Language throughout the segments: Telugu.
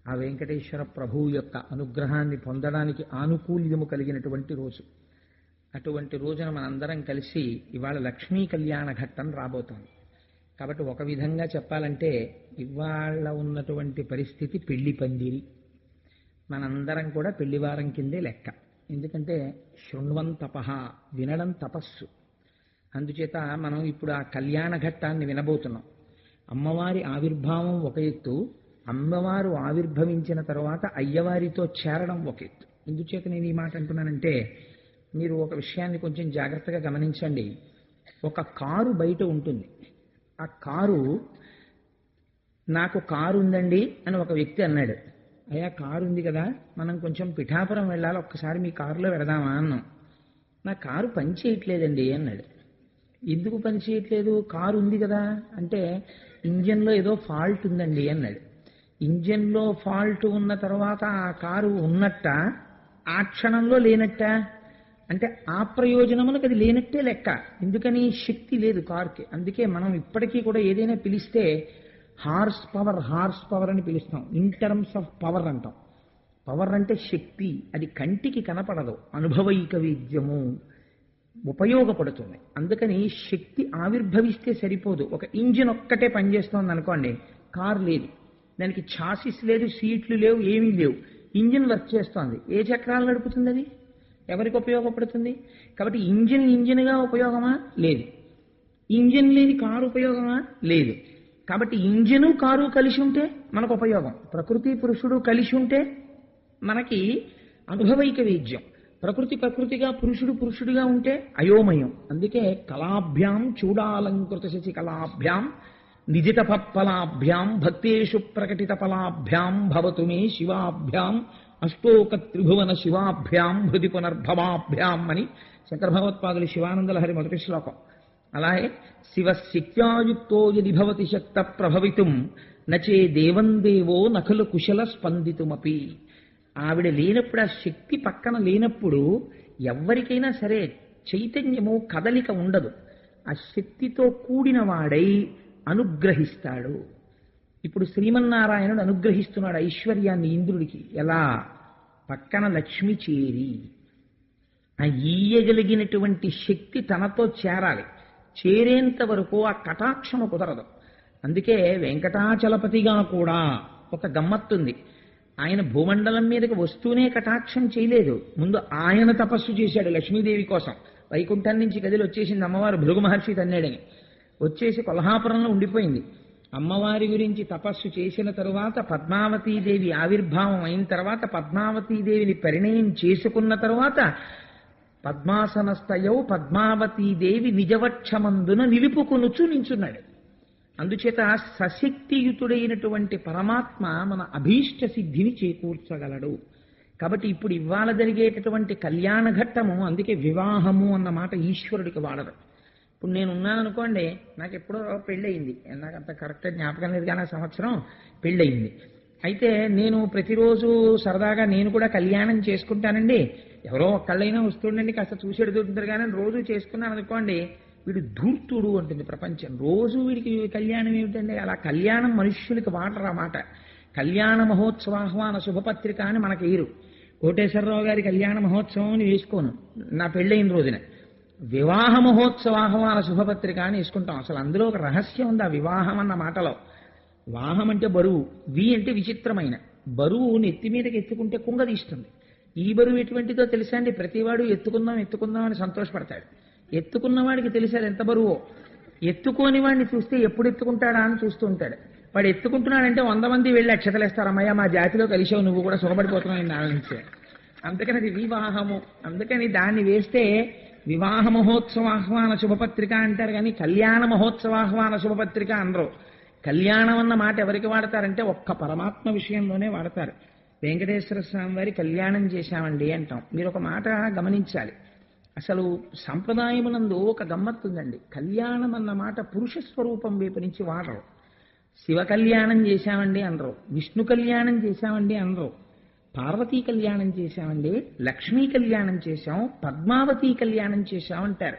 ఆ వెంకటేశ్వర ప్రభువు యొక్క అనుగ్రహాన్ని పొందడానికి ఆనుకూల్యము కలిగినటువంటి రోజు. అటువంటి రోజున మనందరం కలిసి ఇవాళ లక్ష్మీ కళ్యాణ ఘట్టం రాబోతోంది. కాబట్టి ఒక విధంగా చెప్పాలంటే ఇవాళ ఉన్నటువంటి పరిస్థితి పెళ్లి పందిరి. మనందరం కూడా పెళ్లివారం కిందే లెక్క. ఎందుకంటే శృణ్వం తపః, వినడం తపస్సు. అందుచేత మనం ఇప్పుడు ఆ కళ్యాణ ఘట్టాన్ని వినబోతున్నాం. అమ్మవారి ఆవిర్భావం ఒక ఎత్తు, అమ్మవారు ఆవిర్భవించిన తర్వాత అయ్యవారితో చేరడం ఒక ఎత్తు. ఎందుచేత నేను ఈ మాట అంటున్నానంటే మీరు ఒక విషయాన్ని కొంచెం జాగ్రత్తగా గమనించండి. ఒక కారు బయట ఉంటుంది. ఆ కారు, నాకు కారు ఉందండి అని ఒక వ్యక్తి అన్నాడు. అయ్యా కారు ఉంది కదా, మనం కొంచెం పిఠాపురం వెళ్ళాలి, ఒక్కసారి మీ కారులో వెడదామా అన్నాం. నా కారు పని చేయట్లేదండి అన్నాడు. ఎందుకు పని చేయట్లేదు? కారు ఉంది కదా అంటే ఇంజన్లో ఏదో ఫాల్ట్ ఉందండి అన్నాడు. ఇంజన్లో ఫాల్ట్ ఉన్న తర్వాత ఆ కారు ఉన్నట్ట, ఆ క్షణంలో లేనట్ట అంటే ఆ ప్రయోజనములకు అది లేనట్టే లెక్క. ఎందుకని? శక్తి లేదు కారుకి. అందుకే మనం ఇప్పటికీ కూడా ఏదైనా పిలిస్తే హార్స్ పవర్ అని పిలుస్తాం. ఇన్ టర్మ్స్ ఆఫ్ పవర్ అంటాం. పవర్ అంటే శక్తి. అది కంటికి కనపడదు, అనుభవైక వేద్యము, ఉపయోగపడుతుంది. అందుకని శక్తి ఆవిర్భవిస్తే సరిపోదు. ఒక ఇంజిన్ ఒక్కటే పనిచేస్తోంది అనుకోండి, కారు లేదు, దానికి ఛాసిస్ లేదు, సీట్లు లేవు, ఏమీ లేవు, ఇంజిన్ వర్క్ చేస్తోంది. ఏ చక్రాలు నడుపుతుంది అది? ఎవరికి ఉపయోగపడుతుంది? కాబట్టి ఇంజిన్గా ఉపయోగమా? లేదు. ఇంజిన్ లేని కారు ఉపయోగమా? లేదు. కాబట్టి ఇంజిను కారు కలిసి ఉంటే మనకు ఉపయోగం. ప్రకృతి పురుషుడు కలిసి ఉంటే మనకి అనుభవైక వేద్యం. ప్రకృతిగా పురుషుడిగా ఉంటే అయోమయం. అందుకే కళాభ్యాం చూడాలంకృత శశి కళాభ్యాం నిజితపలాభ్యాం భక్తేషు ప్రకటిత ఫలాభ్యాం భవతు మే శివాభ్యాం అష్టోక త్రిభువన శివాభ్యాం హృది పునర్భవాభ్యాం అని శంకర భగవత్పాదులు శివానందలహరి మొదటి శ్లోకం. అలాగే శివశక్త్యాయుక్తో యది భవతి శక్త ప్రభవితుం నచే దేవం దేవో నఖలు కుశల స్పందితుమపి. ఆవిడ లేనప్పుడు, ఆ శక్తి పక్కన లేనప్పుడు ఎవరికైనా సరే చైతన్యము, కదలిక ఉండదు. ఆ శక్తితో కూడిన వాడై అనుగ్రహిస్తాడు. ఇప్పుడు శ్రీమన్నారాయణుడు అనుగ్రహిస్తున్నాడు ఐశ్వర్యాన్ని ఇంద్రుడికి. ఎలా? పక్కన లక్ష్మి చేరి, ఆ ఈయగలిగినటువంటి శక్తి తనతో చేరాలి. చేరేంత వరకు ఆ కటాక్షము కుదరదు. అందుకే వెంకటాచలపతిగా కూడా ఒక గమ్మత్తుంది. ఆయన భూమండలం మీదకి వస్తూనే కటాక్షం చేయలేదు. ముందు ఆయన తపస్సు చేశాడు లక్ష్మీదేవి కోసం. వైకుంఠం నుంచి కదిలి వచ్చేసింది అమ్మవారు, భృగు మహర్షి తన్నాడని వచ్చేసి కొల్హాపురంలో ఉండిపోయింది. అమ్మవారి గురించి తపస్సు చేసిన తరువాత పద్మావతీదేవి ఆవిర్భావం అయిన తర్వాత, పద్మావతీదేవిని పరిణయం చేసుకున్న తరువాత పద్మాసనస్థయౌ పద్మావతీదేవి నిజవక్షమందున నిలుపుకొనుచు నించున్నాడు. అందుచేత సశక్తియుతుడైనటువంటి పరమాత్మ మన అభీష్ట సిద్ధిని చేకూర్చగలడు. కాబట్టి ఇప్పుడు ఇవాళ జరిగేటటువంటి కళ్యాణ ఘట్టము, అందుకే వివాహము అన్న మాట ఈశ్వరుడికి వాడరు. ఇప్పుడు నేనున్నాను అనుకోండి, నాకు ఎప్పుడో పెళ్ళయింది, నాకు అంత కరెక్ట్గా జ్ఞాపకం లేదు కానీ సంవత్సరం పెళ్ళయింది. అయితే నేను ప్రతిరోజు సరదాగా నేను కూడా కళ్యాణం చేసుకుంటానండి, ఎవరో ఒక్కళ్ళైనా వస్తుండండి కాస్త చూసేడుతుంటారు కానీ రోజు చేసుకున్నాను అనుకోండి, వీడు ధూర్తుడు అంటుంది ప్రపంచం. రోజు వీడికి కళ్యాణం ఏమిటండి? అలా కళ్యాణం మనుష్యులకి వాడరు ఆ మాట. కళ్యాణ మహోత్సవాహ్వాన శుభపత్రిక అని మనకి ఏరు. కోటేశ్వరరావు గారి కళ్యాణ మహోత్సవం అని వేసుకోను నా పెళ్ళైన రోజున. వివాహ మహోత్సవాహ్వాన శుభపత్రిక అని వేసుకుంటాం. అసలు అందులో ఒక రహస్యం ఉంది ఆ వివాహం అన్న మాటలో. వాహం అంటే బరువు, వి అంటే విచిత్రమైన బరువు. నెత్తి మీదకి ఎత్తుకుంటే కుంగదీస్తుంది. ఈ బరువు ఎటువంటిదో తెలుసా అండి? ప్రతివాడు ఎత్తుకుందాం అని సంతోషపడతాడు. ఎత్తుకున్నవాడికి తెలిసాడు ఎంత బరువో. ఎత్తుకోని వాడిని చూస్తే ఎప్పుడు ఎత్తుకుంటాడా అని చూస్తూ ఉంటాడు. వాడు ఎత్తుకుంటున్నాడంటే 100 మంది వెళ్ళి అక్షతలేస్తారు, అమ్మయ్య మా జాతిలో కలిసావు, నువ్వు కూడా సుఖపడిపోతున్నావు ఆలోచించే. అందుకని అది వివాహము. అందుకని దాన్ని వేస్తే వివాహ మహోత్సవాహ్వాన శుభపత్రిక అంటారు కానీ కళ్యాణ మహోత్సవాహ్వాన శుభపత్రిక అనరు. కళ్యాణం అన్న మాట ఎవరికి వాడతారంటే ఒక్క పరమాత్మ విషయంలోనే వాడతారు. వెంకటేశ్వర స్వామి వారి కళ్యాణం చేశామండి అంటాం. మీరు ఒక మాట గమనించాలి. అసలు సంప్రదాయమునందు ఒక గమ్మత్తుందండి. కళ్యాణం అన్న మాట పురుష స్వరూపం వైపు నుంచి వాడరు. శివ కళ్యాణం చేశామండి అనరు, విష్ణు కళ్యాణం చేశామండి అనరు, పార్వతీ కళ్యాణం చేశామండి, లక్ష్మీ కళ్యాణం చేశాం, పద్మావతీ కళ్యాణం చేశామంటారు.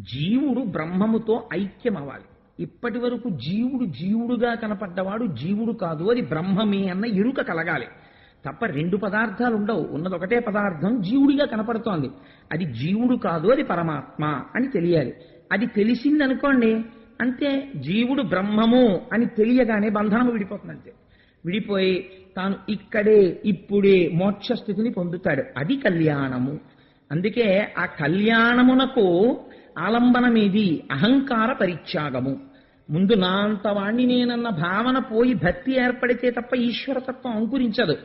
జీవుడు బ్రహ్మముతో ఐక్యం అవ్వాలి. ఇప్పటి వరకు జీవుడు జీవుడుగా కనపడ్డవాడు జీవుడు కాదు, అది బ్రహ్మమే అన్న ఎరుక కలగాలి తప్ప రెండు పదార్థాలు ఉండవు. ఉన్నది ఒకటే పదార్థం జీవుడిగా కనపడుతోంది, అది జీవుడు కాదు, అది పరమాత్మ అని తెలియాలి. అది తెలిసిందనుకోండి అంతే, జీవుడు బ్రహ్మము అని తెలియగానే బంధనము విడిపోతుంది. అంతే, విడిపోయి తాను ఇక్కడే ఇప్పుడే మోక్ష స్థితిని పొందుతాడు. అది కళ్యాణము. అందుకే ఆ కళ్యాణమునకు ఆలంబనమేది? అహంకార పరిత్యాగము. ముందు నా అంతవాణ్ణి నేనన్న భావన పోయి భక్తి ఏర్పడితే తప్ప ఈశ్వరతత్వం అంకురించదు.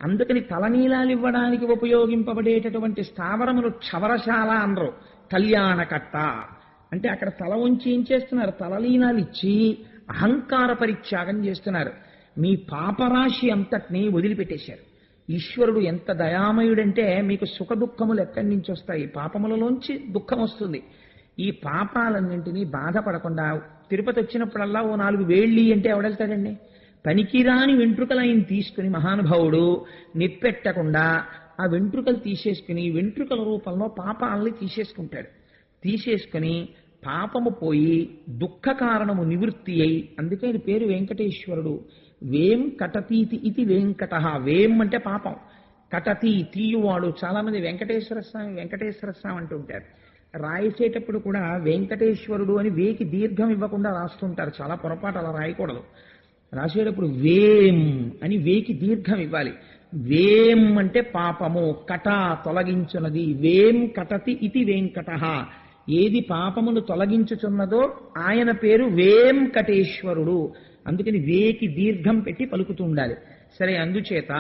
అందుకని తలనీలాలు ఇవ్వడానికి ఉపయోగింపబడేటటువంటి స్థావరములు క్షవరశాల అనరు, కళ్యాణకట్ట అంటే అక్కడ తల ఉంచి ఏం చేస్తున్నారు? తలలీనాలు ఇచ్చి అహంకార పరిత్యాగం చేస్తున్నారు. మీ పాపరాశి అంతటినీ వదిలిపెట్టేశారు. ఈశ్వరుడు ఎంత దయామయుడంటే మీకు సుఖ దుఃఖములు ఎక్కడి నుంచి వస్తాయి? పాపములలోంచి దుఃఖం వస్తుంది. ఈ పాపాలన్నింటినీ బాధపడకుండా తిరుపతి వచ్చినప్పుడల్లా ఓ 4 వేళ్ళి అంటే ఎవడెళ్తాడండి? పనికిరాని వెంట్రుకలు ఆయన తీసుకుని మహానుభావుడు నిప్పెట్టకుండా ఆ వెంట్రుకలు తీసేసుకుని వెంట్రుకల రూపంలో పాపాలని తీసేసుకుంటాడు. తీసేసుకుని పాపము పోయి దుఃఖ కారణము నివృత్తి అయి, అందుకే ఇది పేరు వెంకటేశ్వరుడు. వేం కటతీతి ఇది వెంకట. వేం అంటే పాపం, కటతి తీయువాడు. చాలా మంది వెంకటేశ్వర స్వామి అంటుంటారు. రాసేటప్పుడు కూడా వెంకటేశ్వరుడు అని వేకి దీర్ఘం ఇవ్వకుండా రాస్తుంటారు. చాలా పొరపాటు, అలా రాయకూడదు. రాసేటప్పుడు వేం అని వేకి దీర్ఘం ఇవ్వాలి. వేం అంటే పాపము, కట తొలగించున్నది. వేం కటతి ఇది వెంకట. ఏది పాపమును తొలగించుచున్నదో ఆయన పేరు వేంకటేశ్వరుడు. అందుకని వేకి దీర్ఘం పెట్టి పలుకుతూ ఉండాలి. సరే, అందుచేత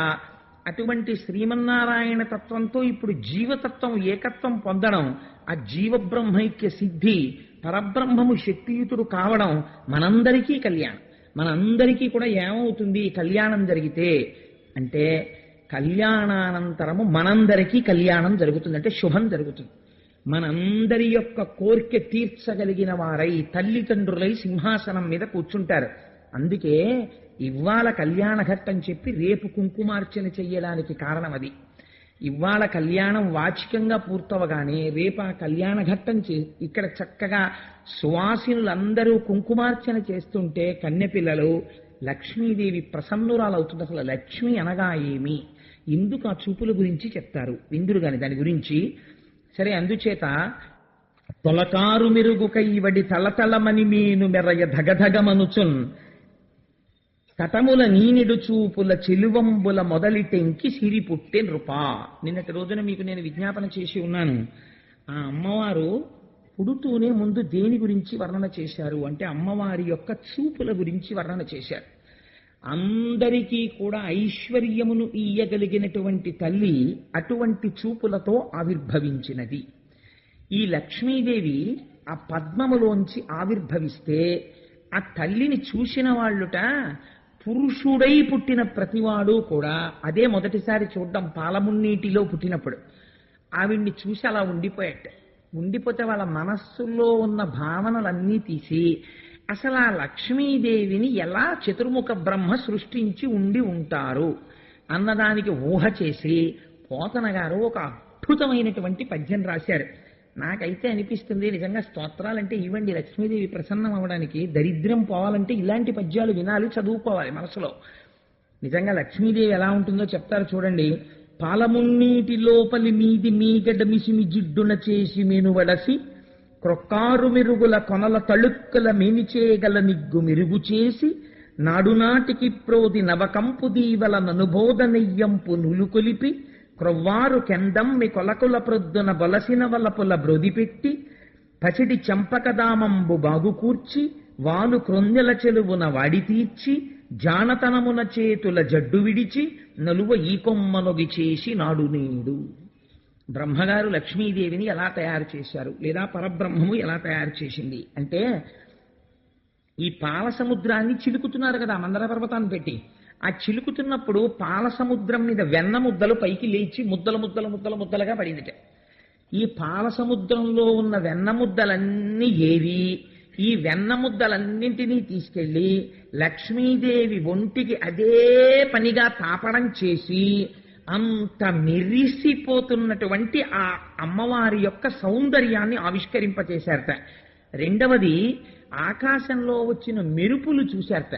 అటువంటి శ్రీమన్నారాయణ తత్వంతో ఇప్పుడు జీవతత్వం ఏకత్వం పొందడం, ఆ జీవబ్రహ్మైక్య సిద్ధి, పరబ్రహ్మము శక్తియుతుడు కావడం మనందరికీ కళ్యాణం. మనందరికీ కూడా ఏమవుతుంది కళ్యాణం జరిగితే అంటే, కళ్యాణానంతరము మనందరికీ కళ్యాణం జరుగుతుంది, అంటే శుభం జరుగుతుంది. మనందరి యొక్క కోరిక తీర్చగలిగిన వారై తల్లిదండ్రులై సింహాసనం మీద కూర్చుంటారు. అందుకే ఇవాళ కళ్యాణ ఘట్టం చెప్పి రేపు కుంకుమార్చన చెయ్యడానికి కారణం అది. ఇవాళ కళ్యాణం వాచికంగా పూర్తవగానే రేపు ఆ కళ్యాణ ఘట్టం ఇక్కడ చక్కగా సువాసినులందరూ కుంకుమార్చన చేస్తుంటే కన్నెపిల్లలు లక్ష్మీదేవి ప్రసన్నురాలవుతుంది. అసలు లక్ష్మి అనగా ఏమి, ఎందుకు ఆ చూపుల గురించి చెప్తారు విందురు గాని దాని గురించి. సరే, అందుచేత తొలకారు మెరుగు కైవడి తలతలమని మీను మెరయ ధగధగమనుచున్ కటముల నీనిడు చూపుల చెలువంబుల మొదలిటెంకి సిరి పుట్టే నృపా. నిన్నటి రోజున మీకు నేను విజ్ఞాపన చేసి ఉన్నాను. ఆ అమ్మవారు పుడుతూనే ముందు దేని గురించి వర్ణన చేశారు అంటే అమ్మవారి యొక్క చూపుల గురించి వర్ణన చేశారు. అందరికీ కూడా ఐశ్వర్యమును ఇయ్యగలిగినటువంటి తల్లి అటువంటి చూపులతో ఆవిర్భవించినది. ఈ లక్ష్మీదేవి ఆ పద్మములోంచి ఆవిర్భవిస్తే ఆ తల్లిని చూసిన వాళ్ళుట పురుషుడై పుట్టిన ప్రతివాడు కూడా అదే మొదటిసారి చూడడం. పాలమున్నీటిలో పుట్టినప్పుడు ఆవిడ్ని చూసి అలా ఉండిపోతే వాళ్ళ మనస్సులో ఉన్న భావనలన్నీ తీసి అసలు ఆ లక్ష్మీదేవిని ఎలా చతుర్ముఖ బ్రహ్మ సృష్టించి ఉంటారు అన్నదానికి ఊహ చేసి పోతన గారు ఒక అద్భుతమైనటువంటి పద్యం రాశారు. నాకైతే అనిపిస్తుంది నిజంగా స్తోత్రాలంటే ఇవ్వండి, లక్ష్మీదేవి ప్రసన్నం అవ్వడానికి, దరిద్రం పోవాలంటే ఇలాంటి పద్యాలు వినాలి, చదువుకోవాలి మనసులో. నిజంగా లక్ష్మీదేవి ఎలా ఉంటుందో చెప్తారు చూడండి. పాలమున్నీటి లోపలి మీది మీగడ మిసిమి జిడ్డున చేసి మెనువడసి క్రొక్కారు మెరుగుల కొనల తళుక్కల మేమిచేయగల నిగ్గు మెరుగు చేసి నాడునాటికి ప్రోది నవకంపు దీవల ననుబోధ నెయ్యంపు నులుకొలిపి క్రొవ్వారు కెందమ్మి కొలకుల ప్రొద్దున బొలసిన వలపుల బ్రొదిపెట్టి పసిడి చంపకదామంబు బాగుకూర్చి వాలు క్రొందెల చెలువున వాడి తీర్చి జానతనమున చేతుల జడ్డు విడిచి నలువ ఈ కొమ్మనొగి చేసి నాడు నేడు. బ్రహ్మగారు లక్ష్మీదేవిని ఎలా తయారు చేశారు, లేదా పరబ్రహ్మము ఎలా తయారు చేసింది అంటే, ఈ పాల సముద్రాన్ని చిలుకుతున్నారు కదా మందర పర్వతాన్ని పెట్టి. ఆ చిలుకుతున్నప్పుడు పాల సముద్రం మీద వెన్న ముద్దలు పైకి లేచి ముద్దలుగా పడిందిట. ఈ పాల సముద్రంలో ఉన్న వెన్న ముద్దలన్నీ ఏవి? ఈ వెన్న ముద్దలన్నింటినీ తీసుకెళ్లి లక్ష్మీదేవి ఒంటికి అదే పనిగా తాపడం చేసి అంత మెరిసిపోతున్నటువంటి ఆ అమ్మవారి యొక్క సౌందర్యాన్ని ఆవిష్కరింపచేశారట. రెండవది, ఆకాశంలో వచ్చిన మెరుపులు చూశారట.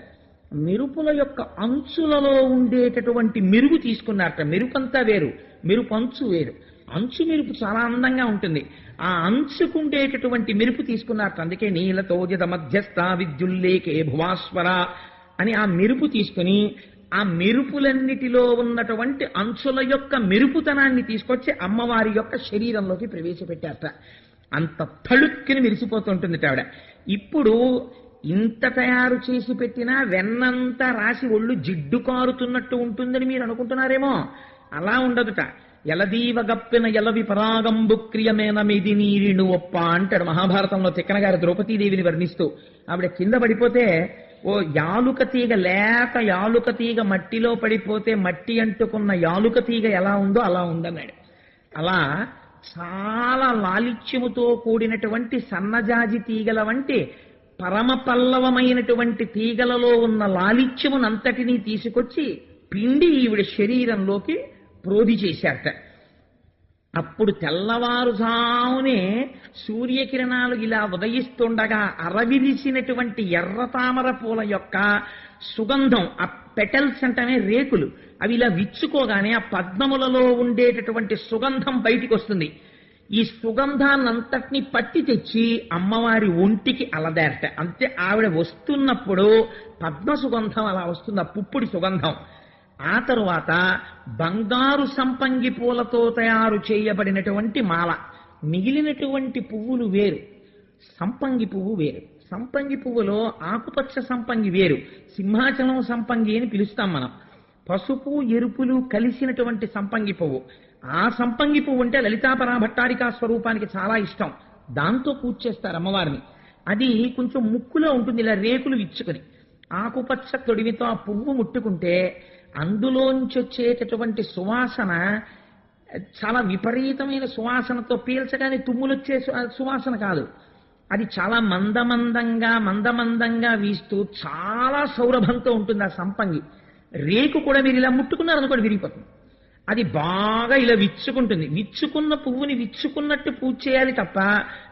మెరుపుల యొక్క అంచులలో ఉండేటటువంటి మెరుగు తీసుకున్నారట. మెరుపంతా వేరు, మెరుపు అంచు వేరు. అంచు మెరుపు చాలా అందంగా ఉంటుంది. ఆ అంచుకుండేటటువంటి మెరుపు తీసుకున్నారట. అందుకే నీలతోజద మధ్యస్థ విద్యుల్లేకే భువాస్వర అని ఆ మెరుపు తీసుకుని ఆ మెరుపులన్నిటిలో ఉన్నటువంటి అంచుల యొక్క మెరుపుతనాన్ని తీసుకొచ్చి అమ్మవారి యొక్క శరీరంలోకి ప్రవేశపెట్టారట. అంత తళుక్కుని మెరిసిపోతుంటుంది ఆవిడ. ఇప్పుడు ఇంత తయారు చేసి పెట్టినా వెన్నంతా రాసి ఒళ్ళు జిడ్డు కారుతున్నట్టు ఉంటుందని మీరు అనుకుంటున్నారేమో. అలా ఉండదుట. ఎలదీవ గప్పిన ఎలవి పరాగంబు క్రియమేన మీది నీరిను ఒప్ప అంటాడు మహాభారతంలో తిక్కన గారు ద్రౌపదీదేవిని వర్ణిస్తూ. ఆవిడ కింద పడిపోతే ఓ యాలుక తీగ, లేత యాలుక తీగ మట్టిలో పడిపోతే మట్టి అంటుకున్న యాలుక తీగ ఎలా ఉందో అలా ఉందన్నాడు. అలా చాలా లాలిత్యముతో కూడినటువంటి సన్నజాజి తీగల వంటి పరమ పల్లవమైనటువంటి తీగలలో ఉన్న లాలిత్యమునంతటినీ తీసుకొచ్చి పిండి ఈవిడ శరీరంలోకి ప్రోధి చేశారట. అప్పుడు తెల్లవారుజామునే సూర్యకిరణాలు ఇలా ఉదయిస్తుండగా అరవిరిసినటువంటి ఎర్ర తామర పూల యొక్క సుగంధం, ఆ పెటల్స్ అంటేనే రేకులు, అవి ఇలా విచ్చుకోగానే ఆ పద్మములలో ఉండేటటువంటి సుగంధం బయటికి వస్తుంది. ఈ సుగంధాన్నంతటినీ పట్టి తెచ్చి అమ్మవారి ఒంటికి అలదారట. అంతే ఆవిడ వస్తున్నప్పుడు పద్మ సుగంధం అలా వస్తుంది, ఆ పుప్పుడి సుగంధం. ఆ తరువాత బంగారు సంపంగి పూలతో తయారు చేయబడినటువంటి మాల. మిగిలినటువంటి పువ్వులు వేరు, సంపంగి పువ్వు వేరు. సంపంగి పువ్వులో ఆకుపచ్చ సంపంగి వేరు, సింహాచలం సంపంగి అని పిలుస్తాం మనం. పసుపు ఎరుపులు కలిసినటువంటి సంపంగి పువ్వు. ఆ సంపంగి పువ్వు అంటే లలితాపరా భట్టారికా స్వరూపానికి చాలా ఇష్టం. దాంతో పూజ చేస్తారు అమ్మవారిని. అది కొంచెం ముక్కులో ఉంటుంది, ఇలా రేకులు విచ్చుకొని. ఆకుపచ్చ తొడిమితో ఆ పువ్వు ముట్టుకుంటే అందులోంచి వచ్చేటటువంటి సువాసన చాలా విపరీతమైన సువాసనతో, పీల్చగానే తుమ్ములొచ్చే సువాసన కాదు. అది చాలా మందమందంగా వీస్తూ చాలా సౌరభంతో ఉంటుంది ఆ సంపంగి. రేకు కూడా మీరు ఇలా ముట్టుకున్నారనుకోండి విరిగిపోతుంది. అది బాగా ఇలా విచ్చుకుంటుంది. విచ్చుకున్న పువ్వుని విచ్చుకున్నట్టు పూజ చేయాలి తప్ప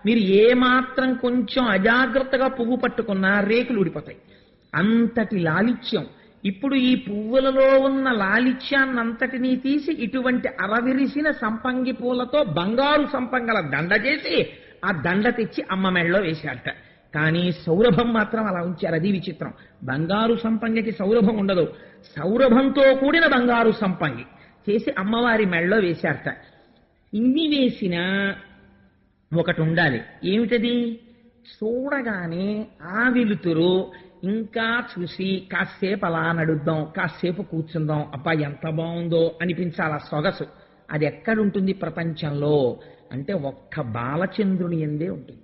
మీరు ఏమాత్రం కొంచెం అజాగ్రత్తగా పువ్వు పట్టుకున్నా రేకులు ఊడిపోతాయి. అంతటి లాలిత్యం. ఇప్పుడు ఈ పువ్వులలో ఉన్న లాలిత్యాన్నంతటినీ తీసి ఇటువంటి అరవిరిసిన సంపంగి పూలతో బంగారు సంపంగల దండ చేసి ఆ దండ తెచ్చి అమ్మ మెడలో వేశారట. కానీ సౌరభం మాత్రం అలా ఉంచారు. అది విచిత్రం. బంగారు సంపంగికి సౌరభం ఉండదు. సౌరభంతో కూడిన బంగారు సంపంగి చేసి అమ్మవారి మెడలో వేశారట. ఇన్ని వేసినా ఒకటి ఉండాలి. ఏమిటది? చూడగానే ఆ వెలుతురు ఇంకా చూసి కాసేపు అలా నడుద్దాం, కాసేపు కూర్చుందాం, అబ్బా ఎంత బాగుందో అనిపించాలి ఆ సొగసు. అది ఎక్కడుంటుంది ప్రపంచంలో అంటే ఒక్క బాలచంద్రుని ఎందే ఉంటుంది.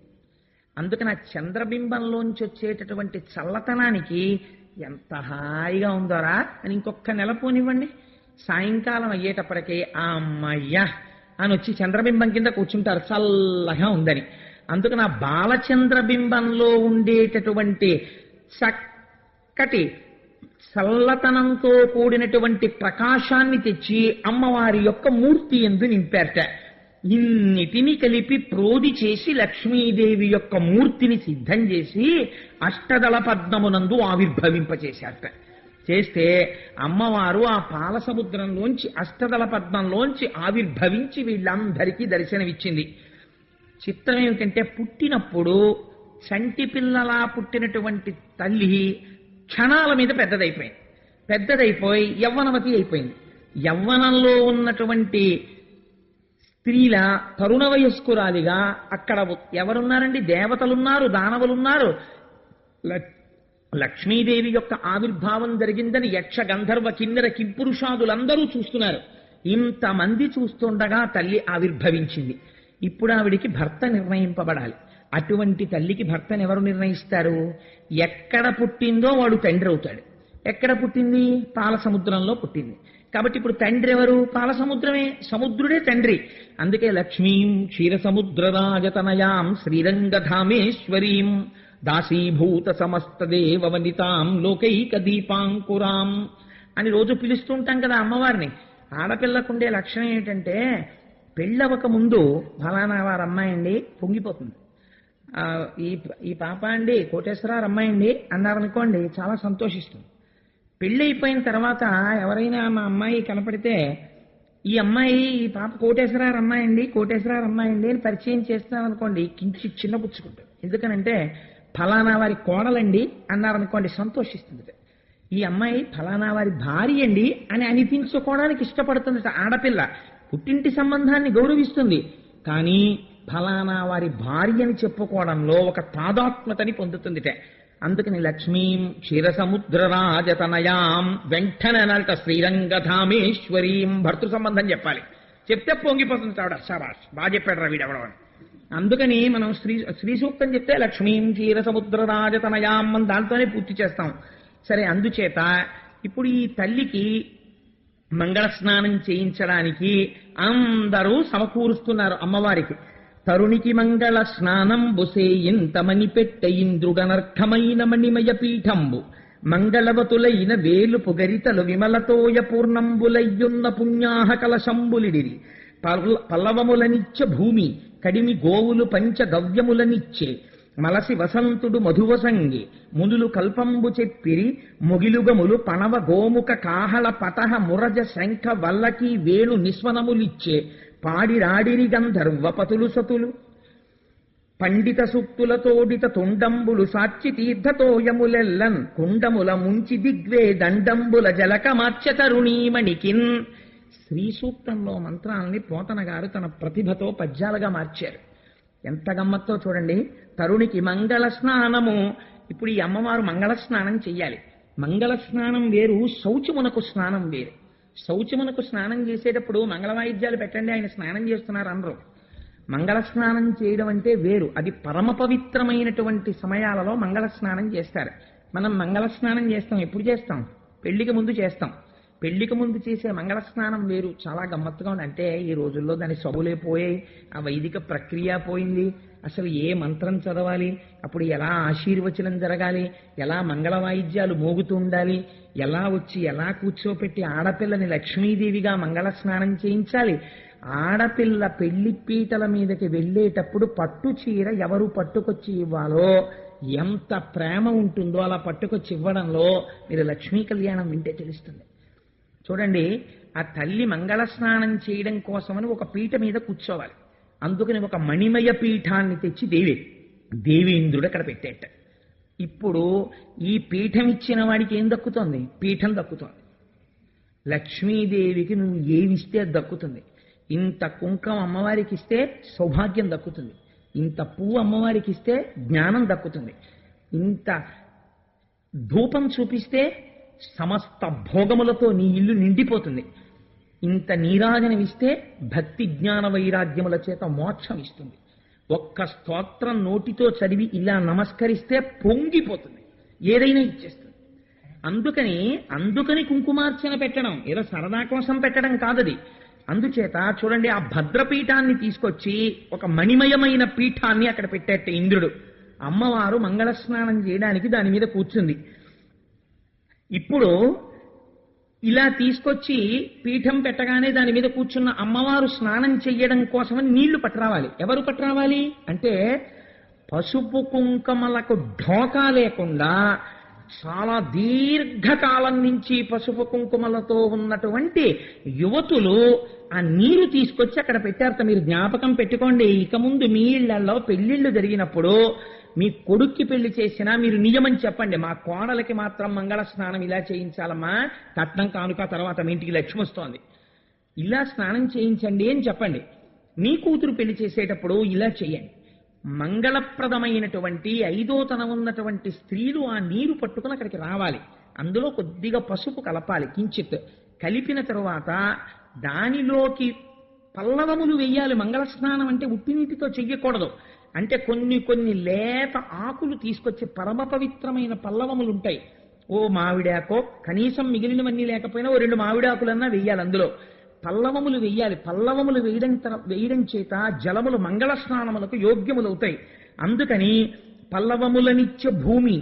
అందుకని ఆ చంద్రబింబంలోంచి వచ్చేటటువంటి చల్లతనానికి ఎంత హాయిగా ఉందోరా అని ఇంకొక నెల పోనివ్వండి. సాయంకాలం అయ్యేటప్పటికీ ఆ అమ్మయ్య అని వచ్చి చంద్రబింబం కింద కూర్చుంటారు, చల్లగా ఉందని. అందుకని ఆ బాలచంద్రబింబంలో ఉండేటటువంటి చక్కటి చల్లతనంతో కూడినటువంటి ప్రకాశాన్ని తెచ్చి అమ్మవారి యొక్క మూర్తి యందు నింపారట. ఇన్నిటిని కలిపి ప్రోది చేసి లక్ష్మీదేవి యొక్క మూర్తిని సిద్ధం చేసి అష్టదళ పద్మమునందు ఆవిర్భవింపచేశారట. చేస్తే అమ్మవారు ఆ పాల సముద్రంలోంచి అష్టదళ పద్మంలోంచి ఆవిర్భవించి వీళ్ళందరికీ దర్శనమిచ్చింది. చిత్రం ఏమిటంటే పుట్టినప్పుడు చంటి పిల్లలా పుట్టినటువంటి తల్లి క్షణాల మీద పెద్దదైపోయి యవ్వనవతి అయిపోయింది. యవ్వనంలో ఉన్నటువంటి స్త్రీల తరుణ వయస్కురాలిగా అక్కడ ఎవరున్నారండి? దేవతలున్నారు, దానవులున్నారు. లక్ష్మీదేవి యొక్క ఆవిర్భావం జరిగిందని యక్ష గంధర్వ కిన్నెర కింపురుషాదులందరూ చూస్తున్నారు. ఇంతమంది చూస్తుండగా తల్లి ఆవిర్భవించింది. ఇప్పుడు ఆవిడికి భర్త నిర్ణయింపబడాలి. అటువంటి తల్లికి భర్తను ఎవరు నిర్ణయిస్తారు? ఎక్కడ పుట్టిందో వాడు తండ్రి అవుతాడు. ఎక్కడ పుట్టింది? పాల సముద్రంలో పుట్టింది. కాబట్టి ఇప్పుడు తండ్రి ఎవరు? పాల సముద్రమే, సముద్రుడే తండ్రి. అందుకే లక్ష్మీం క్షీరసముద్రరాజతనయాం శ్రీరంగధామేశ్వరీం దాసీభూత సమస్త దేవవనితాం లోకైక దీపాంకురాం అని రోజు పిలుస్తూ ఉంటాం కదా అమ్మవారిని. ఆడపిల్లకుండే లక్షణం ఏంటంటే పెళ్ళవక ముందు ఫలానా వారు అమ్మాయి అండి పొంగిపోతుంది. ఆ, ఈ ఈ పాప అండి కోటేశ్వరరావు అమ్మాయి అండి అన్నారనుకోండి, చాలా సంతోషిస్తుంది. పెళ్లి అయిపోయిన తర్వాత ఎవరైనా మా అమ్మాయి కనపడితే, ఈ అమ్మాయి ఈ పాప కోటేశ్వరరావు అమ్మాయి అండి, కోటేశ్వరరావు అమ్మాయి అండి అని పరిచయం చేస్తామనుకోండి, కించి చిన్నపుచ్చుకుంటుంది. ఎందుకనంటే ఫలానా వారి కోడలండి అన్నారనుకోండి, సంతోషిస్తుంది. ఈ అమ్మాయి ఫలానా వారి భార్య అండి అని అనిపించుకోవడానికి ఇష్టపడుతుంది. ఆడపిల్ల పుట్టింటి సంబంధాన్ని గౌరవిస్తుంది, కానీ ఫలానా వారి భార్య అని చెప్పుకోవడంలో ఒక తాదాత్మ్యతని పొందుతుందిట. అందుకని లక్ష్మీం క్షీరసముద్రరాజతనయాం వెంటనట శ్రీరంగధామేశ్వరీం భర్తృ సంబంధం చెప్పాలి. చెప్తే పొంగిపోతుంది ఆవిడ. శాబాష్, బాగా చెప్పాడు రా వీడెవడమని. అందుకని మనం శ్రీ సూక్తం చెప్తే లక్ష్మీం క్షీరసముద్రరాజతనయాం అని దాంతోనే పూర్తి చేస్తాం. సరే, అందుచేత ఇప్పుడు ఈ తల్లికి మంగళ స్నానం చేయించడానికి అందరూ సమకూరుస్తున్నారు అమ్మవారికి. తరుణికి మంగళ స్నానం బుసేయింతమని పెట్టె ఇంద్రుడనర్ఘమైన మణిమయ పీఠంబు మంగళవతులైన వేలు పొగరితలు విమలతోయ పూర్ణంబులయ్యున్న పుణ్యాహ కలశంబులిడిరి పల్లవములనిచ్చ భూమి కడిమి గోవులు పంచ గవ్యములనిచ్చే మలసి వసంతుడు మధువసంగి మునులు కల్పంబు చెప్పిరి మొగిలుగములు పణవ గోముఖ కాహళ పటహ మురజ శంఖ వల్లకి వేణు నిస్వనములిచ్చే పాడిరాడిరి గంధర్వపతులు సతులు పండిత సూక్తులతోడిత తుండంబులు సాక్షి తీర్థతోయములెల్లన్ కుండముల ముంచి దిగ్వే దండంబుల జలక మార్చ తరుణీమణికిన్. శ్రీ సూక్తంలో మంత్రాలని పోతన గారు తన ప్రతిభతో పద్యాలుగా మార్చారు. ఎంత గమ్మత్తో చూడండి. తరుణికి మంగళ స్నానము. ఇప్పుడు ఈ అమ్మవారు మంగళ స్నానం చెయ్యాలి. మంగళ స్నానం వేరు, శౌచమునకు స్నానం వేరు. శౌచమునకు స్నానం చేసేటప్పుడు మంగళ వాయిద్యాలు పెట్టండి ఆయన స్నానం చేస్తున్నారు అనరు. మంగళ స్నానం చేయడం అంటే వేరు. అది పరమ పవిత్రమైనటువంటి సమయాలలో మంగళ స్నానం చేస్తారు. మనం మంగళ స్నానం చేస్తాం. ఎప్పుడు చేస్తాం? పెళ్లికి ముందు చేస్తాం. పెళ్లికి ముందు చేసే మంగళ స్నానం వేరు, చాలా గమ్మత్తుగా ఉంది. అంటే ఈ రోజుల్లో దాని సబులే పోయాయి, ఆ వైదిక ప్రక్రియ పోయింది. అసలు ఏ మంత్రం చదవాలి, అప్పుడు ఎలా ఆశీర్వచనం జరగాలి, ఎలా మంగళ వాయిద్యాలు మోగుతూ ఉండాలి, ఎలా వచ్చి ఎలా కూర్చోపెట్టి ఆడపిల్లని లక్ష్మీదేవిగా మంగళ స్నానం చేయించాలి. ఆడపిల్ల పెళ్లి పీటల మీదకి వెళ్ళేటప్పుడు పట్టు చీర ఎవరు పట్టుకొచ్చి ఇవ్వాలో, ఎంత ప్రేమ ఉంటుందో అలా పట్టుకొచ్చి ఇవ్వడంలో మీరు లక్ష్మీ కళ్యాణం వింటే తెలుస్తుంది. చూడండి, ఆ తల్లి మంగళ స్నానం చేయడం కోసమని ఒక పీట మీద కూర్చోవాలి. అందుకని ఒక మణిమయ పీఠాన్ని తెచ్చి దేవేంద్రుడు అక్కడ పెట్టేట. ఇప్పుడు ఈ పీఠం ఇచ్చిన వాడికి ఏం దక్కుతోంది? పీఠం దక్కుతోంది. లక్ష్మీదేవికి నువ్వు ఏమిస్తే అది దక్కుతుంది. ఇంత కుంకం అమ్మవారికి ఇస్తే సౌభాగ్యం దక్కుతుంది, ఇంత పువ్వు అమ్మవారికి ఇస్తే జ్ఞానం దక్కుతుంది, ఇంత ధూపం చూపిస్తే సమస్త భోగములతో నీ ఇల్లు నిండిపోతుంది, ఇంత నీరాజనం ఇస్తే భక్తి జ్ఞాన వైరాగ్యముల చేత మోక్షం ఇస్తుంది, ఒక్క స్తోత్రం నోటితో చదివి ఇలా నమస్కరిస్తే పొంగిపోతుంది, ఏదైనా ఇచ్చేస్తుంది. అందుకని కుంకుమార్చన పెట్టడం ఏదో సరదా కోసం పెట్టడం కాదది. అందుచేత చూడండి, ఆ భద్రపీఠాన్ని తీసుకొచ్చి ఒక మణిమయమైన పీఠాన్ని అక్కడ పెట్టేట ఇంద్రుడు. అమ్మవారు మంగళ స్నానం చేయడానికి దాని మీద కూర్చుంది. ఇప్పుడు ఇలా తీసుకొచ్చి పీఠం పెట్టగానే దాని మీద కూర్చున్న అమ్మవారు స్నానం చెయ్యడం కోసమని నీళ్లు పట్టరావాలి. ఎవరు పట్టరావాలి అంటే, పసుపు కుంకుమలకు ఢోకా లేకుండా చాలా దీర్ఘకాలం నుంచి పసుపు కుంకుమలతో ఉన్నటువంటి యువతులు ఆ నీరు తీసుకొచ్చి అక్కడ పెట్టారట. మీరు జ్ఞాపకం పెట్టుకోండి, ఇక ముందు మీ ఇళ్లలో పెళ్లిళ్లు జరిగినప్పుడు మీ కొడుక్కి పెళ్లి చేసినా మీరు నియమం చెప్పండి, మా కోడలకి మాత్రం మంగళ స్నానం ఇలా చేయించాలమ్మా, కట్నం కానుక తర్వాత మీ ఇంటికి లక్ష్మి వస్తోంది, ఇలా స్నానం చేయించండి అని చెప్పండి. మీ కూతురు పెళ్లి చేసేటప్పుడు ఇలా చేయండి. మంగళప్రదమైనటువంటి ఐదోతనం ఉన్నటువంటి స్త్రీలు ఆ నీరు పట్టుకుని అక్కడికి రావాలి. అందులో కొద్దిగా పసుపు కలపాలి, కించిత్ కలిపిన తరువాత దానిలోకి పల్లవములు వెయ్యాలి. మంగళ స్నానం అంటే ఉట్టి నీటితో చెయ్యకూడదు. అంటే కొన్ని లేత ఆకులు తీసుకొచ్చి పరమ పవిత్రమైన పల్లవములు ఉంటాయి. ఓ మామిడాకో, కనీసం మిగిలినవన్నీ లేకపోయినా ఓ 2 మామిడాకులన్నా వెయ్యాలి. అందులో పల్లవములు వెయ్యాలి. పల్లవములు వేయడం చేత జలములు మంగళ స్నానములకు యోగ్యములవుతాయి. అందుకని పల్లవములనిచ్చే భూమి,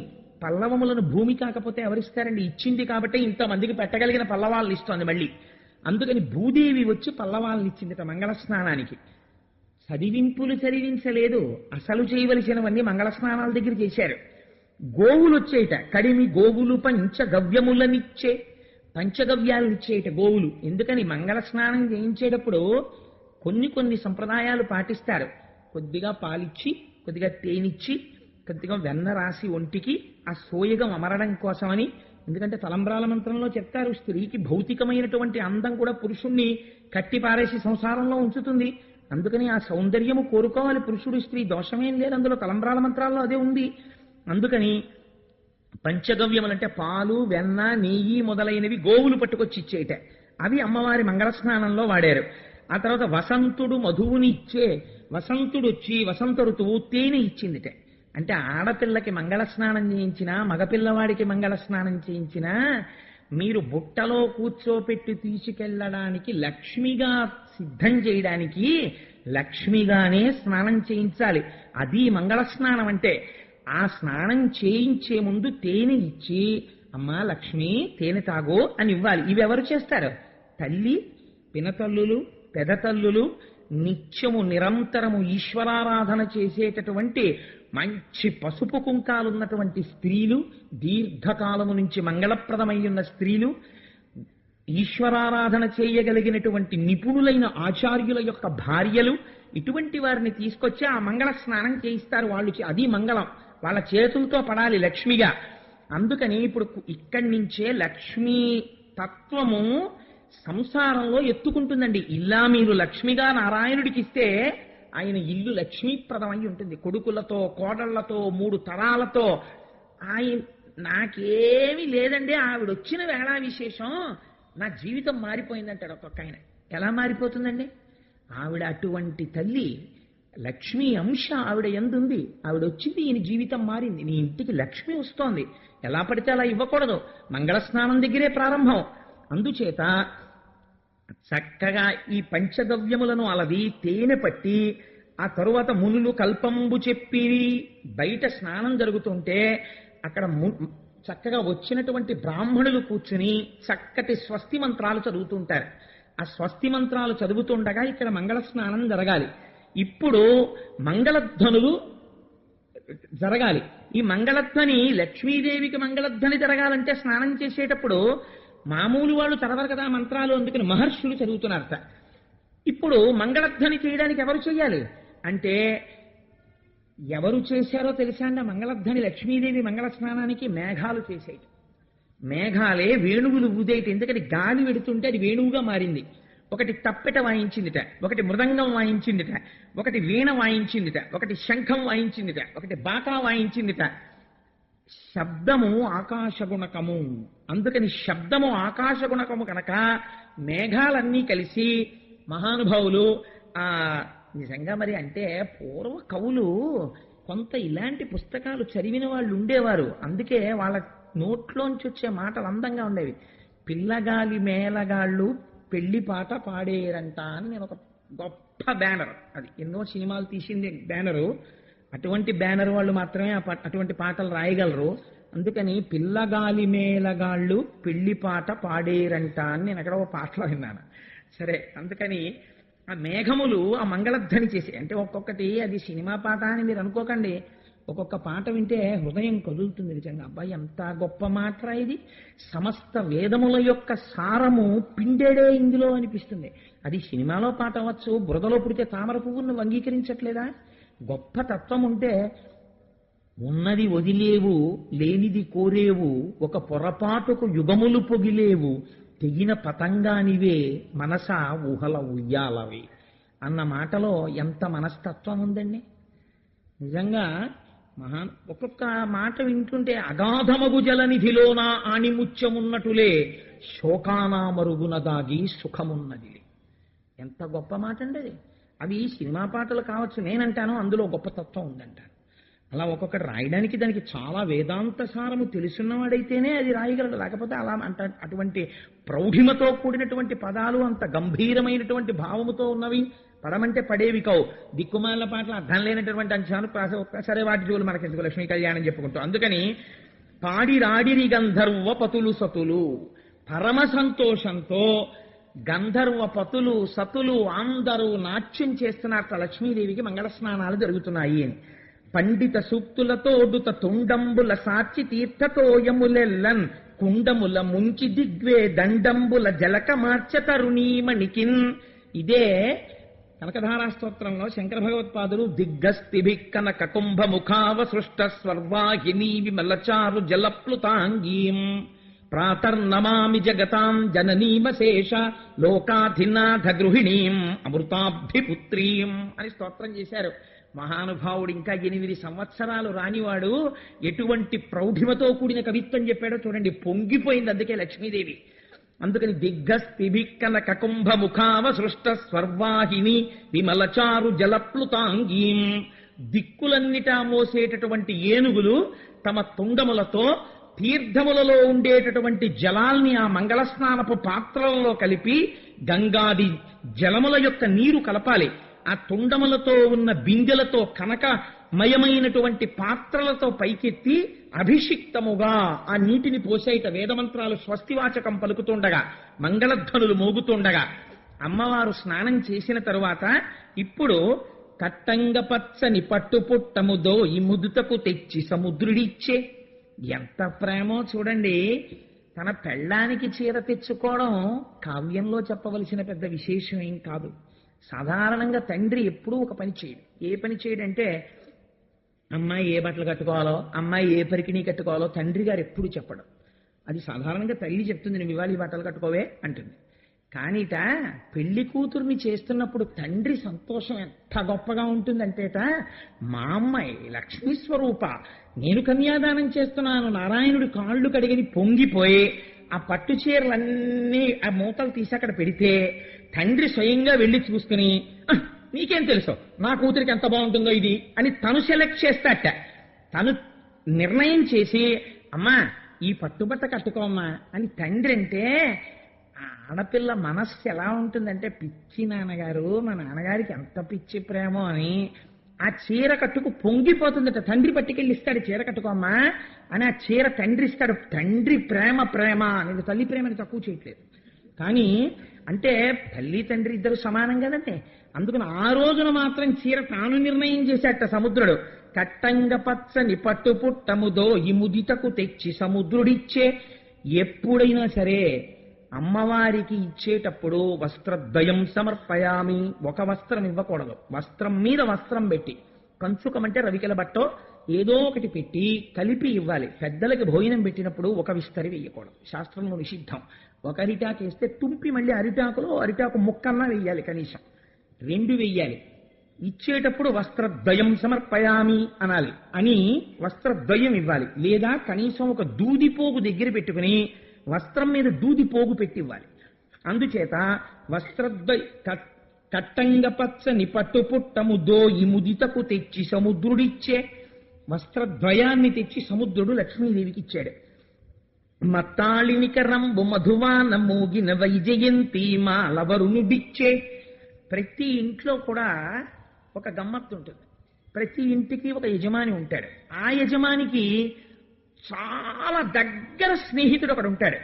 పల్లవములను భూమి కాకపోతే ఎవరిస్తారండి? ఇచ్చింది కాబట్టి ఇంతమందికి పెట్టగలిగిన పల్లవాళ్ళని ఇస్తోంది మళ్ళీ. అందుకని భూదేవి వచ్చి పల్లవాళ్ళని ఇచ్చిందిట మంగళ స్నానానికి. చదివింపులు చదివించలేదు, అసలు చేయవలసినవన్నీ మంగళ స్నానాల దగ్గర చేశారు. గోవులు వచ్చేట, కడిమి గోవులు పంచగవ్యములనిచ్చే, పంచగవ్యాలనిచ్చేట గోవులు. ఎందుకని మంగళ స్నానం చేయించేటప్పుడు కొన్ని సంప్రదాయాలు పాటిస్తారు. కొద్దిగా పాలిచ్చి, కొద్దిగా తేనిచ్చి, కొద్దిగా వెన్న రాసి ఒంటికి ఆ సోయగం అమరడం కోసమని. ఎందుకంటే తలంబ్రాల మంత్రంలో చెప్తారు, స్త్రీకి భౌతికమైనటువంటి అందం కూడా పురుషుణ్ణి కట్టి పారేసి సంసారంలో ఉంచుతుంది. అందుకని ఆ సౌందర్యము కోరుకోవాలి పురుషుడు, స్త్రీ దోషమేం లేదు అందులో, తలంబ్రాల మంత్రాల్లో అదే ఉంది. అందుకని పంచగవ్యములంటే పాలు, వెన్న, నెయ్యి మొదలైనవి గోవులు పట్టుకొచ్చి ఇచ్చేట, అవి అమ్మవారి మంగళ స్నానంలో వాడారు. ఆ తర్వాత వసంతుడు మధువుని ఇచ్చే, వసంతుడు వచ్చి వసంత ఋతువు తేనె ఇచ్చిందిట. అంటే ఆడపిల్లకి మంగళ స్నానం చేయించినా, మగపిల్లవాడికి మంగళ స్నానం చేయించినా మీరు బుట్టలో కూర్చోపెట్టి తీసుకెళ్లడానికి, లక్ష్మిగా సిద్ధం చేయడానికి లక్ష్మిగానే స్నానం చేయించాలి. అది మంగళ స్నానం అంటే. ఆ స్నానం చేయించే ముందు తేనె ఇచ్చి, అమ్మా లక్ష్మి తేనె తాగో అని ఇవ్వాలి. ఇవి ఎవరు చేస్తారు? తల్లి, పినతల్లులు, పెదతల్లులు, నిత్యము నిరంతరము ఈశ్వరారాధన చేసేటటువంటి మంచి పసుపు కుంకాలున్నటువంటి స్త్రీలు, దీర్ఘకాలము నుంచి మంగళప్రదమై ఉన్న స్త్రీలు, ఈశ్వరారాధన చేయగలిగినటువంటి నిపుణులైన ఆచార్యుల యొక్క భార్యలు, ఇటువంటి వారిని తీసుకొచ్చి ఆ మంగళ స్నానం చేయిస్తారు వాళ్ళు. అది మంగళం, వాళ్ళ చేతులతో పడాలి లక్ష్మిగా. అందుకని ఇప్పుడు ఇక్కడి నుంచే లక్ష్మీ తత్వము సంసారంలో ఎత్తుకుంటుందండి. ఇలా మీరు లక్ష్మిగా నారాయణుడికి ఇస్తే ఆయన ఇల్లు లక్ష్మీప్రదమై ఉంటుంది. కొడుకులతో, కోడళ్లతో, 3 తరాలతో. ఆయన నాకేమీ లేదండి, ఆవిడ వచ్చిన వేళ విశేషం, నా జీవితం మారిపోయిందంటాడు ఒక్కొక్క ఆయన. ఎలా మారిపోతుందండి? ఆవిడ అటువంటి తల్లి, లక్ష్మీ అంశ ఆవిడ ఎందుంది. ఆవిడ వచ్చింది, ఈయన జీవితం మారింది. నీ ఇంటికి లక్ష్మి వస్తోంది, ఎలా పడితే అలా ఇవ్వకూడదు. మంగళ స్నానం దగ్గరే ప్రారంభం. అందుచేత చక్కగా ఈ పంచగవ్యములను అలది తేనె పట్టి, ఆ తరువాత మునులు కల్పంబు చెప్పి బయట స్నానం జరుగుతుంటే అక్కడ చక్కగా వచ్చినటువంటి బ్రాహ్మణులు కూర్చుని చక్కటి స్వస్తి మంత్రాలు చదువుతుంటారు. ఆ స్వస్తి మంత్రాలు చదువుతుండగా ఇక్కడ మంగళ స్నానం జరగాలి. ఇప్పుడు మంగళధ్వనులు జరగాలి. ఈ మంగళధ్వని, లక్ష్మీదేవికి మంగళధ్వని జరగాలంటే స్నానం చేసేటప్పుడు మామూలు వాళ్ళు చదవరు కదా మంత్రాలు, అందుకని మహర్షులు చదువుతున్నారట. ఇప్పుడు మంగళధ్వని చేయడానికి ఎవరు చేయాలి అంటే, ఎవరు చేశారో తెలుసా అండి మంగళధ్వని లక్ష్మీదేవి మంగళ స్నానానికి? మేఘాలు చేసేట. మేఘాలే వేణువులు ఊదేట. ఎందుకని గాలి వెడుతుంటే అది వేణువుగా మారింది. ఒకటి తప్పెట వాయించిందిట, ఒకటి మృదంగం వాయించిందిట, ఒకటి వీణ వాయించిందిట, ఒకటి శంఖం వాయించిందిట, ఒకటి బాకా వాయించిందిట. శబ్దము ఆకాశగుణకము. అందుకని శబ్దము ఆకాశగుణకము కనుక మేఘాలన్నీ కలిసి మహానుభావులు నిజంగా మరి అంటే పూర్వ కవులు కొంత ఇలాంటి పుస్తకాలు చదివిన వాళ్ళు ఉండేవారు. అందుకే వాళ్ళ నోట్లోంచి వచ్చే మాటలు అందంగా ఉండేవి. పిల్లగాలి మేళగాళ్ళు పెళ్లి పాట పాడేరంట అని నేను ఒక గొప్ప బ్యానర్, అది ఎన్నో సినిమాలు తీసింది బ్యానరు. అటువంటి బ్యానర్ వాళ్ళు మాత్రమే అటువంటి పాటలు రాయగలరు. అందుకని పిల్లగాలి మేళగాళ్ళు పెళ్లి పాట పాడేరంట అని నేను అక్కడ ఒక పాటలో విన్నాను. సరే, అందుకని ఆ మేఘములు ఆ మంగళధ్వని చేసి, అంటే ఒక్కొక్కటి అది సినిమా పాట అని మీరు అనుకోకండి. ఒక్కొక్క పాట వింటే హృదయం కదులుతుంది నిజంగా. అబ్బాయి ఎంత గొప్ప మాట ఇది, సమస్త వేదముల యొక్క సారము పిండేడే ఇందులో అనిపిస్తుంది. అది సినిమాలో పాట అవ్వచ్చు, బురదలో పుడితే తామర పువ్వును అంగీకరించట్లేదా? గొప్ప తత్వం ఉంటే ఉన్నది వదిలేవు, లేనిది కోరేవు, ఒక పొరపాటుకు యుగములు పొగిలేవు, తెగిన పతంగానివే మనసా ఊహల ఉయ్యాలవి అన్న మాటలో ఎంత మనస్తత్వం ఉందండి నిజంగా. ఒక్కొక్క మాట వింటుంటే అగాధమగు జలనిధిలోన ఆణిముత్యమున్నటులే శోకానా మరుగున దాగి సుఖమున్నది. ఎంత గొప్ప మాట అండి అది. అవి సినిమా పాటలు కావచ్చు, నేనంటాను అందులో గొప్ప తత్వం ఉందంటాను. అలా ఒక్కొక్కటి రాయడానికి దానికి చాలా వేదాంత సారము తెలుసున్నవాడైతేనే అది రాయగలడు. లేకపోతే అలా అటువంటి ప్రౌఢిమతో కూడినటువంటి పదాలు, అంత గంభీరమైనటువంటి భావముతో ఉన్నవి పడమంటే పడేవి కావు. దిక్కుమాల పాటలు అర్థం లేనటువంటి అంశాలు సరే వాటి జోలు మనకెందుకు, లక్ష్మీ కళ్యాణం చెప్పుకుంటాం. అందుకని పాడి రాడిరి గంధర్వ పతులు సతులు పరమ సంతోషంతో గంధర్వ పతులు సతులు అందరూ నాట్యం చేస్తున్నట్ట లక్ష్మీదేవికి మంగళ స్నానాలు జరుగుతున్నాయి అని. పండిత సూక్తులతోడుత తుండంబుల సాచి తీర్థతోయములెల్లన్ కుండముల ముంచి దిగ్వే దండంబుల జలక మార్చ తరుణీమణికిన్. ఇదే కనకధారా స్తోత్రంలో శంకర భగవత్పాదులు దిగ్గస్తిభిక్కన కకుంభ ముఖావ సృష్ట స్వర్వాహినీ విమలచారు జలప్లుతాంగీం ప్రాతర్నమామి జగతాం జననీమశేష లోకాధినాథ గృహిణీం అమృతాభిపుత్రీం అని స్తోత్రం చేశారు మహానుభావుడు. ఇంకా 8 సంవత్సరాలు రానివాడు ఎటువంటి ప్రౌఢిమతో కూడిన కవిత్వం చెప్పాడో చూడండి, పొంగిపోయింది అందుకే లక్ష్మీదేవి. అందుకని దిగ్గస్తిభిక్కన కకుంభ ముఖావ సృష్ట స్వర్వాహిని విమలచారు జలప్లుతాంగీం. దిక్కులన్నిటా మోసేటటువంటి ఏనుగులు తమ తుండములతో తీర్థములలో ఉండేటటువంటి జలాల్ని ఆ మంగళస్నానపు పాత్రలలో కలిపి గంగాది జలముల యొక్క నీరు కలపాలి. ఆ తుండములతో ఉన్న బిందెలతో కనకమయమైనటువంటి పాత్రలతో పైకెత్తి అభిషిక్తముగా ఆ నీటిని పోసేట వేదమంత్రాలు స్వస్తివాచకం పలుకుతుండగా మంగళధ్వనులు మోగుతుండగా అమ్మవారు స్నానం చేసిన తరువాత ఇప్పుడు కట్టంగ పచ్చని పట్టుపుట్టముదో ఈ ముదుతకు తెచ్చి సముద్రుడిచ్చే. ఎంత ప్రేమో చూడండి. తన పెళ్ళానికి చీర తెచ్చుకోవడం కావ్యంలో చెప్పవలసిన పెద్ద విశేషం ఏం కాదు. సాధారణంగా తండ్రి ఎప్పుడూ ఒక పని చేయడు. ఏ పని చేయడంటే అమ్మాయి ఏ బట్టలు కట్టుకోవాలో, అమ్మాయి ఏ పరికిణీ కట్టుకోవాలో తండ్రి గారు ఎప్పుడు చెప్పడం. అది సాధారణంగా తల్లి చెప్తుంది, నువ్వు ఇవాళ ఈ బట్టలు కట్టుకోవే అంటుంది. కానీట పెళ్లి కూతుర్ని చేస్తున్నప్పుడు తండ్రి సంతోషం ఎంత గొప్పగా ఉంటుందంటేట, మా అమ్మాయి లక్ష్మీ స్వరూప, నేను కన్యాదానం చేస్తున్నాను, నారాయణుడి కాళ్ళు కడిగని పొంగిపోయి ఆ పట్టు చీరలన్నీ ఆ మూతలు తీసి అక్కడ పెడితే తండ్రి స్వయంగా వెళ్లి చూసుకుని నీకేం తెలుసో నా కూతురికి ఎంత బాగుంటుందో ఇది అని తను సెలెక్ట్ చేస్తాట. తను నిర్ణయం చేసి అమ్మా ఈ పట్టుబట్ట కట్టుకోమ్మా అని తండ్రి అంటే ఆడపిల్ల మనస్సు ఎలా ఉంటుందంటే, పిచ్చి నాన్నగారు, మా నాన్నగారికి ఎంత పిచ్చి ప్రేమో అని ఆ చీర కట్టుకు పొంగిపోతుందట. తండ్రి పట్టుకెళ్ళి ఇస్తాడు, చీర కట్టుకోమ్మా అని ఆ చీర తండ్రి ఇస్తాడు. తండ్రి ప్రేమ ప్రేమ నేను తల్లి ప్రేమని తక్కువ చేయట్లేదు, కానీ అంటే తల్లి తండ్రి ఇద్దరు సమానం కదండి. అందుకని ఆ రోజున మాత్రం చీర తాను నిర్ణయం చేశాట సముద్రుడు. కట్టంగ పచ్చని పట్టు పుట్టముదో ఈ ముదితకు తెచ్చి సముద్రుడిచ్చే. ఎప్పుడైనా సరే అమ్మవారికి ఇచ్చేటప్పుడు వస్త్రద్వయం సమర్పయామి, ఒక వస్త్రం ఇవ్వకూడదు, వస్త్రం మీద వస్త్రం పెట్టి, కంచుకమంటే రవికెల బట్టో ఏదో ఒకటి పెట్టి కలిపి ఇవ్వాలి. పెద్దలకి భోజనం పెట్టినప్పుడు ఒక విస్తరి వేయకూడదు, శాస్త్రంలో నిషిద్ధం. ఒక అరిటాకు వేస్తే తుంపి మళ్ళీ అరిటాకు ముక్కన్నా వెయ్యాలి, కనీసం 2 వెయ్యాలి. ఇచ్చేటప్పుడు వస్త్రద్వయం సమర్పయామి అనాలి, అని వస్త్రద్వయం ఇవ్వాలి. లేదా కనీసం ఒక దూదిపోగు దగ్గర పెట్టుకుని వస్త్రం మీద దూది పోగు పెట్టి ఇవ్వాలి. అందుచేత కట్టంగ పచ్చని పట్టు పుట్టముదో ఈ ముదితకు తెచ్చి సముద్రుడిచ్చే. వస్త్రద్వయాన్ని తెచ్చి సముద్రుడు లక్ష్మీదేవికి ఇచ్చాడు. మత్తాళినికరంబు మధువాన మోగిన వైజయంతి మాలవరునుడిచ్చే. ప్రతి ఇంట్లో కూడా ఒక గమ్మత్తు ఉంటుంది. ప్రతి ఇంటికి ఒక యజమాని ఉంటాడు. ఆ యజమానికి చాలా దగ్గర స్నేహితుడు ఒకడు ఉంటాడు.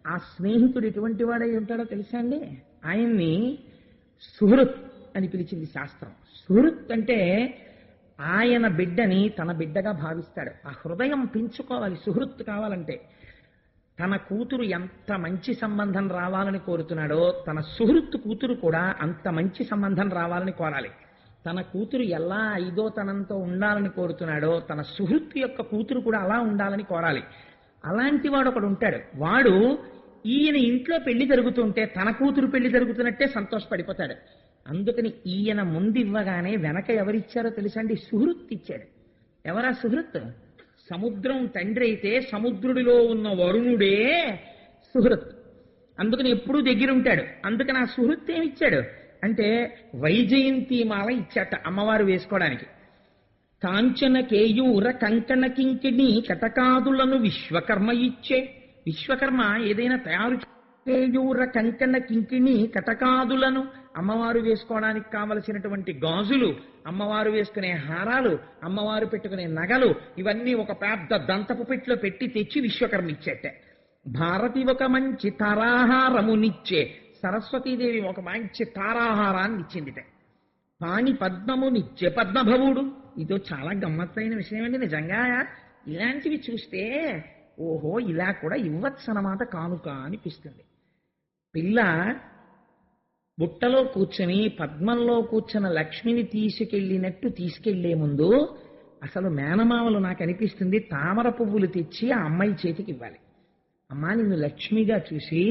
ఆ స్నేహితుడు ఎటువంటి వాడై ఉంటాడో తెలుసా అండి? ఆయన్ని సుహృత్ అని పిలిచింది శాస్త్రం. సుహృత్ అంటే ఆయన బిడ్డని తన బిడ్డగా భావిస్తాడు. ఆ హృదయం పెంచుకోవాలి సుహృత్ కావాలంటే. తన కూతురు ఎంత మంచి సంబంధం రావాలని కోరుతున్నాడో తన సుహృత్ కూతురు కూడా అంత మంచి సంబంధం రావాలని కోరాలి. తన కూతురు ఎలా ఐదోతనంతో ఉండాలని కోరుతున్నాడో తన సుహృత్ యొక్క కూతురు కూడా అలా ఉండాలని కోరాలి. అలాంటి వాడు ఒకడు ఉంటాడు. వాడు ఈయన ఇంట్లో పెళ్లి జరుగుతుంటే తన కూతురు పెళ్లి జరుగుతున్నట్టే సంతోషపడిపోతాడు. అందుకని ఈయన ముందు ఇవ్వగానే వెనక ఎవరిచ్చారో తెలుసండి? సుహృత్ ఇచ్చాడు. ఎవరా సుహృత్? సముద్రం తండ్రి అయితే సముద్రుడిలో ఉన్న వరుణుడే సుహృత్. అందుకని ఎప్పుడూ దగ్గరుంటాడు. అందుకని ఆ సుహృత్ ఏమిచ్చాడు అంటే వైజయంతి మాల ఇచ్చాట అమ్మవారు వేసుకోవడానికి. కాంచన కేయూర కంకణ కింకిణి కటకాదులను విశ్వకర్మ ఇచ్చే. విశ్వకర్మ ఏదైనా తయారు కేయూర కంకణ కింకిణి కటకాదులను, అమ్మవారు వేసుకోవడానికి కావలసినటువంటి గాజులు, అమ్మవారు వేసుకునే హారాలు, అమ్మవారు పెట్టుకునే నగలు, ఇవన్నీ ఒక పెద్ద దంతపు పెట్టిలో పెట్టి తెచ్చి విశ్వకర్మ ఇచ్చేట. భారతి ఒక మంచి తరాహారమునిచ్చే సరస్వతీదేవి ఒక మంచి తారాహారాన్ని ఇచ్చిందిట. పాణి పద్మము నిత్య పద్మభవుడు. ఇదో చాలా గమ్మత్తైన విషయం అండి నిజంగా. ఇలాంటివి చూస్తే ఓహో ఇలా కూడా ఇవ్వచ్చు అన్నమాట కానుక అనిపిస్తుంది. పిల్ల బుట్టలో కూర్చొని పద్మంలో కూర్చున్న లక్ష్మిని తీసుకెళ్లే ముందు అసలు మేనమామలు నాకు అనిపిస్తుంది తామర పువ్వులు తెచ్చి ఆ అమ్మాయి చేతికి ఇవ్వాలి. అమ్మా నిన్ను లక్ష్మిగా చూసి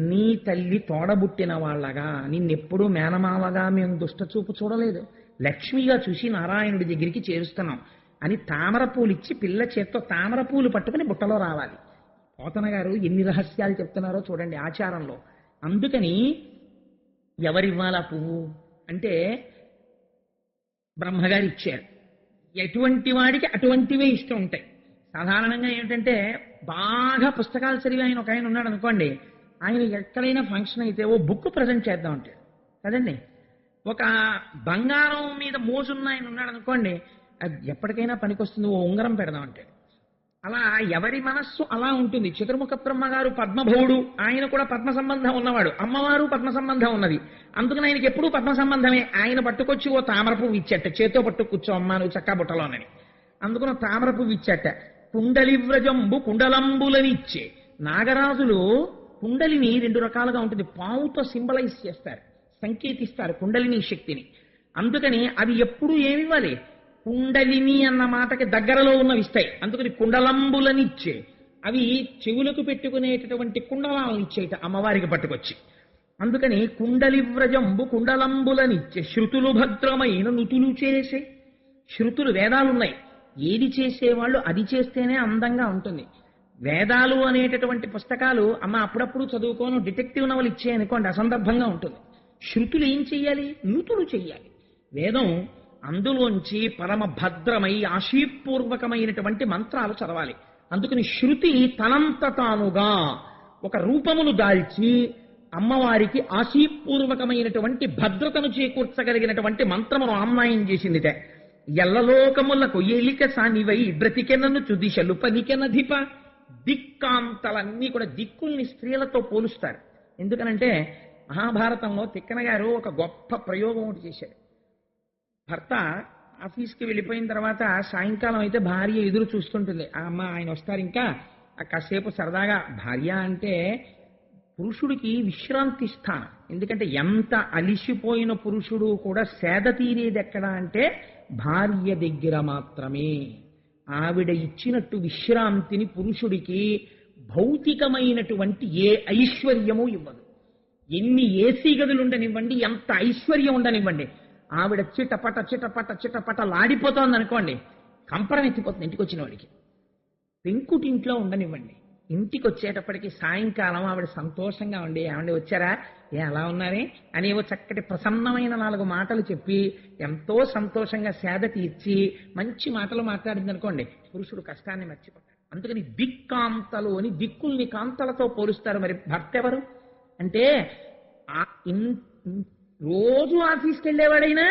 నీ తల్లి తోడబుట్టిన వాళ్ళగా, నిన్నెప్పుడూ మేనమామగా మేము దుష్టచూపు చూడలేదు, లక్ష్మిగా చూసి నారాయణుడి దగ్గరికి చేరుస్తున్నాం అని తామర పూలు ఇచ్చి పిల్ల చేత్తో తామర పూలు పట్టుకుని బుట్టలో రావాలి. పోతన గారు ఎన్ని రహస్యాలు చెప్తున్నారో చూడండి ఆచారంలో. అందుకని ఎవరివ్వాలా పువ్వు అంటే బ్రహ్మగారు ఇచ్చారు. ఎటువంటి వాడికి అటువంటివే ఇష్టం ఉంటాయి. సాధారణంగా ఏమిటంటే బాగా పుస్తకాలు చదివి ఒక ఆయన ఉన్నాడు అనుకోండి, ఆయన ఎక్కడైనా ఫంక్షన్ అయితే ఓ బుక్ ప్రజెంట్ చేద్దాం అంటాడు కదండి. ఒక బంగారం మీద మోజున్న ఆయన ఉన్నాడు అనుకోండి, అది ఎప్పటికైనా పనికొస్తుంది ఓ ఉంగరం పెడదాం అంటాడు. అలా ఎవరి మనస్సు అలా ఉంటుంది. చతుర్ముఖ బ్రహ్మగారు పద్మభవుడు, ఆయన కూడా పద్మ సంబంధం ఉన్నవాడు, అమ్మవారు పద్మ సంబంధం ఉన్నది. అందుకని ఆయనకి ఎప్పుడూ పద్మ సంబంధమే. ఆయన పట్టుకొచ్చి ఓ తామర పువ్వు ఇచ్చట, చేతో పట్టు కూర్చో అమ్మా నువ్వు చక్కా బుట్టలోనని. అందుకని తామర పువ్వు ఇచ్చట. కుండలివ్రజంబు కుండలంబులనిచ్చే. నాగరాజులు కుండలిని రెండు రకాలుగా ఉంటుంది. పావుతో సింబలైజ్ చేస్తారు, సంకేతిస్తారు కుండలిని శక్తిని. అందుకని అవి ఎప్పుడు ఏమివ్వాలి, కుండలిని అన్న మాటకి దగ్గరలో ఉన్నవి ఇస్తాయి. అందుకని కుండలంబులనిచ్చే. అవి చెవులకు పెట్టుకునేటటువంటి కుండలాలను ఇచ్చేట అమ్మవారికి పట్టుకొచ్చి. అందుకని కుండలివ్రజంబు కుండలంబులనిచ్చే. శృతులు భద్రమైన నుతులు చేసే. శృతులు వేదాలున్నాయి, ఏది చేసేవాళ్ళు అది చేస్తేనే అందంగా ఉంటుంది. వేదాలు అనేటటువంటి పుస్తకాలు అమ్మ అప్పుడప్పుడు చదువుకోను డిటెక్టివ్ నవలు ఇచ్చాయనుకోండి అసందర్భంగా ఉంటుంది. శృతులు ఏం చెయ్యాలి, నూతులు చెయ్యాలి. వేదం అందులోంచి పరమ భద్రమై ఆశీపూర్వకమైనటువంటి మంత్రాలు చదవాలి. అందుకని శృతి తనంత తానుగా ఒక రూపమును దాల్చి అమ్మవారికి ఆశీపూర్వకమైనటువంటి భద్రతను చేకూర్చగలిగినటువంటి మంత్రమును ఆమ్నాయం చేసిందిట. ఎల్లలోకములకు ఏలిక సానివై బ్రతికెనను చుదిశలు పనికెనధిప. దిక్కాంతలన్నీ కూడా దిక్కుల్ని స్త్రీలతో పోలుస్తారు. ఎందుకనంటే మహాభారతంలో తిక్కన గారు ఒక గొప్ప ప్రయోగం ఒకటి చేశారు. భర్త ఆఫీస్కి వెళ్ళిపోయిన తర్వాత సాయంకాలం అయితే భార్య ఎదురు చూస్తుంటుంది. ఆ అమ్మ ఆయన వస్తారు ఇంకా కాసేపు సరదాగా. భార్య అంటే పురుషుడికి విశ్రాంతి స్థానం. ఎందుకంటే ఎంత అలిసిపోయిన పురుషుడు కూడా సేద తీరేది ఎక్కడ అంటే భార్య దగ్గర మాత్రమే. ఆవిడ ఇచ్చినట్టు విశ్రాంతిని పురుషుడికి భౌతికమైనటువంటి ఏ ఐశ్వర్యము ఇవ్వదు. ఎన్ని ఏసీ గదులు ఉండనివ్వండి, ఎంత ఐశ్వర్యం ఉండనివ్వండి, ఆవిడ చిటపట చిటపట చిటపట లాడిపోతోంది అనుకోండి, కంపరం ఎత్తిపోతుంది ఇంటికి వచ్చిన వాడికి. పెంకుటింట్లో ఉండనివ్వండి, ఇంటికి వచ్చేటప్పటికి సాయంకాలం ఆవిడ సంతోషంగా ఉండి ఏమండి వచ్చారా, అలా ఉన్నారే అనేవో చక్కటి ప్రసన్నమైన 4 మాటలు చెప్పి ఎంతో సంతోషంగా సేద తీర్చి మంచి మాటలు మాట్లాడింది అనుకోండి, పురుషుడు కష్టాన్ని మర్చిపోతాడు. అందుకని దిక్కాంతలు అని దిక్కుల్ని కాంతలతో పోలుస్తారు. మరి భర్త ఎవరు అంటే రోజు ఆఫీస్కి వెళ్ళేవాడైనా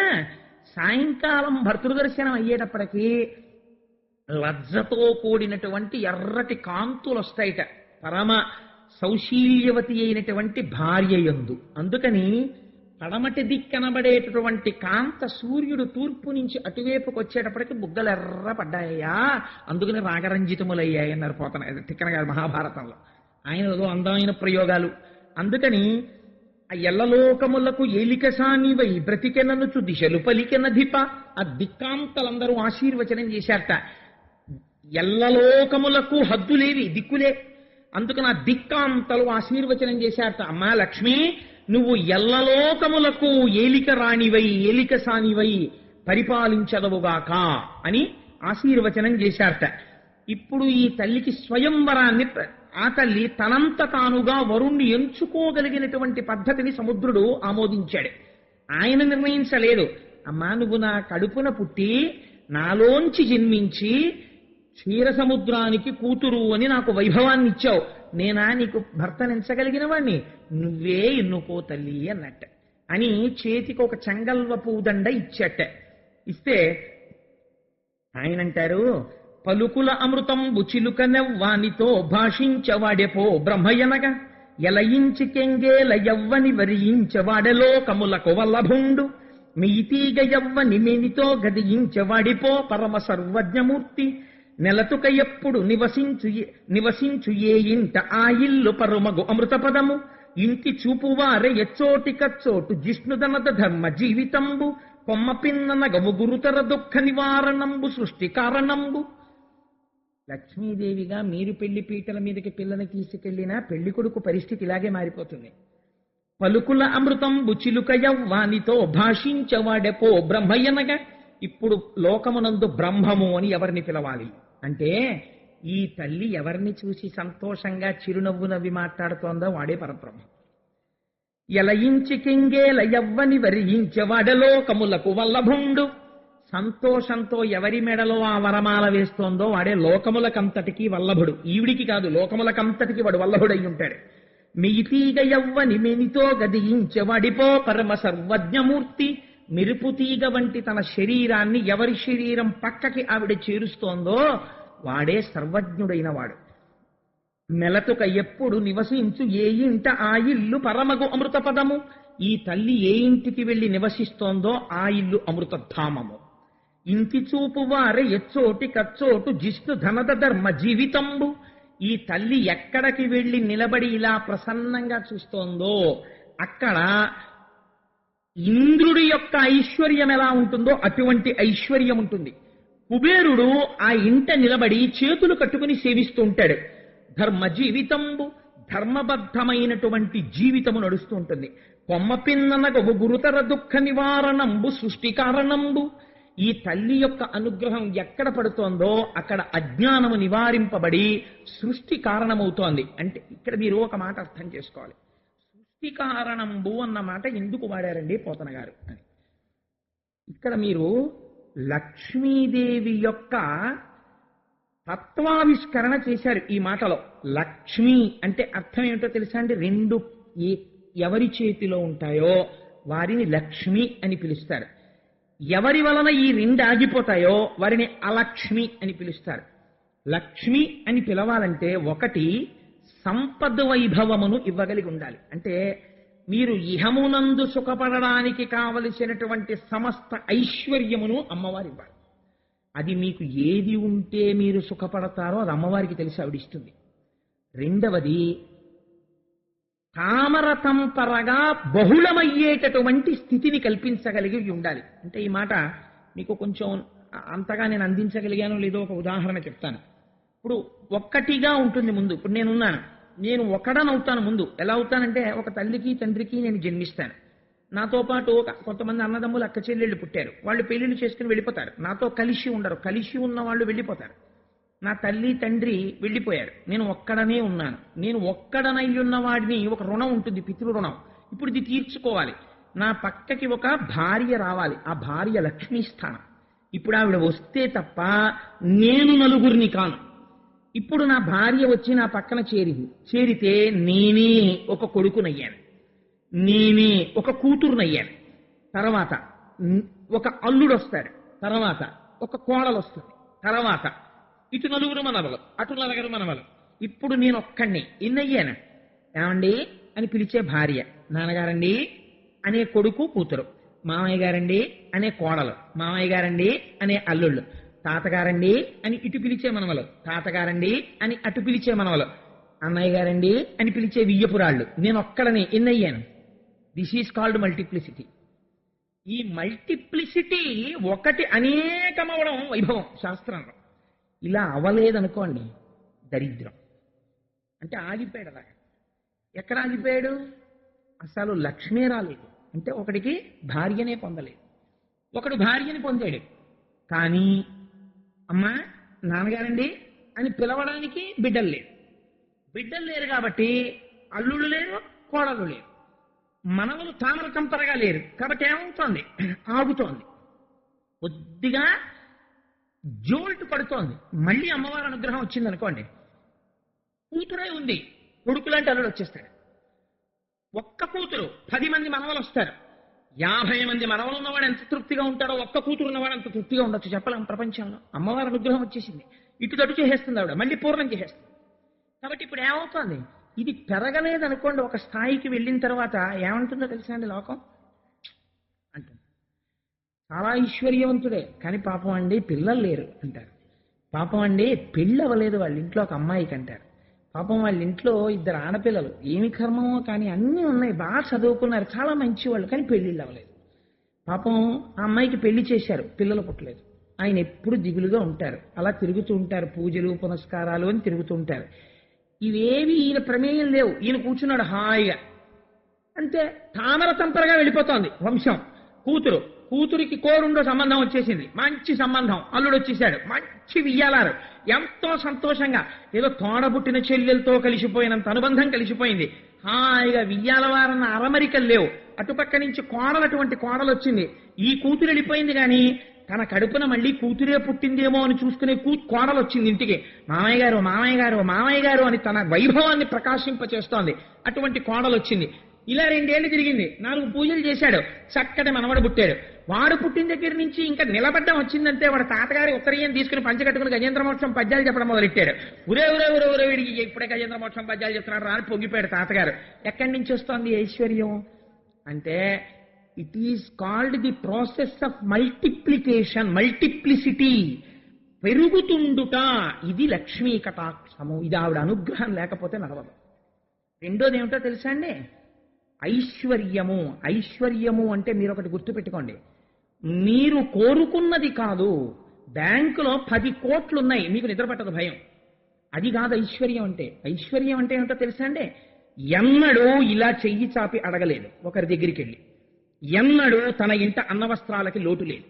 సాయంకాలం భర్తృదర్శనం అయ్యేటప్పటికీ లజ్జతో కూడినటువంటి ఎర్రటి కాంతులు వస్తాయిట పరమ సౌశీల్యవతి అయినటువంటి భార్య యందు. అందుకని పడమటి దిక్కనబడేటటువంటి కాంత సూర్యుడు తూర్పు నుంచి అటువైపుకి వచ్చేటప్పటికి బుగ్గలు ఎర్ర పడ్డాయ్యా, అందుకని రాగరంజితములయ్యాయి అన్నారు పోతన తిక్కన గారు మహాభారతంలో. ఆయన ఏదో అందమైన ప్రయోగాలు. అందుకని ఆ ఎల్లలోకములకు ఏలికసానివై బ్రతికెననుచు దిశలు పలికెనధిప. ఆ దిక్కాంతలందరూ ఆశీర్వచనం చేశారట. ఎల్లలోకములకు హద్దులేవి, దిక్కులే. అందుకని ఆ దిక్కాంతలు ఆశీర్వచనం చేశారట. అమ్మా లక్ష్మి, నువ్వు ఎల్లలోకములకు ఏలిక రాణివై ఏలిక సానివై పరిపాలించదవుగాక అని ఆశీర్వచనం చేశారట. ఇప్పుడు ఈ తల్లికి స్వయంవరాన్ని ఆ తల్లి తనంత తానుగా వరుణ్ణి ఎంచుకోగలిగినటువంటి పద్ధతిని సముద్రుడు ఆమోదించాడు. ఆయన నిర్ణయించలేదు. అమ్మా నువ్వు నా కడుపున పుట్టి నాలోంచి జన్మించి క్షీర సముద్రానికి కూతురు అని నాకు వైభవాన్ని ఇచ్చావు, నేనా నీకు భర్తనించగలిగిన వాణ్ణి, నువ్వే ఎన్నుకో తల్లి అన్నట్ట అని చేతికి ఒక చెంగల్వ పూదండ ఇచ్చట. ఇస్తే ఆయనంటారు, పలుకుల అమృతం బుచిలుకనెవ్వానితో భాషించవాడెపో బ్రహ్మయనగా. ఎలయించి కెంగేల యవ్వని వరించవాడలోకములకు వల్లభుండు మీతీగ యవ్వని మేనితో గదియించవాడిపో పరమ సర్వజ్ఞమూర్తి నెలతుక ఎప్పుడు నివసించు ఏ ఇంట ఆ ఇల్లు పరుమగు అమృతపదము ఇంటి చూపువారె ఎచ్చోటి కచ్చోటు జిష్ణుదనద ధర్మ జీవితంబు కొమ్మ పిన్ననగము గురుతర దుఃఖ నివారణంబు సృష్టి కారణంబు. లక్ష్మీదేవిగా మీరు పెళ్లి పీటల మీదకి పిల్లని తీసుకెళ్లినా పెళ్లి కొడుకు పరిస్థితి ఇలాగే మారిపోతుంది. పలుకుల అమృతంబు చిలుక యవ్వానితో భాషించవాడెపో బ్రహ్మయ్యనగా. ఇప్పుడు లోకమునందు బ్రహ్మము అని ఎవరిని పిలవాలి అంటే ఈ తల్లి ఎవరిని చూసి సంతోషంగా చిరునవ్వు నవ్వి మాట్లాడుతోందో వాడే పరబ్రహ్మ. ఎలయించి కింగేల యవ్వని వరించవాడలోకములకు వల్లభుండు. సంతోషంతో ఎవరి మెడలో ఆ వరమాల వేస్తోందో వాడే లోకములకంతటికి వల్లభుడు. ఈవిడికి కాదు, లోకములకంతటికి వాడు వల్లభుడై ఉంటాడు. మియితీగ యవ్వని మేనితో గదియించవాడిపో పరమ సర్వజ్ఞమూర్తి. మెరుపుతీగ వంటి తన శరీరాన్ని ఎవరి శరీరం పక్కకి ఆవిడ చేరుస్తోందో వాడే సర్వజ్ఞుడైన వాడు. మెలతుక ఎప్పుడు నివసించు ఏ ఇంట ఆ ఇల్లు పరమగు అమృతపదము. ఈ తల్లి ఏ ఇంటికి వెళ్లి నివసిస్తోందో ఆ ఇల్లు అమృతధామము. ఇంటి చూపు వారె ఎచ్చోటి కచ్చోటు జిష్ణు ధనద ధర్మ జీవితంబు. ఈ తల్లి ఎక్కడికి వెళ్లి నిలబడి ఇలా ప్రసన్నంగా చూస్తోందో అక్కడ ఇంద్రుడి యొక్క ఐశ్వర్యం ఎలా ఉంటుందో అటువంటి ఐశ్వర్యం ఉంటుంది. కుబేరుడు ఆ ఇంట నిలబడి చేతులు కట్టుకుని సేవిస్తూ ఉంటాడు. ధర్మ జీవితంబు, ధర్మబద్ధమైనటువంటి జీవితము నడుస్తూ ఉంటుంది. కొమ్మ పిన్ననగవు గురుతర దుఃఖ నివారణంబు సృష్టి కారణంబు. ఈ తల్లి యొక్క అనుగ్రహం ఎక్కడ పడుతోందో అక్కడ అజ్ఞానము నివారింపబడి సృష్టి కారణమవుతోంది. అంటే ఇక్కడ మీరు ఒక మాట అర్థం చేసుకోవాలి. సృష్టి కారణంబు అన్న మాట ఎందుకు వాడారండి పోతన గారు అని. ఇక్కడ మీరు లక్ష్మీదేవి యొక్క తత్వావిష్కరణ చేశారు ఈ మాటలో. లక్ష్మి అంటే అర్థం ఏమిటో తెలుసా అండి? రెండు ఎవరి చేతిలో ఉంటాయో వారిని లక్ష్మి అని పిలుస్తారు. ఎవరి వలన ఈ రెండు ఆగిపోతాయో వారిని అలక్ష్మి అని పిలుస్తారు. లక్ష్మి అని పిలవాలంటే ఒకటి సంపద వైభవమును ఇవ్వగలిగి ఉండాలి. అంటే మీరు ఇహమునందు సుఖపడడానికి కావలసినటువంటి సమస్త ఐశ్వర్యమును అమ్మవారు ఇవ్వాలి. అది మీకు ఏది ఉంటే మీరు సుఖపడతారో అది అమ్మవారికి తెలిసి ఆవిడిస్తుంది. రెండవది తామరతంపరగా బహుళమయ్యేటటువంటి స్థితిని కల్పించగలిగి ఉండాలి. అంటే ఈ మాట మీకు కొంచెం అంతగా నేను అందించగలిగానో లేదో ఒక ఉదాహరణ చెప్తాను. ఇప్పుడు ఒక్కటిగా ఉంటుంది ముందు. ఇప్పుడు నేనున్నాను, నేను ఒకడనవుతాను ముందు. ఎలా అవుతానంటే ఒక తల్లికి తండ్రికి నేను జన్మిస్తాను. నాతో పాటు కొంతమంది అన్నదమ్ములు అక్క చెల్లెళ్ళు పుట్టారు. వాళ్ళు పెళ్లిళ్ళు చేసుకుని వెళ్ళిపోతారు. నాతో కలిసి ఉండరు. కలిసి ఉన్న వాళ్ళు వెళ్ళిపోతారు. నా తల్లి తండ్రి వెళ్ళిపోయారు. నేను ఒక్కడనే ఉన్నాను. నేను ఒక్కడనై ఉన్న వాడిని ఒక రుణం ఉంటుంది, పితృ రుణం. ఇప్పుడు ఇది తీర్చుకోవాలి. నా పక్కకి ఒక భార్య రావాలి. ఆ భార్య లక్ష్మీస్థానం. ఇప్పుడు ఆవిడ వస్తే తప్ప నేను నలుగురిని కాను. ఇప్పుడు నా భార్య వచ్చి నా పక్కన చేరితే నేనే ఒక కొడుకునయ్యాను, నేనే ఒక కూతురునయ్యాను. తర్వాత ఒక అల్లుడు వస్తాడు, తర్వాత ఒక కోడలు వస్తుంది, తర్వాత ఇటు నలుగురు మనవలు, అటు నలుగురు మనవలు. ఇప్పుడు నేను ఒక్కడిని ఎన్నయ్యాను. ఏమండి అని పిలిచే భార్య, నాన్నగారండి అనే కొడుకు కూతురు, మామయ్య గారండి అనే కోడలు, మామయ్య గారండి అనే అల్లుళ్ళు, తాతగారండి అని ఇటు పిలిచే మనవలు, తాతగారండి అని అటు పిలిచే మనవలు, అన్నయ్య గారండి అని పిలిచే వియ్యపురాళ్ళు. నేను ఒక్కడని ఎన్నయ్యాను. This is called multiplicity. ఈ మల్టిప్లిసిటీ ఒకటి అనేకమవడం వైభవం శాస్త్రంలో. ఇలా అవ్వలేదనుకోండి దరిద్రం. అంటే ఆగిపోయాడు. అలాగా ఎక్కడ ఆగిపోయాడు? అసలు లక్ష్మే రాలేదు. అంటే ఒకడికి భార్యనే పొందలేదు. ఒకడు భార్యని పొందాడు, కానీ అమ్మా నాన్నగారండి అని పిలవడానికి బిడ్డలు లేరు. బిడ్డలు లేరు కాబట్టి అల్లుళ్ళు లేరు, కోడలు లేరు, మనవలు తామరకంపరగా లేరు. కాబట్టి ఏమవుతోంది? ఆగుతోంది. కొద్దిగా జోల్ట్ పడుతోంది. మళ్ళీ అమ్మవారి అనుగ్రహం వచ్చింది అనుకోండి, కూతురే ఉంది, కొడుకులాంటి అల్లుడు వచ్చేస్తాడు. ఒక్క కూతురు 10 మంది మనవలు వస్తారు. 50 మంది మనవలు ఉన్నవాడు ఎంత తృప్తిగా ఉంటాడో ఒక్క కూతురు ఉన్నవాడు అంత తృప్తిగా ఉండొచ్చు. చెప్పలేం ప్రపంచంలో. అమ్మవారి అనుగ్రహం వచ్చేసింది, ఇటు తటు చేసేస్తుంది ఆవిడ, మళ్ళీ పూర్ణం చేసేస్తుంది. కాబట్టి ఇప్పుడు ఏమవుతోంది? ఇది పెరగలేదనుకోండి, ఒక స్థాయికి వెళ్ళిన తర్వాత ఏమంటుందో తెలుసా అండి లోకం అంటుంది. చాలా ఐశ్వర్యవంతుడే కానీ పాపం అండి పిల్లలు లేరు అంటారు. పాపం అండి పెళ్ళి అవ్వలేదు వాళ్ళ ఇంట్లో ఒక అమ్మాయికి అంటారు. పాపం వాళ్ళ ఇంట్లో 2 ఆడపిల్లలు, ఏమి కర్మమో కానీ అన్నీ ఉన్నాయి, బాగా చదువుకున్నారు, చాలా మంచి వాళ్ళు, కానీ పెళ్ళిళ్ళు అవ్వలేదు. పాపం ఆ అమ్మాయికి పెళ్లి చేశారు, పిల్లలు పుట్టలేదు. ఆయన ఎప్పుడు దిగులుగా ఉంటారు, అలా తిరుగుతూ ఉంటారు, పూజలు పునస్కారాలు అని తిరుగుతూ ఉంటారు. ఇవేవి ఈయన ప్రమేయం లేవు, ఈయన కూర్చున్నాడు హాయిగా. అంతే, తామర తంపరగా వెళ్ళిపోతోంది వంశం. కూతురికి కోరుండో సంబంధం వచ్చేసింది, మంచి సంబంధం, అల్లుడు వచ్చేసాడు, మంచి వియ్యాలారు, ఎంతో సంతోషంగా, ఏదో తోడబుట్టిన చెల్లెలతో కలిసిపోయినంత అనుబంధం కలిసిపోయింది. హాయిగా వియ్యాలవారన్న అరమరికలు లేవు. అటుపక్క నుంచి అటువంటి కోడలు వచ్చింది. ఈ కూతురు వెళ్ళిపోయింది కానీ తన కడుపున మళ్ళీ కూతురే పుట్టిందేమో అని చూసుకునే కోడలు వచ్చింది ఇంటికి. మామయ్య గారు మామయ్య గారు మామయ్య గారు అని తన వైభవాన్ని ప్రకాశింపచేస్తోంది. అటువంటి కోడలు వచ్చింది. ఇలా 2 ఏళ్లు తిరిగింది, 4 పూజలు చేశాడు, చక్కటి మనవడు పుట్టాడు. వాడు పుట్టిన దగ్గర నుంచి ఇంకా నిలబడ్డం వచ్చిందంటే వాడు తాతగారి ఉత్తరీయం తీసుకుని పంచకట్టుకుని గజేంద్ర మోక్షం పద్యాలు చెప్పడం మొదలెట్టాడు. ఉరే వీడికి ఇప్పుడే గజేంద్ర మోక్షం పద్యాలు చెప్తున్నాడు రాని పొంగిపోయాడు తాతగారు. ఎక్కడి నుంచి వస్తోంది ఐశ్వర్యం అంటే it is called the process of multiplication, multiplicity, పెరుగుతుండుట. ఇది లక్ష్మీ కటాక్షము. ఇది ఆవిడ అనుగ్రహం లేకపోతే నడవదు. రెండోది ఏమిటో తెలుసా అండి, ఐశ్వర్యము. ఐశ్వర్యము అంటే మీరు ఒకటి గుర్తుపెట్టుకోండి, మీరు కోరుకున్నది కాదు. బ్యాంకులో 10 కోట్లు ఉన్నాయి, మీకు నిద్ర పట్టదు భయం. అది కాదు ఐశ్వర్యం అంటే. ఐశ్వర్యం అంటే ఏమిటో తెలుసా అండి, ఎన్నడూ ఇలా చెయ్యి చాపి అడగలేదు ఒకరి దగ్గరికి వెళ్ళి, ఎన్నడూ తన ఇంట అన్నవస్త్రాలకి లోటు లేదు.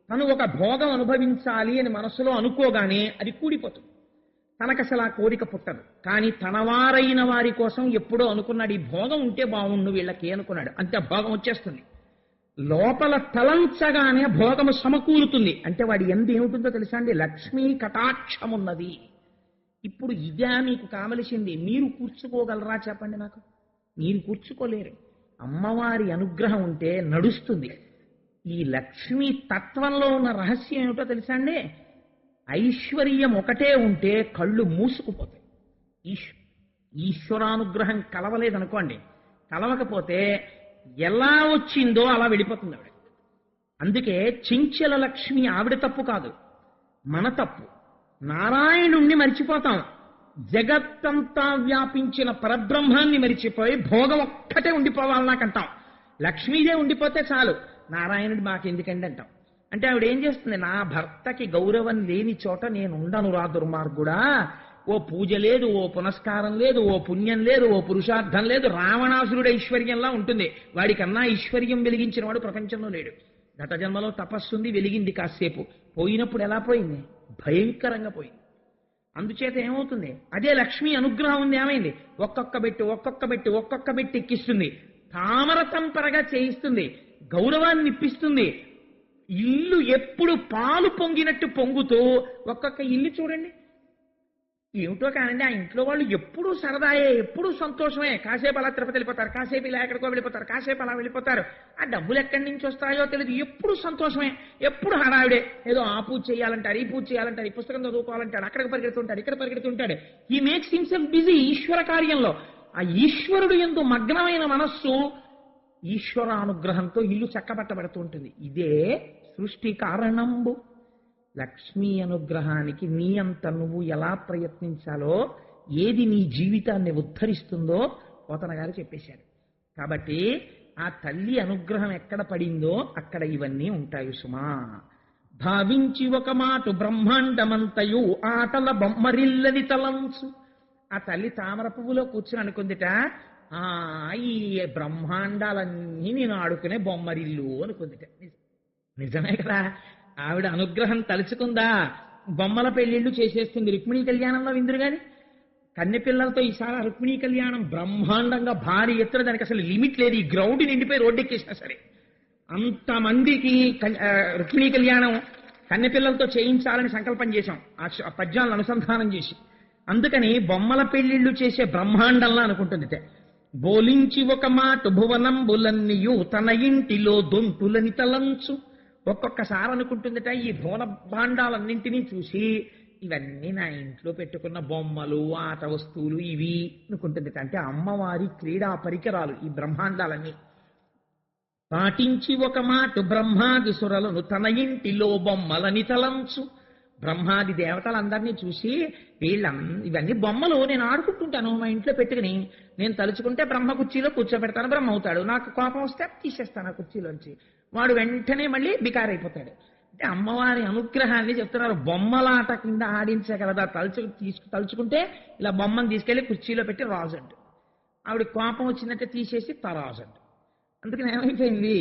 తను ఒక భోగం అనుభవించాలి అని మనసులో అనుకోగానే అది కూడిపోతుంది. తనకసలు ఆ కోరిక పుట్టదు. కానీ తనవారైన వారి కోసం ఎప్పుడో అనుకున్నాడు, ఈ భోగం ఉంటే బాగుండు వీళ్ళకి అనుకున్నాడు, అంతే భోగం వచ్చేస్తుంది. లోపల తలంచగానే భోగము సమకూరుతుంది. అంటే వాడి ఎందు ఏముంటుందో తెలుసా అండి, లక్ష్మీ కటాక్షమున్నది. ఇప్పుడు ఇదే మీకు కావలసింది. మీరు కూర్చుకోగలరా చెప్పండి నాకు? మీరు కూర్చుకోలేరు. అమ్మవారి అనుగ్రహం ఉంటే నడుస్తుంది. ఈ లక్ష్మీ తత్వంలో ఉన్న రహస్యం ఏమిటో తెలుసా అండి, ఐశ్వర్యం ఒకటే ఉంటే కళ్ళు మూసుకుపోతాయి. ఈశ్వరానుగ్రహం కలవలేదనుకోండి, కలవకపోతే ఎలా వచ్చిందో అలా వెళ్ళిపోతుంది ఆవిడ. అందుకే చించల లక్ష్మి ఆవిడ తప్పు కాదు, మన తప్పు. నారాయణుణ్ణి మరిచిపోతాం, జగత్తంతా వ్యాపించిన పరబ్రహ్మాన్ని మరిచిపోయి భోగం ఒక్కటే ఉండిపోవాలి నాకంటాం. లక్ష్మీదే ఉండిపోతే చాలు, నారాయణుడు మాకెందుకండి అంటాం. అంటే ఆవిడ ఏం చేస్తుంది, నా భర్తకి గౌరవం లేని చోట నేను ఉండను రా దుర్మార్గుడా. ఓ పూజ లేదు, ఓ పునస్కారం లేదు, ఓ పుణ్యం లేదు, ఓ పురుషార్థం లేదు. రావణాసురుడు ఐశ్వర్యంలా ఉంటుంది. వాడికన్నా ఐశ్వర్యం వెలిగించిన వాడు ప్రపంచంలో లేడు. గత జన్మలో తపస్సుంది, వెలిగింది కాసేపు, పోయినప్పుడు ఎలా పోయింది, భయంకరంగా పోయింది. అందుచేత ఏమవుతుంది, అదే లక్ష్మీ అనుగ్రహం ఉంది, ఏమైంది, ఒక్కొక్క బెట్టి ఎక్కిస్తుంది, తామర తంపరగా చేయిస్తుంది, గౌరవాన్ని ఇప్పిస్తుంది. ఇల్లు ఎప్పుడు పాలు పొంగినట్టు పొంగుతూ ఒక్కొక్క ఇల్లు చూడండి. ఏమిటో కానండి, ఆ ఇంట్లో వాళ్ళు ఎప్పుడూ సరదాయే, ఎప్పుడూ సంతోషమే. కాసేపు అలా తిరుపతి వెళ్ళిపోతారు, కాసేపు ఇలా ఎక్కడికో వెళ్ళిపోతారు, కాసేపు అలా వెళ్ళిపోతారు. ఆ డబ్బులు ఎక్కడి నుంచి వస్తాయో తెలియదు, ఎప్పుడు సంతోషమే, ఎప్పుడు హడావిడే. ఏదో ఆ పూజ చేయాలంటారు, ఈ పూజ చేయాలంటారు, ఈ పుస్తకం చదువుకోవాలంటాడు, అక్కడికి పరిగెడుతుంటాడు, ఇక్కడ పరిగెడుతుంటాడు. హీ మేక్స్ హిమ్సెల్ఫ్ బిజీ ఈశ్వర కార్యంలో. ఆ ఈశ్వరుడు యందు మగ్నమైన మనస్సు ఈశ్వరానుగ్రహంతో ఇల్లు చక్కబట్టబడుతూ ఉంటుంది. ఇదే సృష్టి కారణంబు. లక్ష్మీ అనుగ్రహానికి నీ అంత నువ్వు ఎలా ప్రయత్నించాలో, ఏది నీ జీవితాన్ని ఉద్ధరిస్తుందో పోతన గారు చెప్పేశారు. కాబట్టి ఆ తల్లి అనుగ్రహం ఎక్కడ పడిందో అక్కడ ఇవన్నీ ఉంటాయి సుమా. భావించి ఒక మాట బ్రహ్మాండమంతయు ఆటల బొమ్మరిల్లని తలంచు. ఆ తల్లి తామర పువ్వులో కూర్చుని అనుకుందిట, ఈ బ్రహ్మాండాలన్నీ నేను ఆడుకునే బొమ్మరిల్లు అనుకుందిట. నిజమే కదా, ఆవిడ అనుగ్రహం తలుచుకుందా బొమ్మల పెళ్లిళ్ళు చేసేస్తుంది. రుక్మిణీ కళ్యాణంలో విందురు గాని కన్నెపిల్లలతో ఈసారి రుక్మిణీ కళ్యాణం బ్రహ్మాండంగా భారీ ఎత్తున, దానికి అసలు లిమిట్ లేదు. ఈ గ్రౌండ్ నిండిపోయి రోడ్డెక్కేసినా సరే అంతమందికి రుక్మిణీ కళ్యాణం కన్నెపిల్లలతో చేయించాలని సంకల్పం చేశాం ఆ పద్యాలను అనుసంధానం చేసి. అందుకని బొమ్మల పెళ్లిళ్ళు చేసే బ్రహ్మాండంలా అనుకుంటుంది. బోలించి ఒక మాట భువనంబులన్నీయు తన ఇంటిలో దొంతులని తలంచు. ఒక్కొక్కసారి అనుకుంటుందట, ఈ భువన భాండాలన్నింటినీ చూసి ఇవన్నీ నా ఇంట్లో పెట్టుకున్న బొమ్మలు ఆట వస్తువులు ఇవి అనుకుంటుంది. అంటే అమ్మవారి క్రీడా పరికరాలు ఈ బ్రహ్మాండాలన్నీ. పాటించి ఒక మాట బ్రహ్మాది సురలను తన ఇంటిలో బొమ్మలని తలంచు. బ్రహ్మాది దేవతలందరినీ చూసి ఇవన్నీ బొమ్మలు, నేను ఆడుకుంటుంటాను మా ఇంట్లో పెట్టుకుని, నేను తలుచుకుంటే బ్రహ్మ కుర్చీలో కూర్చోబెడతాను, బ్రహ్మ అవుతాడు. నాకు కోపం వస్తే తీసేస్తాను ఆ కుర్చీలోంచి, వాడు వెంటనే మళ్ళీ బికారైపోతాడు. అంటే అమ్మవారి అనుగ్రహాన్ని చెప్తున్నారు. బొమ్మలాట కింద ఆడించగలదా? తలుచుకుంటే ఇలా బొమ్మను తీసుకెళ్లి కుర్చీలో పెట్టి రాజు అంటు, ఆవిడ కోపం వచ్చినట్టే తీసేసి తరాజు అంటు. అందుకని ఏమైపోయింది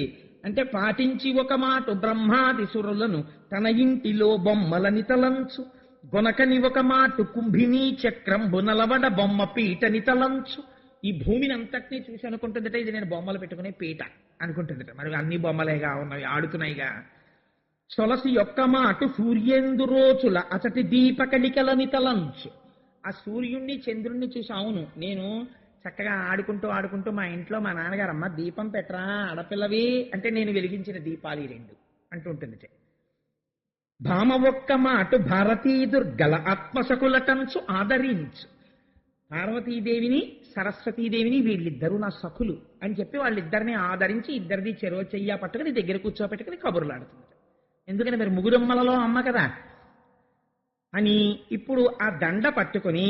అంటే, పాటించి ఒక మాట బ్రహ్మాది సురులను తన ఇంటిలో బొమ్మలని తలంచు. గొనకని ఒక మాట కుంభినీ చక్రంబు నలవడ బొమ్మ పీటని తలంచు. ఈ భూమిని అంతటినీ చూసి అనుకుంటుందట, ఇది నేను బొమ్మలు పెట్టుకునే పీట అనుకుంటుందట. మరి అన్ని బొమ్మలేగా ఉన్నవి, ఆడుతున్నాయిగా. సొలసి యొక్క మాట సూర్యేందు రోజుల అచటి దీపకళికలని తలంచు. ఆ సూర్యుణ్ణి చంద్రుణ్ణి చూసి, అవును నేను చక్కగా ఆడుకుంటూ మా ఇంట్లో మా నాన్నగారు, అమ్మ దీపం పెట్టరా ఆడపిల్లవి అంటే, నేను వెలిగించిన దీపాలు 2 అంటుంటుంది. భామ ఒక్క మాట భారతీ దుర్గల ఆత్మసకులటంచు ఆదరించు. పార్వతీదేవిని సరస్వతీదేవిని వీళ్ళిద్దరూ నా సఖులు అని చెప్పి వాళ్ళిద్దరిని ఆదరించి, ఇద్దరిది చెరో చెయ్య పట్టుకుని దగ్గర కూర్చోపెట్టుకుని కబుర్లాడుతుంది. ఎందుకని మరి ముగ్గురమ్మలలో అమ్మ కదా అని. ఇప్పుడు ఆ దండ పట్టుకుని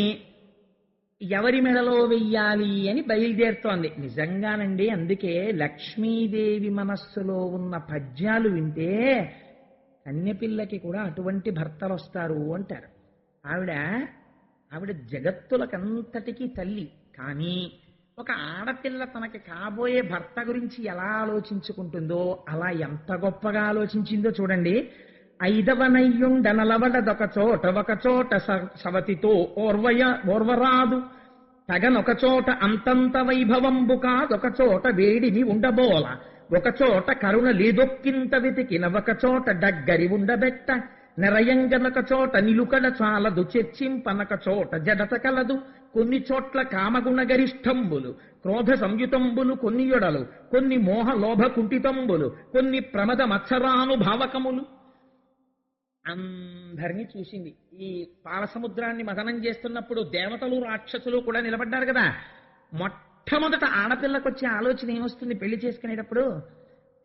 ఎవరి మెడలో వెయ్యాలి అని బయలుదేరుతోంది. నిజంగానండి, అందుకే లక్ష్మీదేవి మనస్సులో ఉన్న పద్యాలు వింటే కన్యపిల్లకి కూడా అటువంటి భర్తలు వస్తారు అంటారు. ఆవిడ జగత్తులకంతటికీ తల్లి. కానీ ఒక ఆడపిల్ల తనకి కాబోయే భర్త గురించి ఎలా ఆలోచించుకుంటుందో అలా ఎంత గొప్పగా ఆలోచించిందో చూడండి. 5వ నయ్యుండనలవడదొక చోట ఒక చోట సవతితో ఓర్వరాదు. తగనొక చోట అంతంత వైభవంబు కాదొక చోట వేడిని ఉండబోల. ఒక చోట కరుణ లేదొక్కింత వెతికిన ఒక చోట డగ్గరి ఉండబెట్ట. నెరయంగనొక చోట నిలుకడ చాలదు చర్చింపనక చోట జడత కలదు. కొన్ని చోట్ల కామగుణ గరిష్టంబులు క్రోధ సంయుతంబులు కొన్ని యొడలు, కొన్ని మోహ లోభ కుంఠితంబులు, కొన్ని ప్రమద మత్సరానుభావకములు. అందరినీ చూసింది. ఈ పాలసముద్రాన్ని మదనం చేస్తున్నప్పుడు దేవతలు రాక్షసులు కూడా నిలబడ్డారు కదా. మొట్టమొదట ఆడపిల్లకు వచ్చే ఆలోచన ఏమొస్తుంది పెళ్లి చేసుకునేటప్పుడు?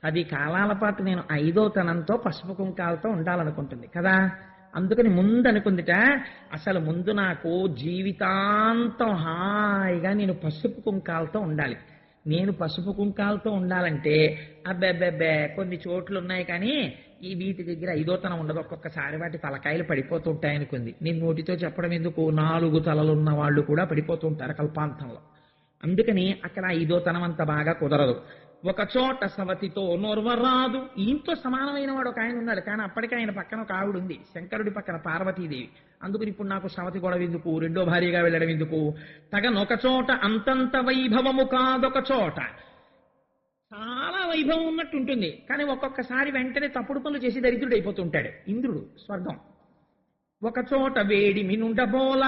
10 కాలాల పాటు నేను 5వ తనంతో పసుపు కుంకాలతో ఉండాలనుకుంటుంది కదా. అందుకని ముందు అనుకుందిట, అసలు ముందు నాకు జీవితాంతం హాయిగా నేను పసుపు కుంకాలతో ఉండాలి. నేను పసుపు కుంకాలతో ఉండాలంటే అబ్బెబ్బెబ్బే కొన్ని చోట్లు ఉన్నాయి కానీ ఈ వీటి దగ్గర 5వ తనం ఉండదు, ఒక్కొక్కసారి వాటి తలకాయలు పడిపోతూ ఉంటాయనుకుంది. నేను నోటితో చెప్పడం ఎందుకు, 4 తలలున్న వాళ్ళు కూడా పడిపోతూ ఉంటారు కల్పాంతంలో. అందుకని అక్కడ 5వ తనం అంత బాగా కుదరదు. ఒక చోట సవతితో నోర్వరాదు. ఈయంతో సమానమైన వాడు ఒక ఆయన ఉన్నాడు, కానీ అప్పటికే ఆయన పక్కన ఒక ఆవిడ ఉంది, శంకరుడి పక్కన పార్వతీదేవి. అందుకని ఇప్పుడు నాకు సవతి గొడవ ఎందుకు, 2వ భార్యగా వెళ్ళడం ఎందుకు. తగనొక చోట అంతంత వైభవము కాదొక చోట. చాలా వైభవం ఉన్నట్టు ఉంటుంది, కానీ ఒక్కొక్కసారి వెంటనే తప్పుడు పనులు చేసి దరిద్రుడైపోతుంటాడు ఇంద్రుడు స్వర్గం. ఒక చోట వేడి మినుండబోల.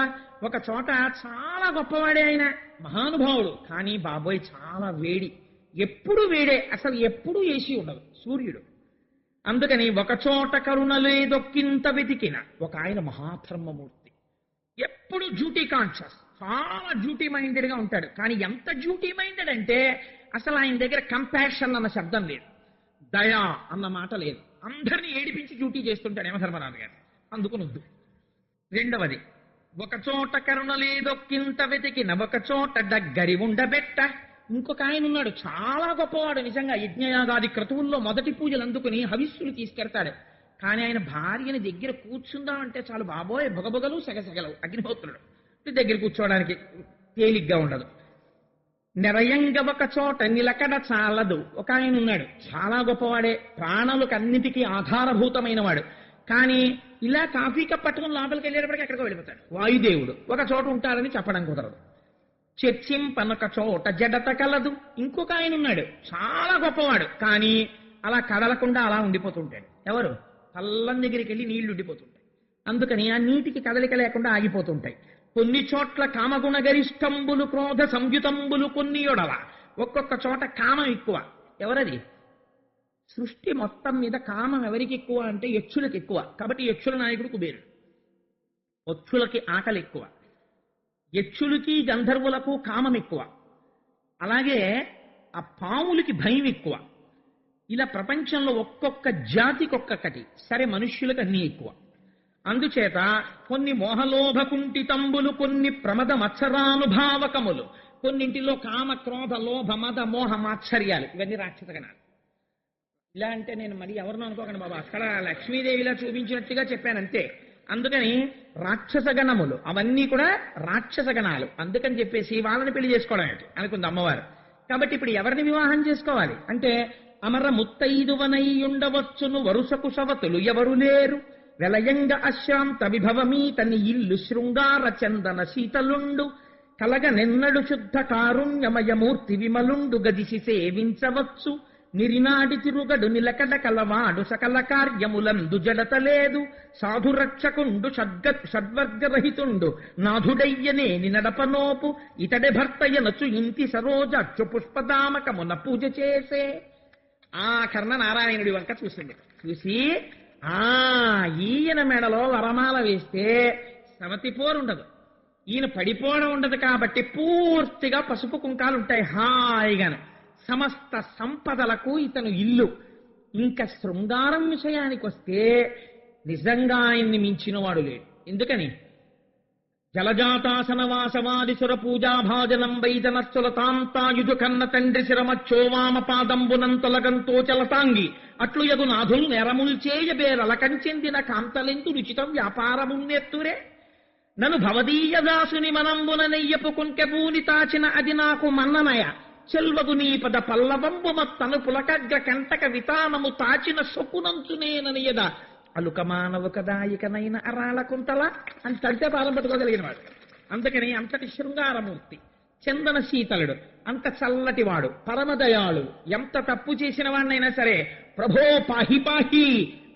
ఒక చోట చాలా గొప్పవాడే ఆయన, మహానుభావుడు, కానీ బాబోయ్ చాలా వేడి, ఎప్పుడు వేడే, అసలు ఎప్పుడు ఏసీ ఉండదు సూర్యుడు. అందుకని ఒక చోట కరుణ లేదొక్కింత వెతికిన ఒక ఆయన మహాధర్మమూర్తి, ఎప్పుడు డ్యూటీ కాన్షియస్, చాలా డ్యూటీ మైండెడ్ గా ఉంటాడు. కానీ ఎంత డ్యూటీ మైండెడ్ అంటే అసలు ఆయన దగ్గర కంపాషన్ అన్న శబ్దం లేదు, దయా అన్న మాట లేదు. అందరినీ ఏడిపించి డ్యూటీ చేస్తుంటాడు యమధర్మరాజు గారు, అందుకునొద్దు. 2వది, ఒక చోట కరుణ లేదొక్కింత వెతికిన ఒక చోట డగ్గరి ఉండబెట్ట. ఇంకొక ఆయన ఉన్నాడు చాలా గొప్పవాడు, నిజంగా యజ్ఞయాగాది క్రతువుల్లో మొదటి పూజలు అందుకుని హవిస్సులు తీసుకెడతాడు. కానీ ఆయన భార్యని దగ్గర కూర్చుందామంటే చాలు బాబోయ్ బొగబొగలు సెగసెగలవు, అగ్నిహోత్రుడు దగ్గర కూర్చోవడానికి తేలిగ్గా ఉండదు. నిరయంగ ఒక చోట నిలకడ చాలదు. ఒక ఆయన ఉన్నాడు చాలా గొప్పవాడే, ప్రాణులకు అన్నిటికీ ఆధారభూతమైన వాడు, కానీ ఇలా కాఫీ కప్ పట్టుకుని లోపలికి వెళ్ళేటప్పటికి ఎక్కడికో వెళ్ళిపోతాడు. వాయుదేవుడు ఒక చోట ఉంటారని చెప్పడం కుదరదు. చర్చింపనొక చోట జడత కలదు. ఇంకొక ఆయన ఉన్నాడు చాలా గొప్పవాడు, కానీ అలా కదలకుండా అలా ఉండిపోతుంటాడు. ఎవరు? పల్లం దగ్గరికి వెళ్ళి నీళ్లు ఉండిపోతుంటాయి, అందుకని ఆ నీటికి కదలిక లేకుండా ఆగిపోతుంటాయి. కొన్ని చోట్ల కామగుణ గరిష్టంబులు క్రోధ సంయుతంబులు కొన్ని యొడల. ఒక్కొక్క చోట కామం ఎక్కువ. ఎవరది? సృష్టి మొత్తం మీద కామం ఎవరికి ఎక్కువ అంటే యక్షులకు ఎక్కువ, కాబట్టి యక్షుల నాయకుడు కుబేరుడు. పక్షులకి ఆకలి ఎక్కువ, యక్షులకి గంధర్వులకు కామం ఎక్కువ, అలాగే ఆ పాములకి భయం ఎక్కువ. ఇలా ప్రపంచంలో ఒక్కొక్క జాతికి ఒక్కొక్కటి. సరే, మనుష్యులకు అన్నీ ఎక్కువ. అందుచేత కొన్ని మోహలోభ కుంఠితంబులు, కొన్ని ప్రమద మత్సరానుభావకములు, కొన్నింటిలో కామ క్రోధ లోభ మద మోహ మాత్సర్యాలు, ఇవన్నీ రాక్షస గణాలు. ఇలా అంటే నేను మరి ఎవరినో అనుకోకండి బాబా, అక్కడ లక్ష్మీదేవిలా చూపించినట్టుగా చెప్పానంతే. అందుకని రాక్షస గణములు అవన్నీ కూడా రాక్షస గణాలు. అందుకని చెప్పేసి వాళ్ళని పెళ్లి చేసుకోవడం ఏంటి అనుకుంది అమ్మవారు. కాబట్టి ఇప్పుడు ఎవరిని వివాహం చేసుకోవాలి అంటే, అమర ముత్తైదువనయ్యుండవచ్చును వరుసకు సవతులు ఎవరు లేరు, వెలయంగ అశాంత విభవమీతని ఇల్లు శృంగార చందన శీతలుండు, కలగ నిన్నడు శుద్ధ కారుణ్యమయమూర్తి విమలుండు గదిసి సేవించవచ్చు, నిరినాడి తిరుగడు నిలకడ కలవాడు సకల కార్యములందు జడత లేదు, సాధురక్షకుండు షడ్వర్గరహితుండు నాథుడయ్యనే నడపనోపు, ఇతడే భర్తయ్యనచు ఇంటి సరోజాక్షు పుష్పదామకమున పూజ చేసే. ఆ కర్ణ నారాయణుడి వంక చూసింది. చూసి ఈయన మెడలో వరమాల వేస్తే సమతిపోరుండదు, ఈయన పడిపోవడం ఉండదు. కాబట్టి పూర్తిగా పసుపు కుంకాలు ఉంటాయి హాయిగాను. సమస్త సంపదలకు ఇతను ఇల్లు. ఇంకా శృంగారం విషయానికి వస్తే నిజంగా ఆయన్ని మించిన వాడు లేడు. ఎందుకని? జలజాతాసన వాసవాదిసుర పూజాభాజనం వైదనస్సుల తాంతాయుజు కన్న తండ్రి శిరమచ్చోవామ పాదంబునంతొలగంతో చలతాంగి అట్లు యగు నాథులు నెరముల్చేయబేరల కంచెందిన కాంతలెందు రుచితం వ్యాపారమున్నెత్తురే, నన్ను భవదీయ దాసుని మనంబున నెయ్యపు కుంకెపూని తాచిన అది నాకు మన్ననయ, చెల్వగు నీ పద పల్లవంబు మత్తను పులకగ్ర కంటక వితానము తాచిన సొప్పునంచునేననియద అలుక మానవ కదాయికనైన అరాళ కుంతల అని తడితే పాలం పట్టుకోగలిగిన వాడు. అందుకని అంతటి శృంగారమూర్తి, చందన శీతలుడు, అంత చల్లటి వాడు, పరమదయాళు. ఎంత తప్పు చేసిన వాడినైనా సరే ప్రభో పాహి పాహి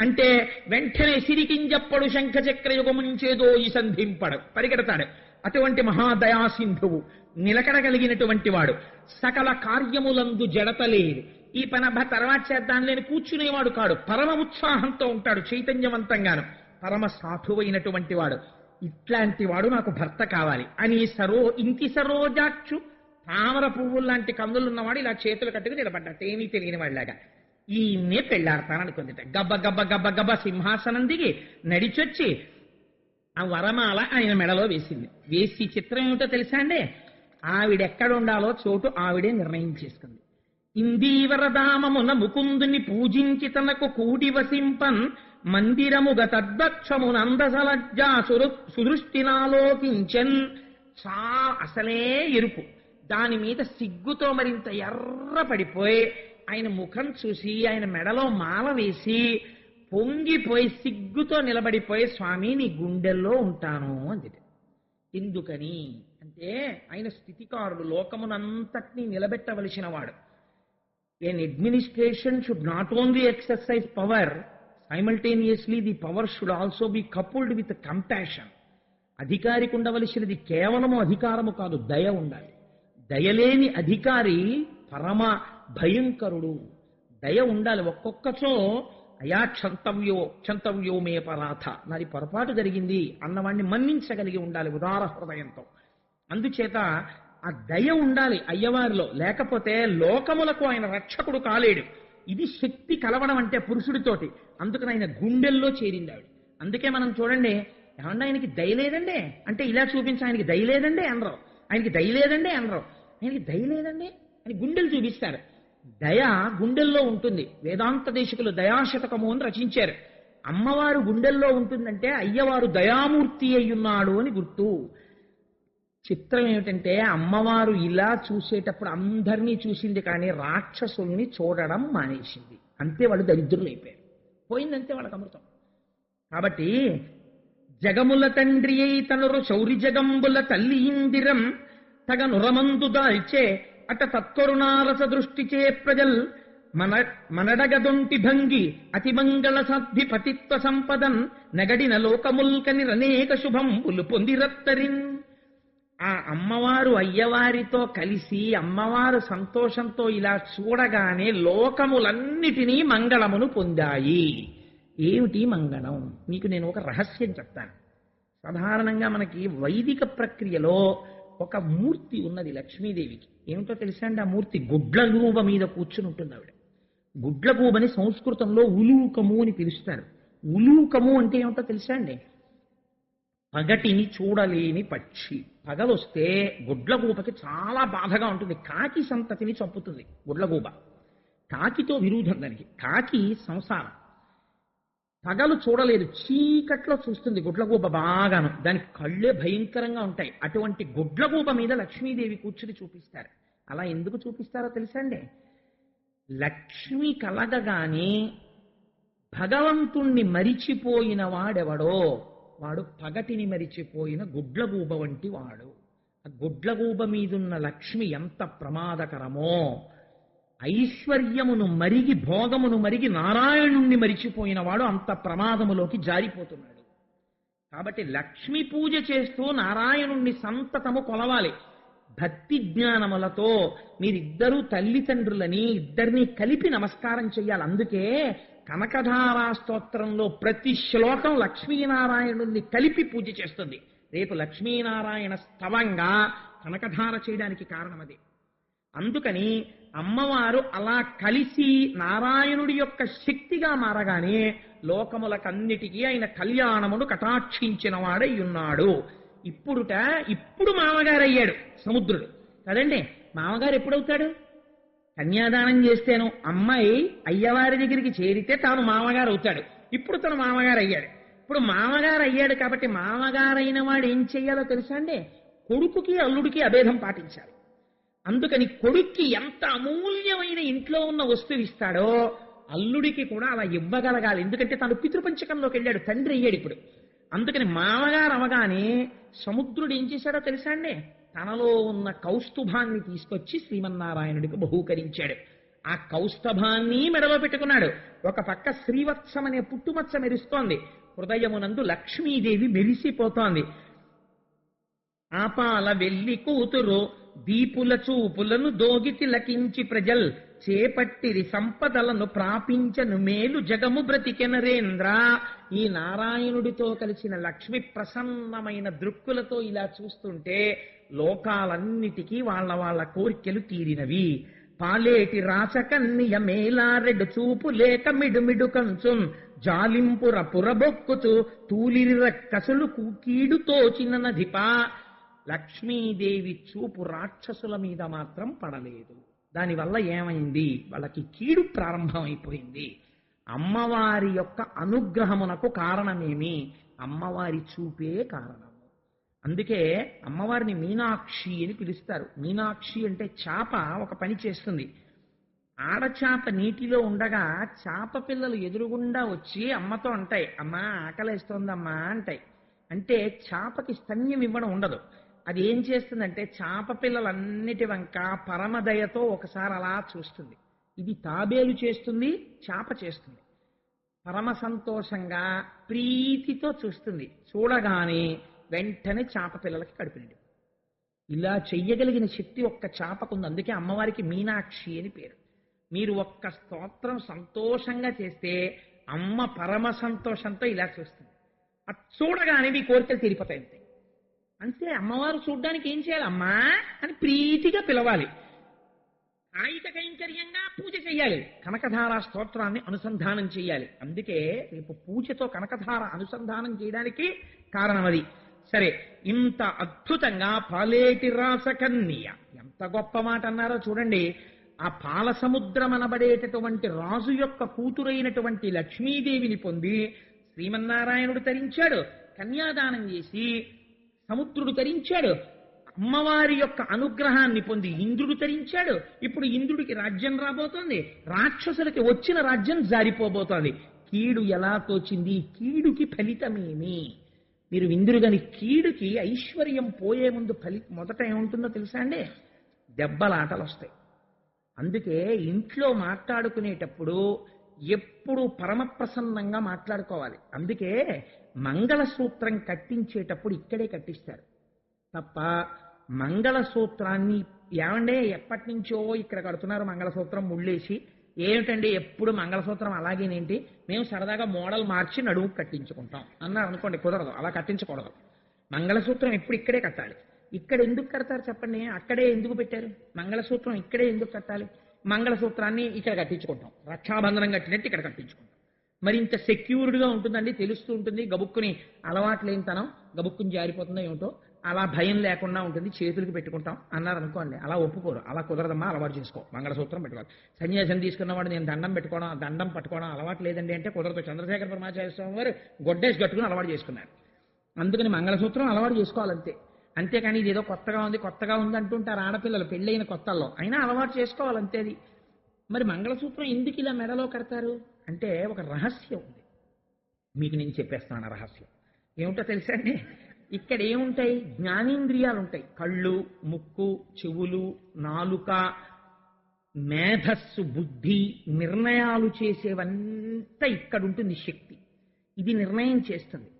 అంటే వెంటనే సిరికింజప్పడు శంఖచక్రయుగముంచేదో ఈ సంధింపడు, పరిగెడతాడు. అటువంటి మహాదయాసింధువు, నిలకడగలిగినటువంటి వాడు, సకల కార్యములందు జడతలేదు. ఈ పని తర్వాత చేద్దాం లేని కూర్చునేవాడు కాడు, పరమ ఉత్సాహంతో ఉంటాడు, చైతన్యవంతంగాను, పరమ సాధువైనటువంటి వాడు. ఇట్లాంటి వాడు నాకు భర్త కావాలి అని ఇంటి సరోజాక్షు తామర పువ్వుల్లాంటి కందులున్నవాడు ఇలా చేతులు కట్టుకుని నిలబడ్డట్టు, ఏమీ తెలియని వాళ్ళలాగా. ఈయన్నే పెళ్ళాడతాననుకుందిట. గబ్బ గబ్బ గబ్బ గబ్బ సింహాసనం దిగి నడిచొచ్చి ఆ వరమాల ఆయన మెడలో వేసింది. వేసి చిత్రం ఏమిటో తెలుసా అండి? ఆవిడెక్కడ ఉండాలో చోటు ఆవిడే నిర్ణయం చేసుకుంది. ఇందీవరధామమున ముకుందుని పూజించి తనకు కూడి వసింపన్ మందిరముగ తద్వక్షమునందసలజ్జా సుదృష్టినాలోకించన్. అసలే ఎరుపు, దాని మీద సిగ్గుతో మరింత ఎర్ర పడిపోయి ఆయన ముఖం చూసి ఆయన మెడలో మాల వేసి పొంగిపోయి సిగ్గుతో నిలబడిపోయి, స్వామి నీ గుండెల్లో ఉంటాను అంది. ఎందుకని అంటే ఆయన స్థితికారుడు, లోకమునంతటినీ నిలబెట్టవలసిన వాడు. An administration should not only exercise power, simultaneously the power should also be coupled with compassion. అధికారికి ఉండవలసినది కేవలము అధికారము కాదు, దయ ఉండాలి. దయలేని అధికారి పరమ భయంకరుడు. దయ ఉండాలి. ఒక్కొక్కచో అయా క్షంతవ్యో మే పరాథ, నాది పొరపాటు జరిగింది అన్నవాడిని మన్నించగలిగి ఉండాలి ఉదార హృదయంతో. అందుచేత ఆ దయ ఉండాలి అయ్యవారిలో, లేకపోతే లోకములకు ఆయన రక్షకుడు కాలేడు. ఇది శక్తి కలవడం అంటే పురుషుడితోటి. అందుకని ఆయన గుండెల్లో చేరింది ఆవిడ. అందుకే మనం చూడండి, ఏమన్నా ఆయనకి దయ లేదండి అంటే ఇలా చూపించి ఆయనకి దయ లేదండి అనరు, ఆయనకి దయ లేదండి అనరు, ఆయనకి దయ లేదండి అని గుండెలు చూపిస్తారు. దయ గుండెల్లో ఉంటుంది. వేదాంత దేశికులు దయాశతకము అని రచించారు. అమ్మవారు గుండెల్లో ఉంటుందంటే అయ్యవారు దయామూర్తి అయ్యున్నాడు అని గుర్తు. చిత్రం ఏమిటంటే అమ్మవారు ఇలా చూసేటప్పుడు అందరినీ చూసింది, కానీ రాక్షసుల్ని చూడడం మానేసింది. అంతే, వాళ్ళు దరిద్రులు అయిపోయారు. పోయిందంతే వాళ్ళకి అమృతం. కాబట్టి జగముల తండ్రి అయి తనురు శౌరి జగంబుల తల్లి ఇందిరం తగ నురమందు దాల్చే అట తత్కరుణారస దృష్టిచే ప్రజల్ మనడగదొంటి భంగి అతిమంగళ సాధ్వి పతిత్వ సంపదన్ నగడిన లోకముల్కని రనేక శుభంబులు పొందిరత్తరిన్. ఆ అమ్మవారు అయ్యవారితో కలిసి అమ్మవారు సంతోషంతో ఇలా చూడగానే లోకములన్నిటినీ మంగళమును పొందాయి. ఏమిటి మంగళం? మీకు నేను ఒక రహస్యం చెప్తాను. సాధారణంగా మనకి వైదిక ప్రక్రియలో ఒక మూర్తి ఉన్నది లక్ష్మీదేవికి. ఏమిటో తెలుసా అండి? ఆ మూర్తి గుడ్లగూబ మీద కూర్చుని ఉంటుంది ఆవిడ. గుడ్లగూబని సంస్కృతంలో ఉలూకము అని పిలుస్తారు. ఉలూకము అంటే ఏమిటో తెలుసా అండి? పగటిని చూడలేని పక్షి. పగలొస్తే గుడ్లగూబకి చాలా బాధగా ఉంటుంది. కాకి సంతతిని చంపుతుంది గుడ్లగూబ. కాకితో విరుద్ధం దానికి. కాకి సంసారం. పగలు చూడలేదు, చీకట్లో చూస్తుంది గుడ్లగూబ బాగాను. దాని కళ్ళే భయంకరంగా ఉంటాయి. అటువంటి గుడ్లగూబ మీద లక్ష్మీదేవి కూర్చుని చూపిస్తారు. అలా ఎందుకు చూపిస్తారో తెలుసా అండి? లక్ష్మి కలగగానే భగవంతుణ్ణి మరిచిపోయిన వాడెవడో వాడు పగటిని మరిచిపోయిన గుడ్లగూబ వంటి వాడు. ఆ గుడ్లగూబ మీదున్న లక్ష్మి ఎంత ప్రమాదకరమో, ఐశ్వర్యమును మరిగి భోగమును మరిగి నారాయణుణ్ణి మరిచిపోయిన వాడు అంత ప్రమాదములోకి జారిపోతున్నాడు. కాబట్టి లక్ష్మీ పూజ చేస్తూ నారాయణుణ్ణి సంతతము కొలవాలి. భక్తి జ్ఞానములతో మీరిద్దరూ తల్లిదండ్రులని ఇద్దరినీ కలిపి నమస్కారం చెయ్యాలి. అందుకే కనకధారా స్తోత్రంలో ప్రతి శ్లోకం లక్ష్మీనారాయణుణ్ణి కలిపి పూజ చేస్తుంది. రేపు లక్ష్మీనారాయణ స్తవంగా కనకధార చేయడానికి కారణం అదే. అందుకని అమ్మవారు అలా కలిసి నారాయణుడి యొక్క శక్తిగా మారగానే లోకములకన్నిటికీ ఆయన కళ్యాణమును కటాక్షించిన వాడై ఉన్నాడు. ఇప్పుడు మామగారు అయ్యాడు సముద్రుడు కదండి. మామగారు ఎప్పుడవుతాడు? కన్యాదానం చేస్తేను అమ్మాయి అయ్యవారి దగ్గరికి చేరితే తాను మామగారు అవుతాడు. ఇప్పుడు తను మామగారు అయ్యాడు. ఇప్పుడు మామగారు అయ్యాడు కాబట్టి మామగారైన వాడు ఏం చెయ్యాలో తెలుసా అండి? కొడుకుకి అల్లుడికి అభేదం పాటించాలి. అందుకని కొడుక్కి ఎంత అమూల్యమైన ఇంట్లో ఉన్న వస్తువు ఇస్తాడో అల్లుడికి కూడా అలా ఇవ్వగలగాలి. ఎందుకంటే తను పితృపంచకంలోకి వెళ్ళాడు, తండ్రి అయ్యాడు ఇప్పుడు. అందుకని మామగారు అవగానే సముద్రుడు ఏం చేశాడో తెలుసా అండి? తనలో ఉన్న కౌస్తుభాన్ని తీసుకొచ్చి శ్రీమన్నారాయణుడికి బహూకరించాడు. ఆ కౌస్తభాన్ని మెడలో పెట్టుకున్నాడు. ఒక పక్క శ్రీవత్సం అనే పుట్టుమచ్చ మెరుస్తోంది. హృదయమునందు లక్ష్మీదేవి మెరిసిపోతోంది. ఆపాల వెల్లి కూతురు దీపుల చూపులను దోగి తిలకించి ప్రజల్ చేపట్టిరి సంపదలను ప్రాపించను మేలు జగము బ్రతికెనరేంద్ర. ఈ నారాయణుడితో కలిసిన లక్ష్మి ప్రసన్నమైన దృక్కులతో ఇలా చూస్తుంటే లోకాలన్నిటికీ వాళ్ళ కోరికలు తీరినవి. పాలేటి రాచకన్నియ మేలారెడు చూపు లేక మిడుమిడు కంచుం జాలింపుర పురబొక్కుచు తూలిరి రక్కసులు కీడు తోచిన నధిపా. లక్ష్మీదేవి చూపు రాక్షసుల మీద మాత్రం పడలేదు. దానివల్ల ఏమైంది? వాళ్ళకి కీడు ప్రారంభమైపోయింది. అమ్మవారి యొక్క అనుగ్రహమునకు కారణమేమి? అమ్మవారి చూపే కారణము. అందుకే అమ్మవారిని మీనాక్షి అని పిలుస్తారు. మీనాక్షి అంటే చాప ఒక పని చేస్తుంది. ఆడచాప నీటిలో ఉండగా చాప పిల్లలు ఎదురుగుండా వచ్చి అమ్మతో అంటాయి, అమ్మా ఆకలేస్తోందమ్మా అంటాయి. అంటే చాపకి స్తన్యం ఇవ్వడం ఉండదు. అది ఏం చేస్తుందంటే చాప పిల్లలన్నిటి వంక పరమదయతో ఒకసారి అలా చూస్తుంది. ఇది తాబేలు చేస్తుంది, చాప చేస్తుంది. పరమ సంతోషంగా ప్రీతితో చూస్తుంది. చూడగానే వెంటనే చాప పిల్లలకి కడుపు నిండి. ఇలా చెయ్యగలిగిన శక్తి ఒక్క చాపకుంది. అందుకే అమ్మవారికి మీనాక్షి అని పేరు. మీరు ఒక్క స్తోత్రం సంతోషంగా చేస్తే అమ్మ పరమ సంతోషంతో ఇలా చూస్తుంది. అది చూడగానే మీ కోరికలు తీరిపోతాయి. అంతే. అంతే. అమ్మవారు చూడ్డానికి ఏం చేయాలి? అమ్మా అని ప్రీతిగా పిలవాలి. కాయిక కైంకర్యంగా పూజ చెయ్యాలి. కనకధార స్తోత్రాన్ని అనుసంధానం చెయ్యాలి. అందుకే రేపు పూజతో కనకధార అనుసంధానం చేయడానికి కారణం అది. సరే, ఇంత అద్భుతంగా పాలేటి రాసకన్య, ఎంత గొప్ప మాట అన్నారో చూడండి. ఆ పాల సముద్రం అనబడేటటువంటి రాజు యొక్క కూతురైనటువంటి లక్ష్మీదేవిని పొంది శ్రీమన్నారాయణుడు తరించాడు. కన్యాదానం చేసి సముద్రుడు తరించాడు. అమ్మవారి యొక్క అనుగ్రహాన్ని పొంది ఇంద్రుడు తరించాడు. ఇప్పుడు ఇంద్రుడికి రాజ్యం రాబోతోంది. రాక్షసులకి వచ్చిన రాజ్యం జారిపోబోతోంది. కీడు ఎలా తోచింది? కీడుకి ఫలితమేమి? మీరు విందురు గాని కీడుకి ఐశ్వర్యం పోయే ముందు మొదట ఏముంటుందో తెలుసా అండి? దెబ్బలాటలు వస్తాయి. అందుకే ఇంట్లో మాట్లాడుకునేటప్పుడు ఎప్పుడు పరమప్రసన్నంగా మాట్లాడుకోవాలి. అందుకే మంగళసూత్రం కట్టించేటప్పుడు ఇక్కడే కట్టిస్తారు తప్ప మంగళసూత్రాన్ని ఏమండే ఎప్పటి నుంచో ఇక్కడ కడుతున్నారు మంగళసూత్రం ముళ్ళేసి, ఏమిటండి ఎప్పుడు మంగళసూత్రం అలాగేనేంటి, మేము సరదాగా మోడల్ మార్చి నడుము కట్టించుకుంటాం అన్నారు అనుకోండి. కుదరదు, అలా కట్టించకూడదు. మంగళసూత్రం ఎప్పుడు ఇక్కడే కట్టాలి. ఇక్కడ ఎందుకు కడతారు చెప్పండి? అక్కడే ఎందుకు పెట్టారు మంగళసూత్రం? ఇక్కడే ఎందుకు కట్టాలి? మంగళసూత్రాన్ని ఇక్కడ కట్టించుకుంటాం, రక్షాబంధనం కట్టినట్టు ఇక్కడ కట్టించుకుంటాం. మరి ఇంత సెక్యూర్డ్గా ఉంటుందండి, తెలుస్తూ ఉంటుంది. గబుక్కుని అలవాటు లేనితనం గబుక్కుని జారిపోతుందో ఏమిటో అలా భయం లేకుండా ఉంటుంది, చేతులకి పెట్టుకుంటాం అన్నారు అనుకోండి. అలా ఒప్పుకోరు. అలా కుదరదమ్మా, అలవాటు చేసుకో, మంగళసూత్రం పెట్టుకోవాలి. సన్యాసం తీసుకున్నవాడు నేను దండం పెట్టుకోవడం, దండం పట్టుకోవడం అలవాటు లేదండి అంటే కుదరదు. చంద్రశేఖర పరమాచార్య స్వామి వారు గొడ్డేసి కట్టుకుని అలవాటు చేసుకున్నారు. అందుకని మంగళసూత్రం అలవాటు చేసుకోవాలంతే. అంతేకాని ఇది ఏదో కొత్తగా ఉంది అంటుంటారు ఆడపిల్లలు పెళ్ళైన కొత్తల్లో, అయినా అలవాటు చేసుకోవాలంతే. అది మరి మంగళసూత్రం ఎందుకు ఇలా మెడలో కడతారు అంటే ఒక రహస్యం ఉంది. మీకు నేను చెప్పేస్తాను రహస్యం ఏమిటో తెలుసా అండి? ఇక్కడ ఏముంటాయి? జ్ఞానేంద్రియాలు ఉంటాయి. కళ్ళు, ముక్కు, చెవులు, నాలుక, మేధస్సు, బుద్ధి, నిర్ణయాలు చేసేవంతా ఇక్కడ ఉంటుంది శక్తి. ఇది నిర్ణయం చేస్తుంది.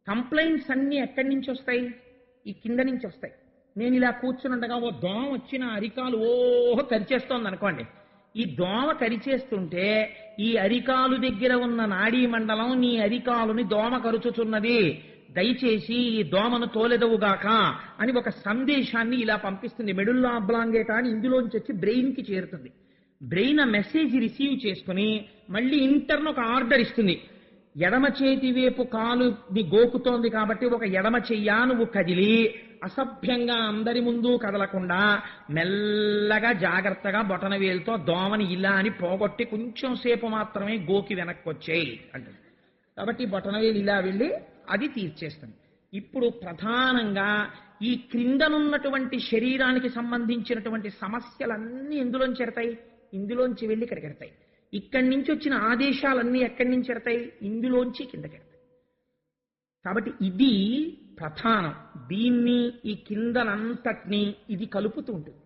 కంప్లైంట్స్ అన్నీ ఎక్కడి నుంచి వస్తాయి? ఈ కింద నుంచి వస్తాయి. నేను ఇలా కూర్చున్నట్టుగా ఓ దోమ వచ్చిన అరికాలు ఓహో కరిచేస్తోంది అనుకోండి. ఈ దోమ కరిచేస్తుంటే ఈ అరికాలు దగ్గర ఉన్న నాడీ మండలం నీ అరికాలుని దోమ కరుచుచున్నది, దయచేసి ఈ దోమను తోలెదవుగాక అని ఒక సందేశాన్ని ఇలా పంపిస్తుంది. మెడుల్లా అబ్లాంగేటా అని ఇందులోంచి వచ్చి బ్రెయిన్కి చేరుతుంది. బ్రెయిన్ ఆ మెసేజ్ రిసీవ్ చేసుకుని మళ్ళీ ఇంటర్న్ ఒక ఆర్డర్ ఇస్తుంది. ఎడమ చేతి వైపు కాలుని గోకుతోంది కాబట్టి ఒక ఎడమ చెయ్యా నువ్వు కదిలి అసభ్యంగా అందరి ముందు కదలకుండా మెల్లగా జాగ్రత్తగా బొటన వేలుతో దోమని ఇలా అని పోగొట్టి కొంచెం సేపు మాత్రమే గోకి వెనక్కి వచ్చేయి అంటుంది. కాబట్టి బొటనవేలు ఇలా వెళ్ళి అది తీర్చేస్తుంది. ఇప్పుడు ప్రధానంగా ఈ క్రిందనున్నటువంటి శరీరానికి సంబంధించినటువంటి సమస్యలన్నీ ఎందులోంచి ఎడతాయి? ఇందులోంచి వెళ్ళి ఇక్కడికి ఎడతాయి. ఇక్కడి నుంచి వచ్చిన ఆదేశాలన్నీ ఎక్కడి నుంచి ఎడతాయి? ఇందులోంచి కిందకి ఎడతాయి. కాబట్టి ఇది ప్రధానం. దీన్ని ఈ కిందనంతటినీ ఇది కలుపుతూ ఉంటుంది.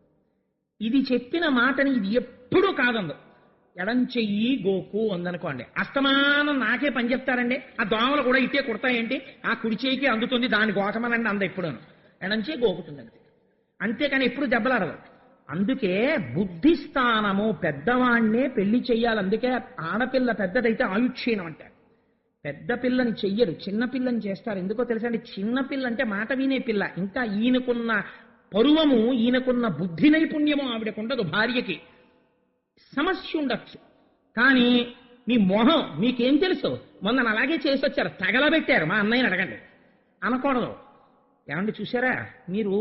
ఇది చెప్పిన మాటని ఇది ఎప్పుడూ కాదందు. ఎడం చెయ్యి గోకు అందనుకోండి, అస్తమానం నాకే పని చెప్తారండి. ఆ దోమలు కూడా ఇటే కుడతాయేంటి? ఆ కుడి చేయికి అందుతుంది, దాని గోకమనండి అంద ఎప్పుడూను ఎడం చేయి గోకుతుంది అంతే. అంతేకాని ఎప్పుడు దెబ్బలాడదు. అందుకే బుద్ధిస్థానము పెద్దవాణ్ణే పెళ్లి చెయ్యాలి. అందుకే ఆడపిల్ల పెద్దదైతే ఆయుక్షీణం అంటారు. పెద్ద పిల్లని చెయ్యరు, చిన్నపిల్లని చేస్తారు. ఎందుకో తెలుసా అండి? చిన్నపిల్ల అంటే మాట వినే పిల్ల. ఇంకా ఈయనకున్న పరువము, ఈయనకున్న బుద్ధి నైపుణ్యము ఆవిడకుండదు. భార్యకి సమస్య ఉండొచ్చు, కానీ మీ మొహం మీకేం తెలుసు? మొన్న అలాగే చేసి వచ్చారు, తగలబెట్టారు, మా అన్నయ్యని అడగండి అనకూడదు. ఏమండి చూసారా, మీరు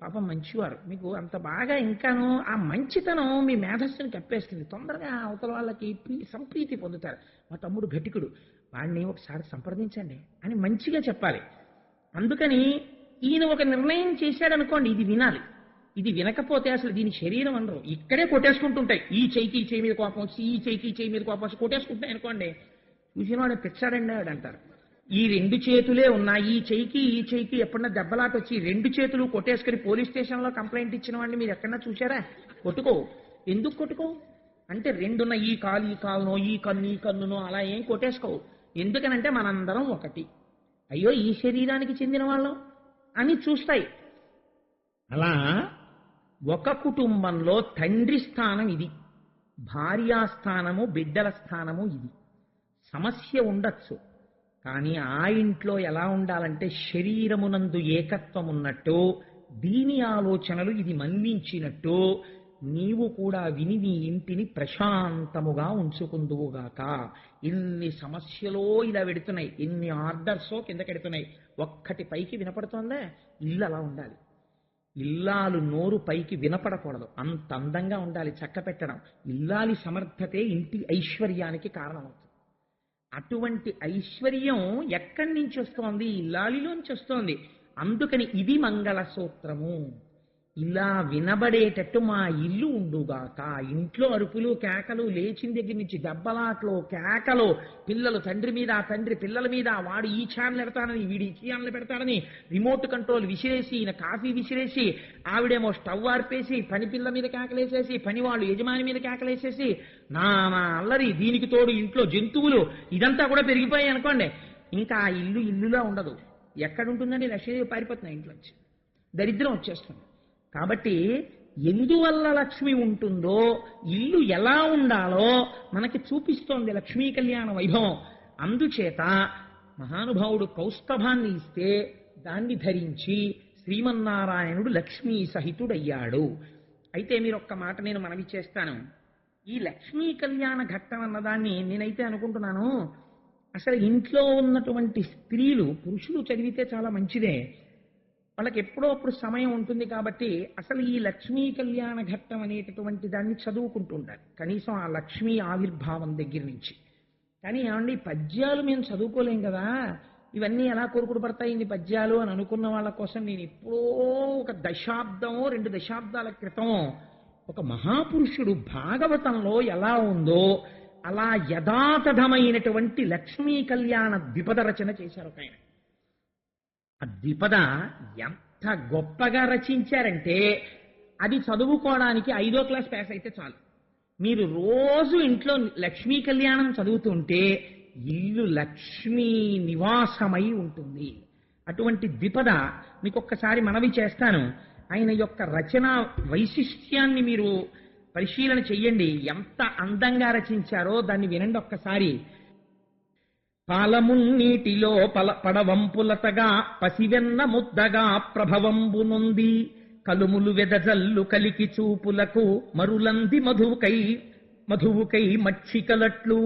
పాపం మంచివారు, మీకు అంత బాగా ఇంకాను ఆ మంచితనం మీ మేధస్సుని కప్పేస్తుంది. తొందరగా అవతల వాళ్ళకి సంప్రీతి పొందుతారు. మా తమ్ముడు ఘటికుడు, వాడిని ఒకసారి సంప్రదించండి అని మంచిగా చెప్పాలి. అందుకని ఈయన ఒక నిర్ణయం చేశాడు అనుకోండి, ఇది వినాలి. ఇది వినకపోతే అసలు దీని శరీరం అనరు, ఇక్కడే కొట్టేసుకుంటుంటాయి. ఈ చెయ్యికి ఈ చెయ్యి మీద కోపం వచ్చి, ఈ చెయ్యికి ఈ చెయ్యి మీద కోపం వచ్చి కొట్టేసుకుంటాయి అనుకోండి. చూసిన వాడు పిచ్చాడండి వాడు అంటారు. ఈ రెండు చేతులే ఉన్నాయి, ఈ చెయ్యికి ఈ చెయ్యికి ఎప్పుడన్నా దెబ్బలాట వచ్చి రెండు చేతులు కొట్టేసుకుని పోలీస్ స్టేషన్లో కంప్లైంట్ ఇచ్చిన వాడిని మీరు ఎక్కడన్నా చూసారా? కొట్టుకో. ఎందుకు కొట్టుకో అంటే రెండున్న ఈ కాలునో ఈ కన్నునో అలా ఏం కొట్టేసుకోవు. ఎందుకనంటే మనందరం ఒకటి, అయ్యో ఈ శరీరానికి చెందిన వాళ్ళం అని చూస్తాయి. అలా ఒక కుటుంబంలో తండ్రి స్థానం ఇది, భార్యాస్థానము, బిడ్డల స్థానము ఇది. సమస్య ఉండొచ్చు, కానీ ఆ ఇంట్లో ఎలా ఉండాలంటే శరీరమునందు ఏకత్వం ఉన్నట్టు, దీని ఆలోచనలు ఇది మన్నించినట్టు నీవు కూడా విని నీ ఇంటిని ప్రశాంతముగా ఉంచుకుందువుగాక. ఇన్ని సమస్యలో ఇలా పెడుతున్నాయి, ఎన్ని ఆర్డర్సో కిందకెడుతున్నాయి, ఒక్కటి పైకి వినపడుతోందా? ఇల్లు అలా ఉండాలి. ఇల్లాలు నోరు పైకి వినపడకూడదు, అంత అందంగా ఉండాలి చక్క పెట్టడం. ఇల్లాలి సమర్థతే ఇంటి ఐశ్వర్యానికి కారణమవుతుంది. అటువంటి ఐశ్వర్యం ఎక్కడి నుంచి వస్తోంది? ఇల్లాలిలోంచి వస్తోంది. అందుకని ఇది మంగళసూత్రము. ఇలా వినబడేటట్టు మా ఇల్లు ఉండుగాక. ఇంట్లో అరుపులు కేకలు, లేచిన దగ్గర నుంచి దెబ్బలాట్లు కేకలు, పిల్లలు తండ్రి మీద, తండ్రి పిల్లల మీద, వాడు ఈ ఛానల్ పెడతాడని వీడు ఈ ఛానల్ పెడతాడని రిమోట్ కంట్రోల్ విసిరేసి, ఈయన కాఫీ విసిరేసి, ఆవిడేమో స్టవ్ ఆర్పేసి పని పిల్ల మీద కేకలేసేసి, పని వాళ్ళు యజమాని మీద కేకలేసేసి, నానా అల్లరి. దీనికి తోడు ఇంట్లో జంతువులు, ఇదంతా కూడా పెరిగిపోయాయి అనుకోండి. ఇంకా ఆ ఇల్లు ఇల్లులా ఉండదు. ఎక్కడుంటుందండి? లక్ష్మీదేవి పారిపోతున్నాయి ఇంట్లోంచి, దరిద్రం వచ్చేస్తుంది. కాబట్టి ఎందువల్ల లక్ష్మి ఉంటుందో, ఇల్లు ఎలా ఉండాలో మనకి చూపిస్తోంది లక్ష్మీ కళ్యాణ వైభవం. అందుచేత మహానుభావుడు కౌస్తభాన్ని ఇస్తే దాన్ని ధరించి శ్రీమన్నారాయణుడు లక్ష్మీ సహితుడయ్యాడు. అయితే మీరు ఒక్క మాట నేను మనవి చేస్తాను. ఈ లక్ష్మీ కళ్యాణ ఘట్టం అన్నదాన్ని నేనైతే అనుకుంటున్నాను, అసలు ఇంట్లో ఉన్నటువంటి స్త్రీలు, పురుషులు చదివితే చాలా మంచిదే, వాళ్ళకి ఎప్పుడో అప్పుడు సమయం ఉంటుంది కాబట్టి అసలు ఈ లక్ష్మీ కళ్యాణ ఘట్టం అనేటటువంటి దాన్ని చదువుకుంటూ ఉండాలి, కనీసం ఆ లక్ష్మీ ఆవిర్భావం దగ్గర నుంచి. కానీ ఏమండి, పద్యాలు మేము చదువుకోలేం కదా, ఇవన్నీ ఎలా కోరుకుడు పడతాయి ఇన్ని పద్యాలు అని అనుకున్న వాళ్ళ కోసం నేను ఎప్పుడో ఒక దశాబ్దమో 2 దశాబ్దాల క్రితం ఒక మహాపురుషుడు భాగవతంలో ఎలా ఉందో అలా యథాతథమైనటువంటి లక్ష్మీ కళ్యాణ ద్విపద రచన చేశారు ఒక ఆయన. ఆ ద్విపద ఎంత గొప్పగా రచించారంటే అది చదువుకోవడానికి 5వ క్లాస్ పాస్ అయితే చాలు. మీరు రోజు ఇంట్లో లక్ష్మీ కళ్యాణం చదువుతుంటే ఇల్లు లక్ష్మీ నివాసమై ఉంటుంది. అటువంటి ద్విపద మీకు ఒక్కసారి మనవి చేస్తాను. ఆయన యొక్క రచన వైశిష్ట్యాన్ని మీరు పరిశీలన చెయ్యండి, ఎంత అందంగా రచించారో దాన్ని వినండి ఒక్కసారి. పాలమున్నీటిలో పడవంపులతగా పసివెన్న ముద్దగా ప్రభవంబు నొంది కలుములు వెదజల్లు కలికి చూపులకు మరులంది మధువుకై మచ్చికలట్లు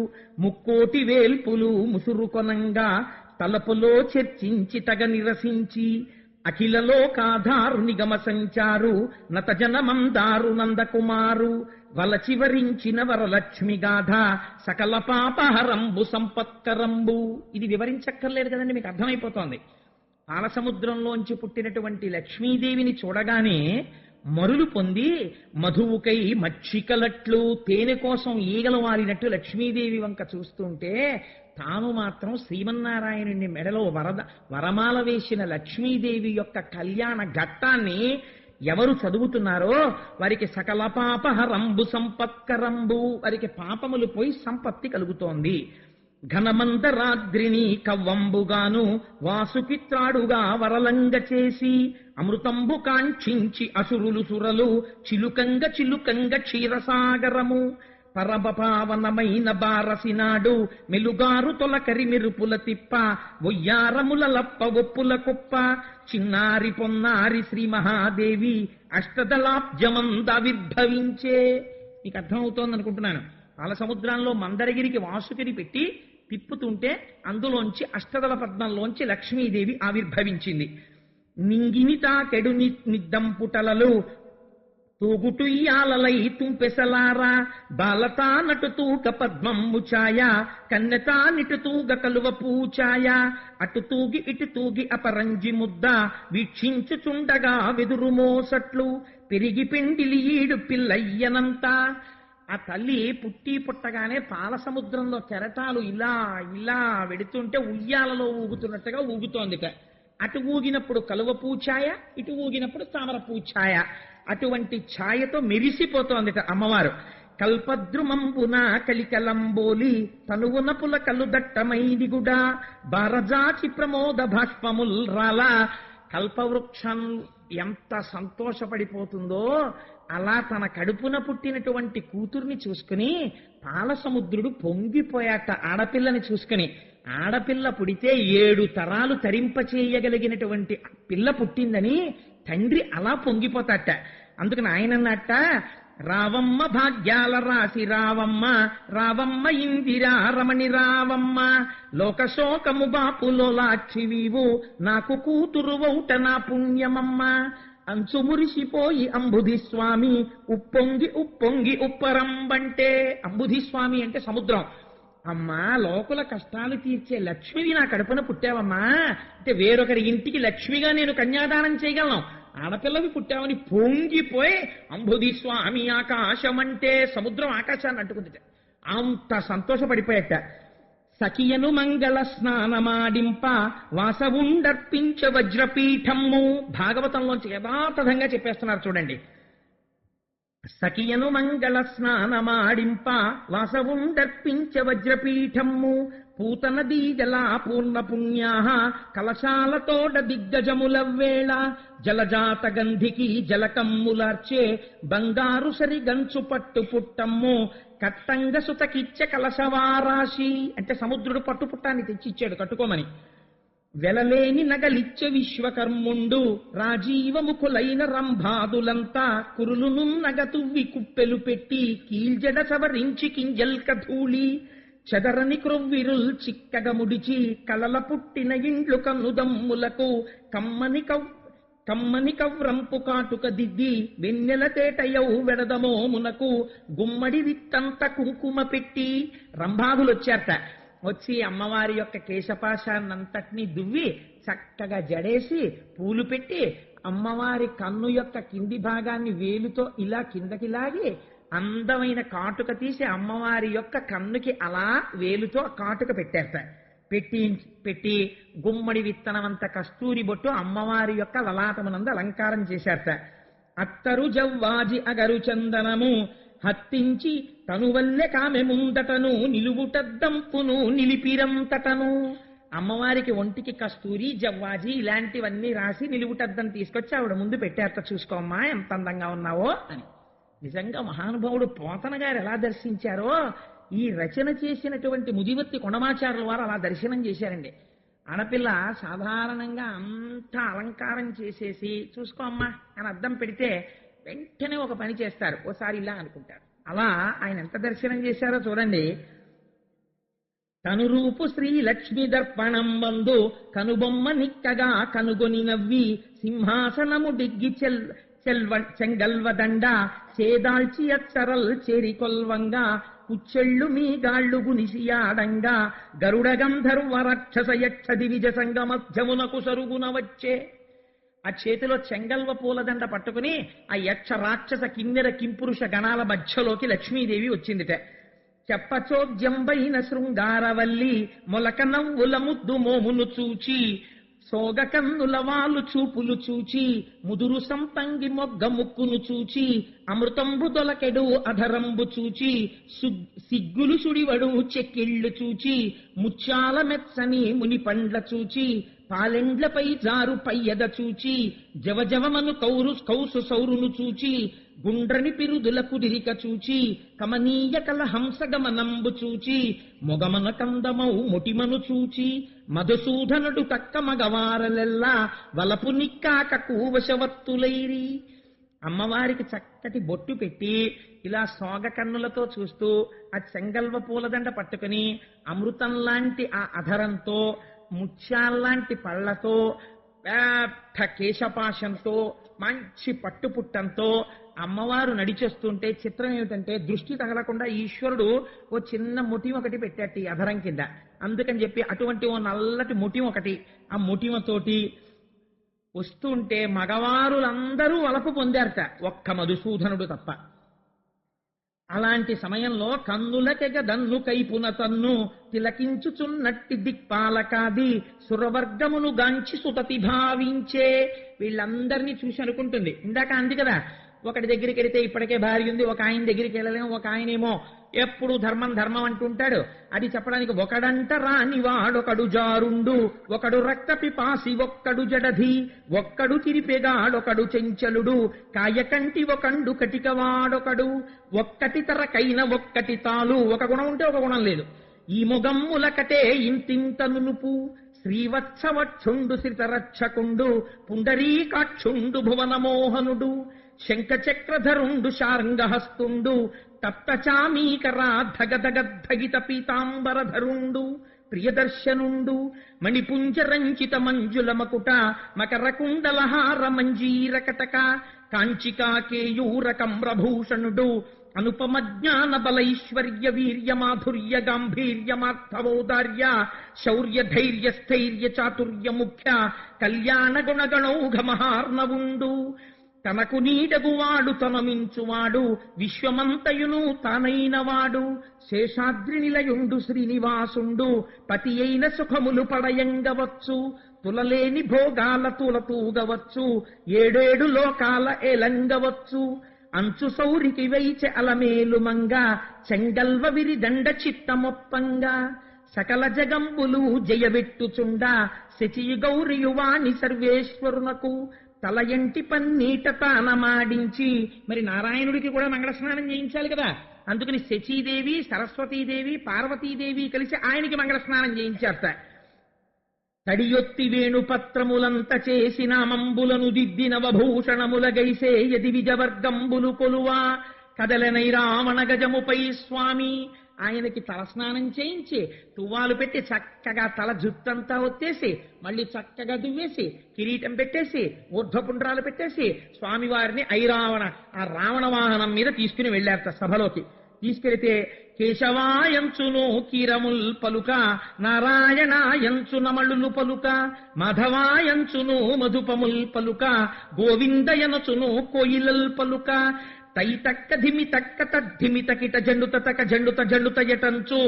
ముక్కోటి వేల్పులు ముసురుకొనంగా తలపులో చర్చించి తగ నిరసించి అఖిలలో కాధారు నిగమ సంచారు నతజనమందారు నందకుమారు వలచి వరించిన వరలక్ష్మి గాథ సకల పాపహరంబు సంపత్కరంబు. ఇది వివరించక్కర్లేదు కదండి, మీకు అర్థమైపోతోంది. పాలసముద్రంలోంచి పుట్టినటువంటి లక్ష్మీదేవిని చూడగానే మరులు పొంది మధువుకై మచ్చికలట్లు తేనె కోసం ఈగలు వారినట్టు లక్ష్మీదేవి వంక చూస్తుంటే తాను మాత్రం శ్రీమన్నారాయణుని మెడలో వరమాల వేసిన లక్ష్మీదేవి యొక్క కళ్యాణ ఘట్టాన్ని ఎవరు చదువుతున్నారో వారికి సకల పాపహరంబు సంపత్కరంబు, వారికి పాపములు పోయి సంపత్తి కలుగుతోంది. ఘనమందరాద్రిని కవ్వంబుగాను వాసుకిత్రాడుగా వరలంగ చేసి అమృతంబు కాంక్షించి అసురులు సురలు చిలుకంగ క్షీరసాగరము పరమపావనమైన బారసినాడు మెలుగారు తొలకరి మెరుపుల తిప్ప ఒయ్యారముల లప్ప ఒప్పుల కుప్ప చిన్నారి పొన్నారి శ్రీ మహాదేవి అష్టదళాబ్జమందావిర్భవించే. మీకు అర్థమవుతోంది అనుకుంటున్నాను. పాల సముద్రంలో మందరగిరికి వాసుకిని పెట్టి తిప్పుతుంటే అందులోంచి అష్టదళ పద్మంలోంచి లక్ష్మీదేవి ఆవిర్భవించింది. నింగిని తాకెడు నిద్దంపుటలలు తూగుటుయ్యాలలై తుంపెసలారా బాలతా నటుతూక పద్మమ్ము ఛాయ కన్నెతా నిటుతూగ కలువ పూచాయ అటు తూగి ఇటు తూగి అపరంజి ముద్ద వీక్షించుచుండగా వెదురు మోసట్లు పెరిగి పెండిలి ఈడు పిల్లయ్యనంతా. ఆ తల్లి పుట్టగానే పాల సముద్రంలో కెరటాలు ఇలా ఇలా వెడుతుంటే ఉయ్యాలలో ఊగుతున్నట్టుగా ఊగుతోందిట. అటు ఊగినప్పుడు కలువ పూఛాయ, ఇటు ఊగినప్పుడు తామర పూఛాయ, అటువంటి ఛాయతో మెరిసిపోతోందిట అమ్మవారు. కల్పద్రుమంబున కలికలంబోలి తనువున పులకలు దట్టమైదిగుడా బారజాచి ప్రమోద భాష్పముల్ రాల. కల్పవృక్షం ఎంత సంతోషపడిపోతుందో అలా తన కడుపున పుట్టినటువంటి కూతుర్ని చూసుకుని పాలసముద్రుడు పొంగిపోయాట. ఆడపిల్లని చూసుకుని, ఆడపిల్ల పుడితే 7 తరాలు తరింపచేయగలిగినటువంటి పిల్ల పుట్టిందని తండ్రి అలా పొంగిపోతాట. అందుకని ఆయన అన్నట్ట, రావమ్మ భాగ్యాల రాసి రావమ్మ రావమ్మ ఇందిరా రమణి రావమ్మ లోకశోకము బాపులో లాక్షివీవు నాకు కూతురు వౌట నా పుణ్యమమ్మ అంచు మురిసిపోయి అంబుధిస్వామి ఉప్పొంగి ఉప్పొంగి ఉప్పరంబంటే. అంబుధిస్వామి అంటే సముద్రం. అమ్మా, లోకుల కష్టాలు తీర్చే లక్ష్మివి నా కడుపున పుట్టావమ్మా అంటే వేరొకరి ఇంటికి లక్ష్మిగా నేను కన్యాదానం చేయగలను, ఆడపిల్లవి పుట్టావని పొంగిపోయి అంబుధిస్వామి ఆకాశం అంటే సముద్రం ఆకాశాన్ని అంటుకుంది. అంత సంతోషపడిపోయట. సఖియను మంగళ స్నానమాడింప వాసవుండర్పించ వజ్రపీఠము. భాగవతంలోంచి యథాతథంగా చెప్పేస్తున్నారు చూడండి. సఖియను మంగళ స్నానమాడింప వాసవుండర్పించ వజ్రపీఠము పూతన దీజల పూర్ణ పుణ్యా కలశాలతోడ దిగ్గజములవ్వేళ జలజాత గంధికి జలకమ్ములార్చే బంగారు సరి గంచు పట్టు పుట్టమ్ము కట్టంగ సుతకిచ్చ కలశవారాశి అంటే సముద్రుడు పట్టుపుట్టాన్ని తెచ్చిచ్చాడు కట్టుకోమని. వెలలేని నగలిచ్చ విశ్వకర్ముండు రాజీవముఖులైన రంభాదులంతా కురులును నగతువ్వి కుప్పెలు పెట్టి కీల్జడ సవరించి కింజల్క ధూళి చెదరని క్రొవ్విరుల్ చిక్కగ ముడిచి కలల పుట్టిన ఇండ్లు కన్నుదమ్ములకు కమ్మని కవ్రంపు కాటుక దిద్ది వెన్నెల తేటయౌ వెడదమోమునకు గుమ్మడి విత్తంత కుంకుమ పెట్టి రంభాదులు వచ్చారట. వచ్చి అమ్మవారి యొక్క కేశపాశాన్నంతటినీ దువ్వి చక్కగా జడేసి పూలు పెట్టి అమ్మవారి కన్ను యొక్క కింది భాగాన్ని వేలుతో ఇలా కిందకి లాగి అందమైన కాటుక తీసి అమ్మవారి యొక్క కన్నుకి అలా వేలుతో కాటుక పెట్టేట. పెట్టి గుమ్మడి విత్తనమంత కస్తూరి బొట్టు అమ్మవారి యొక్క లలాటమునందు అలంకారం చేశారట. అత్తరు జవ్వాజి అగరు చందనము హత్తించి తనువల్లె కామె ముందటను నిలువుటద్దంపును నిలిపిరంతటను. అమ్మవారికి ఒంటికి కస్తూరి జవ్వాజి ఇలాంటివన్నీ రాసి నిలువుటద్దం తీసుకొచ్చి ఆవిడ ముందు పెట్టారట. చూసుకోమ్మా ఎంత అందంగా ఉన్నావో అని. నిజంగా మహానుభావుడు పోతన గారు ఎలా దర్శించారో ఈ రచన చేసినటువంటి ముదివర్తి కొండమాచారుల వారు అలా దర్శనం చేశారండి. ఆడపిల్ల సాధారణంగా అంత అలంకారం చేసేసి చూసుకో అమ్మా అని అద్దం పెడితే వెంటనే ఒక పని చేస్తారు, ఓసారి ఇలా అనుకుంటారు. అలా ఆయన ఎంత దర్శనం చేశారో చూడండి. తనురూపు శ్రీ లక్ష్మి దర్పణం బందు కనుబొమ్మ నిక్కగా కనుగొని నవ్వి సింహాసనము డిగ్గి చెంగల్వదండ చేదాల్చి అచ్చరల్ చేరికొల్వంగా కుచ్చెళ్ళు మీ గాళ్ళు గునిసియాడంగా గరుడ గంధర్వ రాక్షస యక్ష దివిజ సంగ మధ్యమునకు సరుగున వచ్చే. ఆ చేతిలో చెంగల్వ పూలదండ పట్టుకుని ఆ యక్ష రాక్షస కిన్నెర కింపురుష గణాల మధ్యలోకి లక్ష్మీదేవి వచ్చిందిట. చెప్పచోద్యంబైన శృంగారవల్లి మొలక నవ్వుల ముద్దు మోమును చూచి సోగ కన్నుల వాలు చూపులు చూచి ముదురు సంపంగి మొగ్గ ముక్కును చూచి అమృతంబు దొలకెడు అధరంబు చూచి సిగ్గులు సుడివడు చెక్కిళ్ళు చూచి ముత్యాల మెచ్చని ముని పండ్ల చూచి పాలెండ్లపై జారు పయ్యద చూచి జవజవమను కౌసు సౌరును చూచి గుండ్రని పిరుదుల కుదిరిక చూచి కమనీయ కల హంసగమనంబు చూచి మొగమన కందమౌ మొటిమను చూచి మధుసూదనుడు తక్క మగవారలెల్లా వలపు నిక్కాక కూవశవత్తులైరి. అమ్మవారికి చక్కటి బొట్టు పెట్టి ఇలా సోగ కన్నులతో చూస్తూ ఆ చెంగల్వ పూలదండ పట్టుకుని అమృతం లాంటి ఆ అధరంతో ముత్యాల్లాంటి పళ్లతో పెద్ద కేశపాశంతో మంచి పట్టుపుట్టంతో అమ్మవారు నడిచేస్తుంటే చిత్రం ఏమిటంటే దృష్టి తగలకుండా ఈశ్వరుడు ఓ చిన్న ముఠి ఒకటి పెట్టాడు ఈ అధరం కింద. అందుకని చెప్పి అటువంటి ఓ నల్లటి ముఠి ఒకటి ఆ ముఠిమతోటి వస్తుంటే మగవారులందరూ వలపు పొందారట, ఒక్క మధుసూదనుడు తప్ప. అలాంటి సమయంలో కన్నులకెగ దన్ను కైపున తన్ను తిలకించుచున్నట్టి దిక్పాలకాది సురవర్గమును గాంచి సుతతి భావించే. వీళ్ళందరినీ చూసి అనుకుంటుంది, ఇందాక అంది కదా ఒకటి దగ్గరికి వెళితే ఇప్పటికే భార్య ఉంది, ఒక ఆయన దగ్గరికి వెళ్ళలేము, ఒక ఆయనేమో ఎప్పుడు ధర్మం ధర్మం అంటుంటాడు. అది చెప్పడానికి ఒకడంట రానివాడొకడు జారుండు, ఒకడు రక్త పిపాసి ఒక్కడు జడధి, ఒక్కడు తిరిపెగాడొకడు చెంచలుడు, కాయకంటి ఒకండు కటికవాడొకడు, ఒక్కటి తరకైన ఒక్కటి తాలు. ఒక గుణం ఉంటే ఒక గుణం లేదు. ఈ మొగమ్ములకటే ఇంతింత నునుపు శ్రీవత్సవక్షుండు శ్రితరక్షకుండు పుండరీకాక్షుండు భువనమోహనుడు శంఖచక్రధరుండు శార్ంగహస్తుండు తప్తచామీకరా ధగధగద్ధగిత పీతాంబరధరుండు ప్రియదర్శనుండు మణిపుంజరంచిత మంజుల మకుట మకరకుండలహార మంజీరకటక కాంచికాకేయూరకమ్రభూషణుడు అనుపమ జ్ఞాన బలైశ్వర్య వీర్య మాధుర్య గాంభీర్యమార్థవోదార్య శౌర్య ధైర్య స్థైర్య చాతుర్య ముఖ్య కళ్యాణ గుణగణౌఘ మహార్ణవుండు తనకు నీడగువాడు తనమించువాడు విశ్వమంతయును తానైనవాడు శేషాద్రి నిలయుండు శ్రీనివాసుండు పతి అయిన సుఖములు పడయంగవచ్చు తులలేని భోగాల తులతూగవచ్చు ఏడేడు లోకాల ఏలంగవచ్చు అంచు సౌరికి వైచె అలమేలు మంగ చెంగల్వ విరిదండ చిత్తమొప్పంగా సకల జగంబులు జయబెట్టుచుండ శచియు గౌరియువాణి సర్వేశ్వరునకు తల ఎంటి పన్నీట తానమాడించి. మరి నారాయణుడికి కూడా మంగళ స్నానం చేయించాలి కదా, అందుకని శచీదేవి సరస్వతీదేవి పార్వతీదేవి కలిసి ఆయనకి మంగళ స్నానం చేయించారట. తడియొత్తి వేణుపత్రములంత చేసి నామంబులను దిద్దిన వభూషణముల గైసే యది విజవర్గంబులు కొలువా కదలనై రావణ గజముపై స్వామి. ఆయనకి తలస్నానం చేయించి తువ్వాలు పెట్టి చక్కగా తల జుత్తంతా ఒత్తేసి మళ్ళీ చక్కగా దువ్వేసి కిరీటం పెట్టేసి ఊర్ధ్వపుండ్రాలు పెట్టేసి స్వామివారిని ఐరావణ ఆ రావణ వాహనం మీద తీసుకుని వెళ్ళారట సభలోకి. తీసుకెళితే కేశవాయంచును కీరముల్ పలుక, నారాయణాయంచు నమళులు పలుక, మాధవాయంచును మధుపముల్ పలుక, గోవిందయనచును కోయిలల్ పలుక, తైతక్క ధిమితక్క తద్ధిమితకిట జండుతక జండుత జండుత ఎటంచు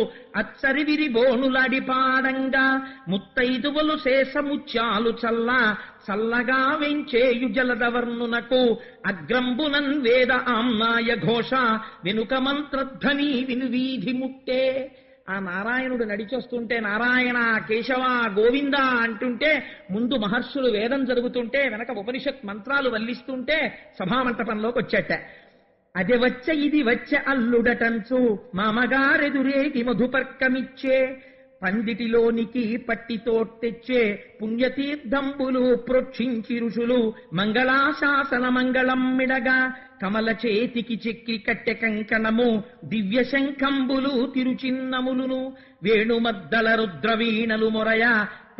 అచ్చరి విరి బోనులాడి పాడంగా ముత్తైదువలు శేషముత్యాలు చల్ల చల్లగా వెంచేయు జలదవర్ణునకు అగ్రంబునన్ వేద ఆమ్నాయ ఘోష వెనుక మంత్రధ్వని వినువీధి ముట్టే. ఆ నారాయణుడు నడిచొస్తుంటే నారాయణ కేశవ గోవింద అంటుంటే ముందు మహర్షులు వేదం జరుగుతుంటే వెనక ఉపనిషత్ మంత్రాలు వల్లిస్తుంటే సభామంటపంలోకి వచ్చేట. అది వచ్చే ఇది వచ్చే అల్లుడటంచు మామగారెదురేటి మధుపర్కమిచ్చే, పందిటిలోనికి పట్టితో తెచ్చే పుణ్యతీర్థంబులు ప్రోక్షించి ఋషులు మంగళాశాసన మంగళం మిడగా, కమల చేతికి చెక్కి కట్టె కంకణము దివ్య శంఖంబులు తిరుచిన్నములును, వేణుమద్దల రుద్రవీణలు మొరయ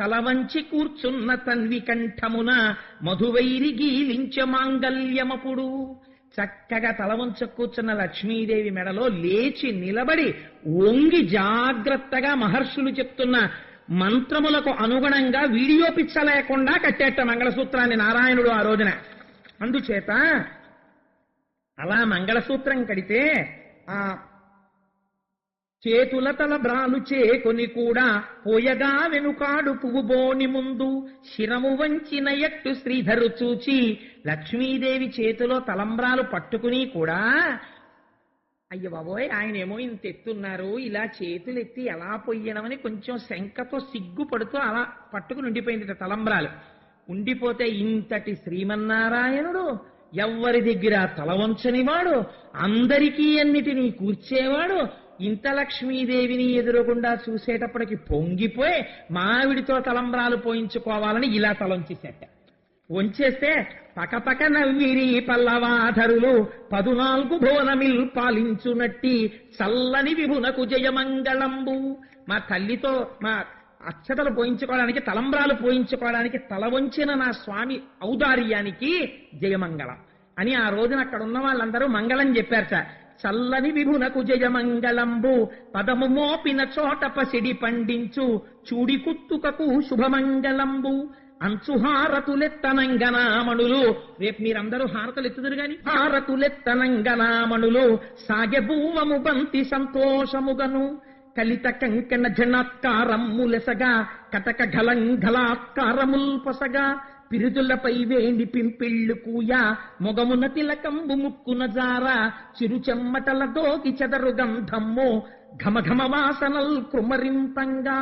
తల వంచి కూర్చున్న తన్వి కంఠమున మధువైరి గీలించ మాంగల్యమపుడు. చక్కగా తల వంచ కూర్చున్న లక్ష్మీదేవి మెడలో లేచి నిలబడి వంగి జాగ్రత్తగా మహర్షులు చెప్తున్న మంత్రములకు అనుగుణంగా వీడియో పిచ్చ లేకుండా కట్టేట మంగళసూత్రాన్ని నారాయణుడు ఆ రోజున. అందుచేత అలా మంగళసూత్రం కడితే ఆ చేతుల తల బ్రాలు చేకొని కూడా పోయగా వెనుకాడు పువ్వుబోని ముందు శిరము వంచిన ఎట్టు శ్రీధరు చూచి, లక్ష్మీదేవి చేతిలో తలంబ్రాలు పట్టుకుని కూడా అయ్య బాబోయ్ ఆయనేమో ఇంత ఎత్తున్నారు ఇలా చేతులెత్తి ఎలా పొయ్యడమని కొంచెం శంకతో సిగ్గుపడుతూ అలా పట్టుకుని ఉండిపోయింది తలంబ్రాలు. ఉండిపోతే ఇంతటి శ్రీమన్నారాయణుడు ఎవ్వరి దగ్గర తల వంచనివాడు, అందరికీ అన్నిటినీ కూర్చేవాడు, ఇంత లక్ష్మీదేవిని ఎదురకుండా చూసేటప్పటికి పొంగిపోయి మావిడితో తలంబ్రాలు పోయించుకోవాలని ఇలా తలంచేసేట. వంచేస్తే పకపక నవ్విరి పల్లవాధరులు 14 భువనమిల్ పాలించునట్టి చల్లని విభునకు జయమంగళంబు. మా తల్లితో మా అక్షతలు పోయించుకోవడానికి తలంబ్రాలు పోయించుకోవడానికి తల వంచిన నా స్వామి ఔదార్యానికి జయమంగళం అని ఆ రోజున అక్కడ ఉన్న వాళ్ళందరూ మంగళం చెప్పారట. చల్లని విభునకు జయమంగళంబు పదము మోపిన చోట పసిడి పండించు చూడి కుత్తుకకు శుభమంగళంబు. అంచుహారతులెత్తనంగనామణులు, రేపు మీరందరూ హారతులు ఎత్తుదురు గాని హారతులెత్తనంగనామణులు సాగె భూవము బంతి సంతోషముగను, కలిత కంకణ జనాత్కారములెసగా కటక ఘలంఘలాత్కారముల్ పొసగా, పిరుదులపై వేణి పింపిళ్ళు కూయ మొగమున తిలకంబు ముక్కున జార, చిరు చెమ్మటల దోకి చెదరు గంధమ్ము ఘమఘమ వాసనల్ కృమరింపంగా,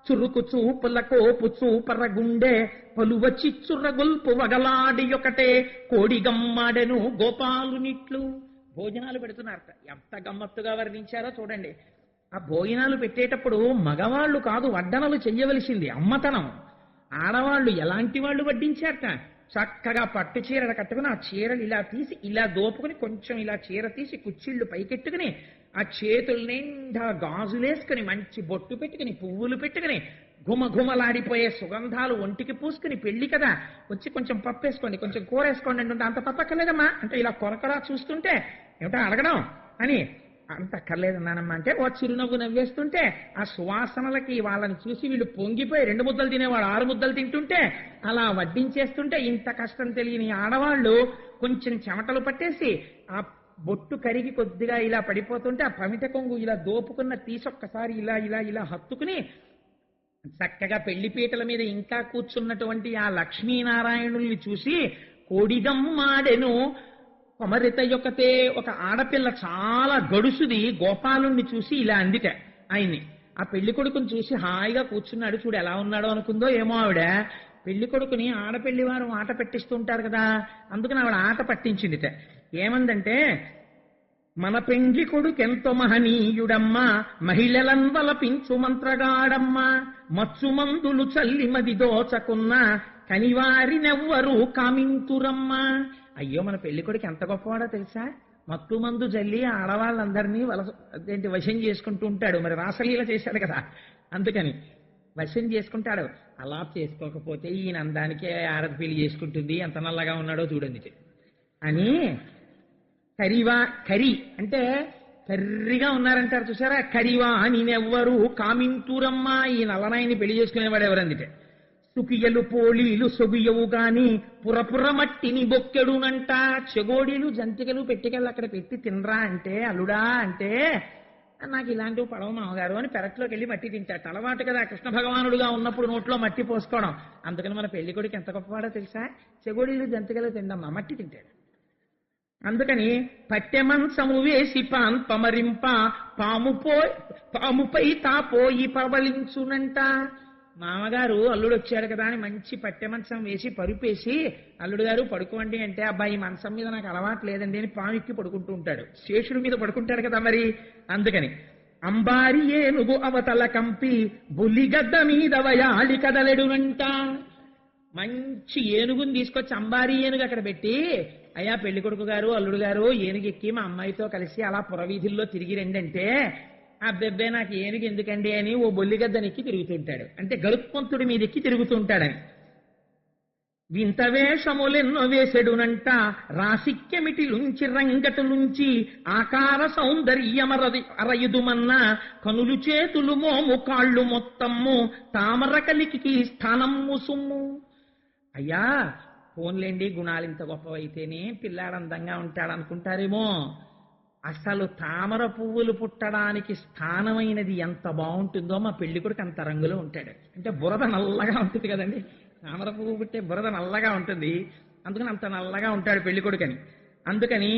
చురుకు చూపుల కోపు చూపర గుండె పలువ చిచ్చుర గొల్పు వగలాడి ఒకటే కోడిగమ్మాడెను గోపాలునిట్లు. భోజనాలు పెడుతున్నారట. ఎంత గమ్మత్తుగా వర్ణించారో చూడండి. ఆ భోజనాలు పెట్టేటప్పుడు మగవాళ్లు కాదు వడ్డనలు చెయ్యవలసింది, అమ్మతనం. ఆడవాళ్లు ఎలాంటి వాళ్ళు వడ్డించారట. చక్కగా పట్టు చీరలు కట్టుకుని ఆ చీరలు ఇలా తీసి ఇలా దోపుకుని కొంచెం ఇలా చీర తీసి కుచ్చిళ్ళు పైకెట్టుకుని ఆ చేతుల నిండా గాజులేసుకుని మంచి బొట్టు పెట్టుకుని పువ్వులు పెట్టుకుని ఘుమఘుమలాడిపోయే సుగంధాలు ఒంటికి పూసుకుని పెళ్లి కదా వచ్చి కొంచెం పప్పు వేసుకోండి కొంచెం కూర వేసుకోండి అంటుంటే అంత పప్పక్కర్లేదమ్మా అంటే ఇలా కొరకరా చూస్తుంటే ఏమిటో అడగడం అని అంత అక్కర్లేదన్నానమ్మా అంటే ఓ చిరునవ్వు నవ్వేస్తుంటే ఆ సువాసనలకి వాళ్ళని చూసి వీళ్ళు పొంగిపోయి 2 ముద్దలు తినేవాడు 6 ముద్దలు తింటుంటే అలా వడ్డించేస్తుంటే ఇంత కష్టం తెలియని ఆడవాళ్లు కొంచెం చెమటలు పట్టేసి ఆ బొట్టు కరిగి కొద్దిగా ఇలా పడిపోతుంటే ఆ పమిట కొంగు ఇలా దోపుకున్న తీసొక్కసారి ఇలా ఇలా ఇలా హత్తుకుని చక్కగా పెళ్లిపీటల మీద ఇంకా కూర్చున్నటువంటి ఆ లక్ష్మీనారాయణుల్ని చూసి కోడిగమ్మాడెను కొమరిత యొక్కతే ఒక ఆడపిల్ల చాలా గడుసుది గోపాలుణ్ణి చూసి ఇలా అందిట ఆయన్ని. ఆ పెళ్లి కొడుకుని చూసి హాయిగా కూర్చున్నాడు చూడు ఎలా ఉన్నాడో అనుకుందో ఏమో ఆవిడ. పెళ్లి కొడుకుని ఆడపెళ్లి వారు ఆట పెట్టిస్తూ ఉంటారు కదా, అందుకని ఆవిడ ఆట పట్టించిందిట. ఏమందంటే మన పెండ్లి కొడుకెంతో మహనీయుడమ్మా, మహిళలన్ వలపించు మంత్రగాడమ్మా, మచ్చుమందులు చల్లి మది దోచకున్నా కనివారినెవ్వరూ కామింతురమ్మా. అయ్యో, మన పెళ్లి కొడుకు ఎంత గొప్పవాడో తెలుసా? మత్తు మందు జల్లి ఆడవాళ్ళందరినీ వశం చేసుకుంటూ ఉంటాడు. మరి రాసలీల చేశాడు కదా, అందుకని వశం చేసుకుంటాడు. అలా చేసుకోకపోతే ఈయన అందానికే ఆడది పెళ్లి చేసుకుంటుంది, ఎంత నల్లగా ఉన్నాడో చూడండి అని. కరి అంటే కర్రిగా ఉన్నారంటారు చూసారా, కరివా నేనెవ్వరు కామింతురమ్మా. ఈ నల్లనాయన్ని పెళ్లి చేసుకునేవాడు ఎవరందిటే. సుకియలు పోలీలు సొగుయవు గాని పురపుర మట్టిని బొక్కెడునంట. చెగోడీలు జంతికలు పెట్టికెళ్ళి అక్కడ పెట్టి తినరా అంటే, అల్లుడా అంటే, నాకు ఇలాంటివి పడవ మామగారు అని పెరట్లోకి వెళ్ళి మట్టి తింటాడు. అలవాటు కదా, కృష్ణ భగవానుడుగా ఉన్నప్పుడు నోట్లో మట్టి పోసుకోవడం. అందుకని మన పెళ్లి కొడుకు ఎంత గొప్పవాడో తెలుసా? చెగోడీలు జంతికలు తిండమ్మా, మట్టి తింటాడు. అందుకని పట్టెమంచము వేసి పమరింప పాముపై తాపోయి పవలించునంట. మామగారు అల్లుడు వచ్చాడు కదా అని మంచి పట్టెమంచం వేసి పరుపేసి, అల్లుడు గారు పడుకోండి అంటే, అబ్బాయి మంచం మీద నాకు అలవాటు లేదండి అని పామెక్కి పడుకుంటూ ఉంటాడు. శేషుడి మీద పడుకుంటాడు కదా మరి. అందుకని అంబారి ఏనుగు అవతల కంపి బుల్లిగడ్డ మీద వయాలి కదలెడునంట. మంచి ఏనుగుని తీసుకొచ్చి అంబారీ ఏనుగు అక్కడ పెట్టి, అయ్యా పెళ్లి కొడుకు గారు అల్లుడు గారు ఏనుగు ఎక్కి మా అమ్మాయితో కలిసి అలా పురవీధుల్లో తిరిగి రండంటే, అబ్బెబ్బే నాకు ఏనుగు ఎందుకండి అని ఓ బొల్లిగద్దనెక్కి తిరుగుతుంటాడు. అంటే గరుత్మంతుడి మీద ఎక్కి తిరుగుతుంటాడని. వింత వేషములెన్నో వేసెడునంట, రాసిక్కెమిటిలుంచి రంగటులుంచి ఆకార సౌందర్యమరయుదుమన్న, కనులు చేతులు మోము కాళ్ళు మొత్తము తామర కలికి స్థానము సుమ్ము. అయ్యా ఫోన్లేండి, గుణాలు ఇంత గొప్పవైతేనే పిల్లాడు అందంగా ఉంటాడనుకుంటారేమో. అసలు తామర పువ్వులు పుట్టడానికి స్థానమైనది ఎంత బాగుంటుందో మా పెళ్లి కొడుకు అంత రంగులో ఉంటాడు. అంటే బురద నల్లగా ఉంటుంది కదండి, తామర పువ్వు పుట్టే బురద నల్లగా ఉంటుంది, అందుకని అంత నల్లగా ఉంటాడు పెళ్లి కొడుకని. అందుకని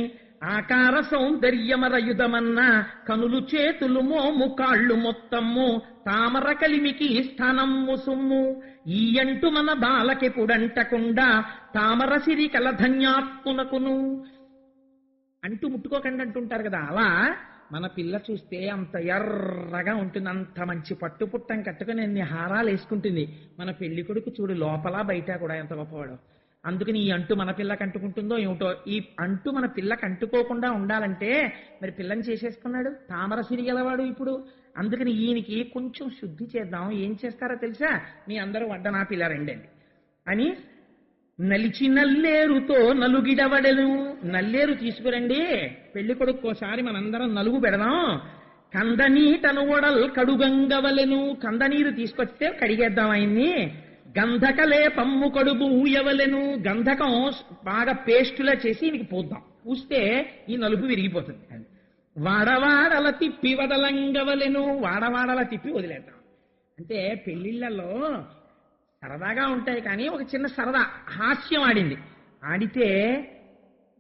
ఆకార సౌందర్యమరయుధమన్న, కనులు చేతులు మోము కాళ్ళు మొత్తము తామర కలిమికి స్థానము సుమ్ము. ఈ అంటూ మన బాలకెప్పుడంటకుండా తామర సిరి కల ధన్యాత్మునకును. అంటూ ముట్టుకోకండి అంటుంటారు కదా, అలా మన పిల్ల చూస్తే అంత ఎర్రగా ఉంటుంది, అంత మంచి పట్టు పుట్టం కట్టుకుని అన్ని హారాలు వేసుకుంటుంది. మన పెళ్లి కొడుకు చూడు లోపల బయట కూడా ఎంత గొప్పవాడు. అందుకని ఈ అంటూ మన పిల్లకి అంటుకుంటుందో ఏమిటో. ఈ అంటూ మన పిల్లకి అంటుకోకుండా ఉండాలంటే మరి పిల్లని చేసేసుకున్నాడు, తామర సిరి గలవాడు ఇప్పుడు. అందుకని ఈయనకి కొంచెం శుద్ధి చేద్దాం. ఏం చేస్తారో తెలుసా? మీ అందరూ వడ్డనా పిల్ల రండండి అని నలిచి నల్లేరుతో నలుగిడవడెను. నల్లేరు తీసుకురండి, పెళ్లి కొడుకోసారి మనందరం నలుగు పెడదాం. కందనీటను ఒడల్ కడుగంగవలెను. కందనీరు తీసుకొస్తే కడిగేద్దాం ఆయన్ని. గంధకలే పమ్ము కడుబు ఊయవలెను. గంధకం బాగా పేస్టులా చేసి ఈయనకి పూద్దాం. పూస్తే ఈ నలుపు విరిగిపోతుంది. వాడవాడల తిప్పి వదలంగవలెను. వాడవాడల తిప్పి వదిలేద్దాం. అంటే పెళ్లిళ్లలో సరదాగా ఉంటాయి కానీ ఒక చిన్న సరదా హాస్యం ఆడింది. ఆడితే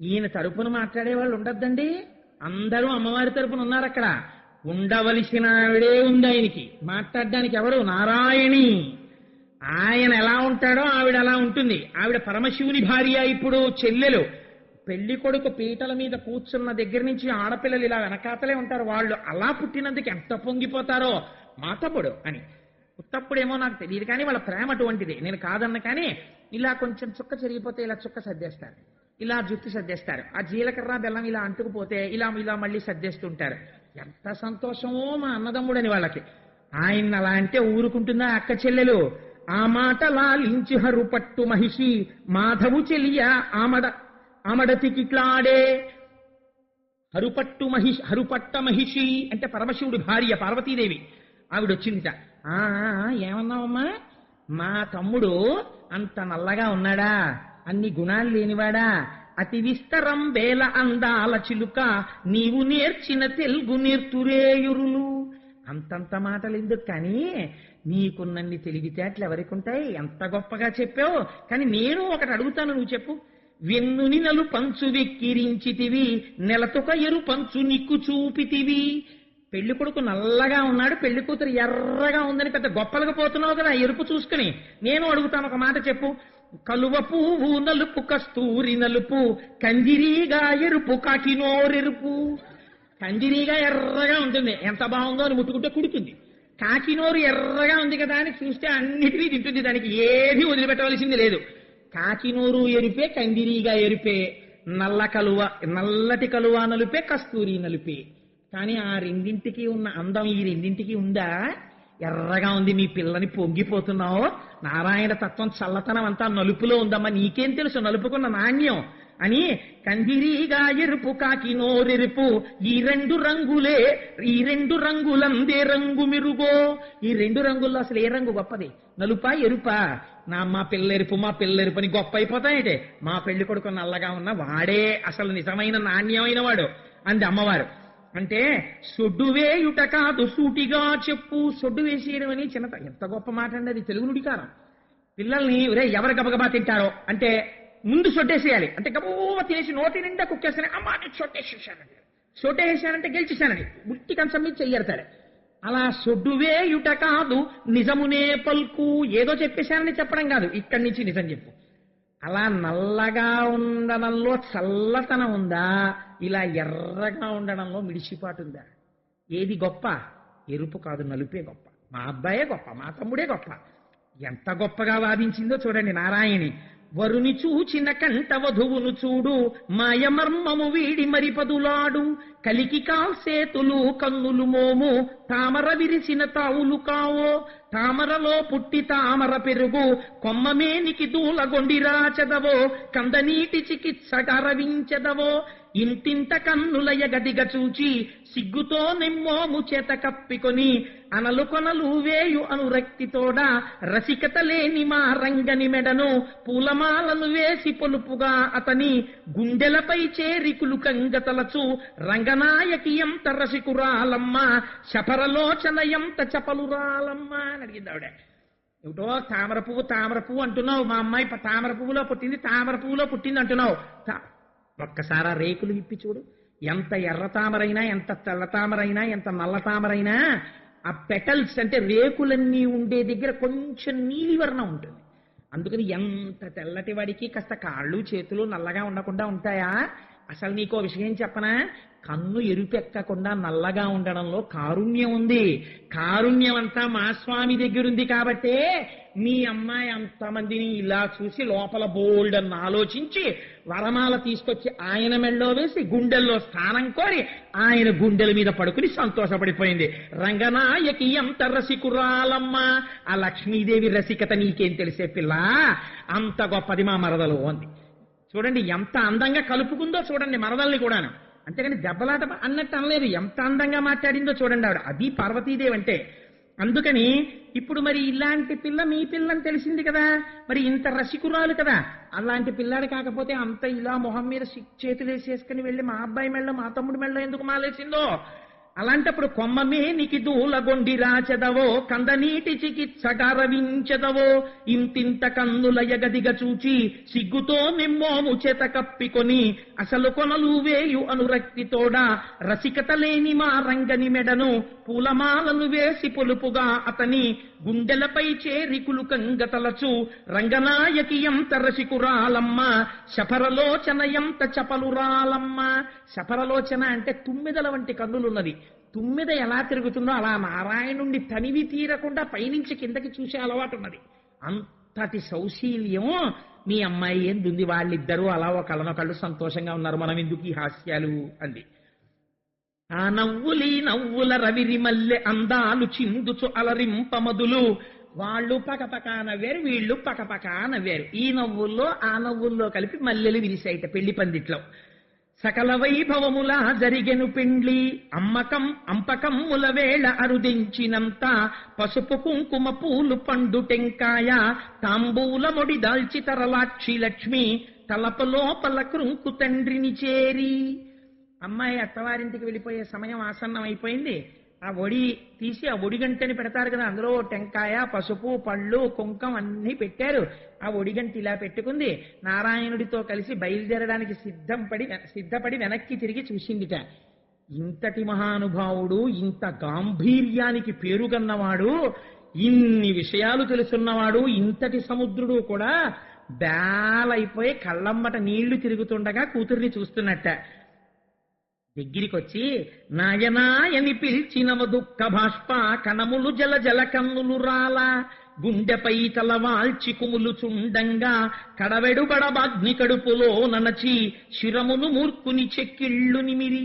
ఈయన తరపున మాట్లాడే వాళ్ళు ఉండద్దండి, అందరూ అమ్మవారి తరపున ఉన్నారు అక్కడ. ఉండవలసిన ఆవిడే ఉంది ఆయనకి మాట్లాడడానికి. ఎవరు? నారాయణి. ఆయన ఎలా ఉంటాడో ఆవిడ అలా ఉంటుంది. ఆవిడ పరమశివుని భార్య, ఇప్పుడు చెల్లెలు. పెళ్లి కొడుకు పీటల మీద కూర్చున్న దగ్గర నుంచి ఆడపిల్లలు ఇలా వెనకాతలే ఉంటారు. వాళ్ళు అలా పుట్టినందుకు ఎంత పొంగిపోతారో. మా తమ్ముడు అని. ఉత్తప్పుడేమో నాకు తెలియదు కానీ వాళ్ళ ప్రేమ అటువంటిది, నేను కాదన్న. కానీ ఇలా కొంచెం చుక్క చెరిగిపోతే ఇలా చుక్క సర్దేస్తారు, ఇలా జుట్టు సర్దేస్తారు. ఆ జీలకర్ర బెల్లం ఇలా అంటుకుపోతే ఇలా ఇలా మళ్ళీ సర్దేస్తుంటారు. ఎంత సంతోషమో మా అన్నదమ్ముడని వాళ్ళకి. ఆయన అలా అంటే ఊరుకుంటుందా అక్క చెల్లెలు? ఆ మాట లాలించి హరుపట్టు మహిషి మాధవు చెలియ ఆమడతికిట్లాడే. హరుపట్ట మహిషి అంటే పరమశివుడి భార్య పార్వతీదేవి. ఆవిడొచ్చిందిట. ఏమన్నావమ్మా? మా తమ్ముడు అంత నల్లగా ఉన్నాడా, అన్ని గుణాలు లేనివాడా, అతి విస్తరం వేల అందాల చిలుక నీవు నేర్చిన తెలుగు నేర్తురేయురులు. అంతంత మాటలు ఎందుకు కానీ నీకున్నన్ని తెలివితేటలు ఎవరికుంటాయి? ఎంత గొప్పగా చెప్పావు. కానీ నేను ఒకటి అడుగుతాను, నువ్వు చెప్పు. వెన్నుని నలు పంచు వెక్కిరించితివి, నెలతొక ఎరు పంచు నిక్కు చూపితివి. పెళ్లి కొడుకు నల్లగా ఉన్నాడు, పెళ్లి కూతురు ఎర్రగా ఉందని పెద్ద గొప్పలుగా పోతున్నావు కదా ఎరుపు చూసుకుని. నేను అడుగుతాను, ఒక మాట చెప్పు. కలువ పువ్వు నలుపు, కస్తూరి నలుపు, కందిరీగా ఎరుపు, కాకినోరెరుపు. కందిరీగా ఎర్రగా ఉంటుంది, ఎంత బాగుందో అని ముట్టుకుంటే కుడుతుంది. కాకినోరు ఎర్రగా ఉంది కదా అని చూస్తే అన్నిటినీ తింటుంది, దానికి ఏది వదిలిపెట్టవలసింది లేదు. కాకినోరు ఎరుపే, కందిరీగా ఎరుపే, నల్లటి కలువ నలుపే, కస్తూరి నలుపే. కానీ ఆ రెండింటికి ఉన్న అందం ఈ రెండింటికి ఉందా? ఎర్రగా ఉంది, మీ పిల్లని పొంగిపోతున్నావు, నారాయణ తత్వం చల్లతనం అంతా నలుపులో ఉందమ్మా, నీకేం తెలుసు నలుపుకున్న నాణ్యం అని. కందిరీగా ఎరుపు కాకినోరెరుపు, ఈ రెండు రంగులే, ఈ రెండు రంగులందే రంగు మెరుగో. ఈ రెండు రంగుల్లో అసలు ఏ రంగు గొప్పది? నలుపా ఎరుపా? మా పిల్లెరుపు అని గొప్ప అయిపోతాయంటే, మా పెళ్లి కొడుకు నల్లగా ఉన్న వాడే అసలు నిజమైన నాణ్యమైన వాడు అంది అమ్మవారు. అంటే సొడ్డు వేయుట కాదు సూటిగా చెప్పు. సొడ్డు వేసేయడం అని చిన్నత, ఎంత గొప్ప మాట అండి అది, తెలుగు నుడికారం. పిల్లల్ని ఎవరు గబగబా తింటారో అంటే ముందు సొట్టేసేయాలి, అంటే గబూవ తినేసి నోటి నిండా కుక్కేస్తానే, అమ్మా నేను సొట్టేసేసానండి, సొట్టేసానంటే గెలిచేశానని బుట్టి కంచం మీద చెయ్యడతాడు. అలా సొడ్డు వేయుట కాదు నిజమునే పల్కు, ఏదో చెప్పేశానని చెప్పడం కాదు, ఇక్కడి నుంచి నిజం చెప్పు. అలా నల్లగా ఉండడంలో చల్లతనం ఉందా? ఇలా ఎర్రగా ఉండడంలో మిడిసిపాటు ఉందా? ఏది గొప్ప? ఎరుపు కాదు నలుపే గొప్ప. మా అబ్బాయే గొప్ప, మా తమ్ముడే గొప్ప. ఎంత గొప్పగా వాదించిందో చూడండి నారాయణి. వరుని చూచిన కంట వధువును చూడు, మాయమర్మము వీడి మరిపదులాడు, కలికి కాల్సేతులు కన్నులు మోము, తామర విరిసిన తావులు కావో, తామరలో పుట్టి తామర పెరుగు, కొమ్మమేనికి దూలగొండిరా చెదవో, కందనీటి చికిత్స గరవించెదవో, ఇంతింత కన్నుల ఎగదిగ చూచి సిగ్గుతో నిమ్మోము చేత కప్పికొని, అనలు కొనలు వేయు అనురక్తితోడ, రసికత లేని మా రంగని మెడను పూలమాలను వేసి పొలుపుగా అతని గుండెలపై చేరి కులుకంగ తలచు, రంగనాయకి ఎంత రసికురాలమ్మ, శపరలోచన ఎంత చపలురాలమ్మ అని అడిగింది ఆవిడ. ఏమిటో తామర పువ్వు అంటున్నావు, మా అమ్మాయి తామర పువ్వులో పుట్టింది, తామర పువ్వులో పుట్టింది అంటున్నావు. ఒక్కసారి ఆ రేకులు విప్పి చూడు, ఎంత ఎర్ర తామరైనా, ఎంత తెల్ల తామరైనా, ఎంత నల్ల తామరైనా, ఆ పెటల్స్ అంటే రేకులన్నీ ఉండే దగ్గర కొంచెం నీలివర్ణం ఉంటుంది. అందుకని ఎంత తెల్లటి వాడికి కాస్త కాళ్ళు చేతులు నల్లగా ఉండకుండా ఉంటాయా? అసలు నీకో విషయం చెప్పనా? కన్ను ఎరుపెక్కకుండా నల్లగా ఉండడంలో కారుణ్యం ఉంది. కారుణ్యం అంతా మా స్వామి దగ్గరుంది కాబట్టే మీ అమ్మాయి అంతమందిని ఇలా చూసి లోపల బోల్డ్ అని ఆలోచించి వరమాల తీసుకొచ్చి ఆయన మెళ్ళో వేసి గుండెల్లో స్థానం కోరి ఆయన గుండెల మీద పడుకుని సంతోషపడిపోయింది. రంగనాయకి ఎంత రసికురాలమ్మ, ఆ లక్ష్మీదేవి రసికత నీకేం తెలిసే పిల్ల, అంత గొప్పది మా మరదలు అంది. చూడండి ఎంత అందంగా కలుపుకుందో చూడండి మరదల్ని కూడాను. అంతేగాని దెబ్బలాట అన్నట్టు అనలేదు, ఎంత అందంగా మాట్లాడిందో చూడండి ఆవిడ. అది పార్వతీదేవి అంటే. అందుకని ఇప్పుడు మరి ఇలాంటి పిల్ల మీ పిల్లని తెలిసింది కదా, మరి ఇంత రసికురాలు కదా, అలాంటి పిల్లాడు కాకపోతే అంత ఇలా మొహం మీద చేతులు వేసేసుకుని వెళ్ళి మా అబ్బాయి మెళ్ళ మా తమ్ముడి మెళ్ళ ఎందుకు మాలేసిందో. అలాంటప్పుడు కొమ్మమే నికి దూలగొండి రాచెదవో, కందనీటి చికిత్స గరవించెదవో, ఇంతింత కన్నుల ఎగదిగ చూచి సిగ్గుతో నిమ్మోము చేత కప్పికొని, అసలు కొనలు వేయు అనురక్తితోడ, రసికత లేని మా రంగని మెడను పూలమాలను వేసి పొలుపుగా అతని గుండెలపై చేరి కులుకంగ తలచు, రంగనాయకి ఎంత రసికురాలమ్మ, శపరలోచన ఎంత చపలురాలమ్మ. శపరలోచన అంటే తుమ్మిదల వంటి కన్నులున్నది. తుమ్మిద ఎలా తిరుగుతుందో అలా నారాయణుండి తనివి తీరకుండా పైనుంచి కిందకి చూసే అలవాటు ఉన్నది. అంతటి సౌశీల్యం మీ అమ్మాయి ఏందుంది. వాళ్ళిద్దరూ అలా ఒకళ్ళనొకళ్ళు సంతోషంగా ఉన్నారు, మనం ఎందుకు ఈ హాస్యాలు అంది. ఆ నవ్వుల రవిరి మల్లె అందాలు చిందుచు అలరింపమదులు, వాళ్ళు పకపకా నవ్వారు, వీళ్ళు పకపకా నవ్వారు. ఈ నవ్వుల్లో ఆ నవ్వుల్లో కలిపి మల్లెలు విరిసాయిట పెళ్లి పందిట్లో. సకల వైభవములా జరిగెను పెండ్లి, అంపకమ్ముల వేళ అరుదించినంత, పసుపు కుంకుమ పూలు పండు టెంకాయ, తాంబూల మొడి దాల్చి తరలాక్షి లక్ష్మి, తలపు లోపల కృంకు తండ్రిని చేరి. అమ్మాయి అత్తవారింటికి వెళ్ళిపోయే సమయం ఆసన్నం అయిపోయింది. ఆ ఒడి తీసి ఆ ఒడిగంటని పెడతారు కదా, అందులో టెంకాయ పసుపు పళ్ళు కుంకం అన్నీ పెట్టారు. ఆ ఒడిగంటి ఇలా పెట్టుకుంది. నారాయణుడితో కలిసి బయలుదేరడానికి సిద్ధపడి వెనక్కి తిరిగి చూసిందిట. ఇంతటి మహానుభావుడు, ఇంత గాంభీర్యానికి పేరుగన్నవాడు, ఇన్ని విషయాలు తెలుసున్నవాడు, ఇంతటి సముద్రుడు కూడా బేలైపోయి కళ్ళమ్మట నీళ్లు తిరుగుతుండగా కూతుర్ని చూస్తున్నట్ట. దగ్గరికి వచ్చి నాయనాయని పిలిచినవ దుఃఖ బాష్ప కణములు జల జల కన్నులు రాల గుండెపై తలవాల్చి కుములు చుండంగా కడవెడుబడబాగ్ని కడుపులో ననచి శిరమును మూర్ఖుని చెక్కిళ్ళు నిమిరి.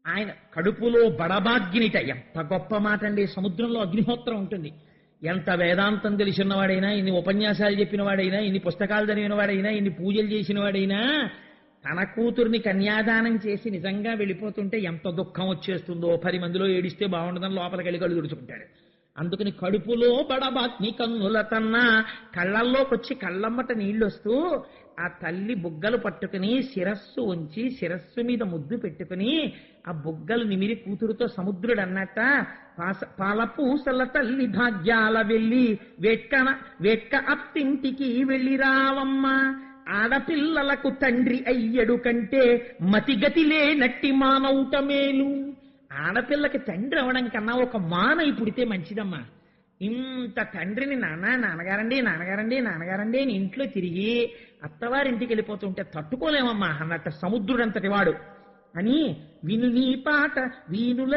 ఆయన కడుపులో బడబాగ్నిట, ఎంత గొప్ప మాట అండి. సముద్రంలో అగ్నిహోత్రం ఉంటుంది. ఎంత వేదాంతం తెలిసినవాడైనా, ఇన్ని ఉపన్యాసాలు చెప్పిన వాడైనా, ఇన్ని పుస్తకాలు చదివిన వాడైనా, ఇన్ని పూజలు చేసిన వాడైనా తన కూతుర్ని కన్యాదానం చేసి నిజంగా వెళ్ళిపోతుంటే ఎంత దుఃఖం వచ్చేస్తుందో. 10 మందిలో ఏడిస్తే బాగుండదని లోపలికి వెళ్ళి కళ్ళు తుడుచుకుంటాడు. అందుకని కడుపులో బడబాగ్ని కన్నుల తన్నా, కళ్ళల్లోకి వచ్చి కళ్ళమ్మట నీళ్ళొస్తూ ఆ తల్లి బుగ్గలు పట్టుకుని శిరస్సు ఉంచి శిరస్సు మీద ముద్దు పెట్టుకుని ఆ బుగ్గలు నిమిరి కూతురుతో సముద్రుడు అన్నట్ట, పాలపూసల తల్లి భాగ్యాల వెళ్ళి వెక్క అత్తింటికి వెళ్ళి రావమ్మ, ఆడపిల్లలకు తండ్రి అయ్యడు కంటే మతిగతి లేనట్టి మానవుట మేలు. ఆడపిల్లకి తండ్రి అవడం కన్నా ఒక మానవి పుడితే మంచిదమ్మా. ఇంత తండ్రిని నాన్నగారండి నాన్నగారండి నాన్నగారండి అని ఇంట్లో తిరిగి అత్తవారింటికి వెళ్ళిపోతుంటే తట్టుకోలేమమ్మా అన్నట్టు సముద్రుడంతటి వాడు అని వీనుల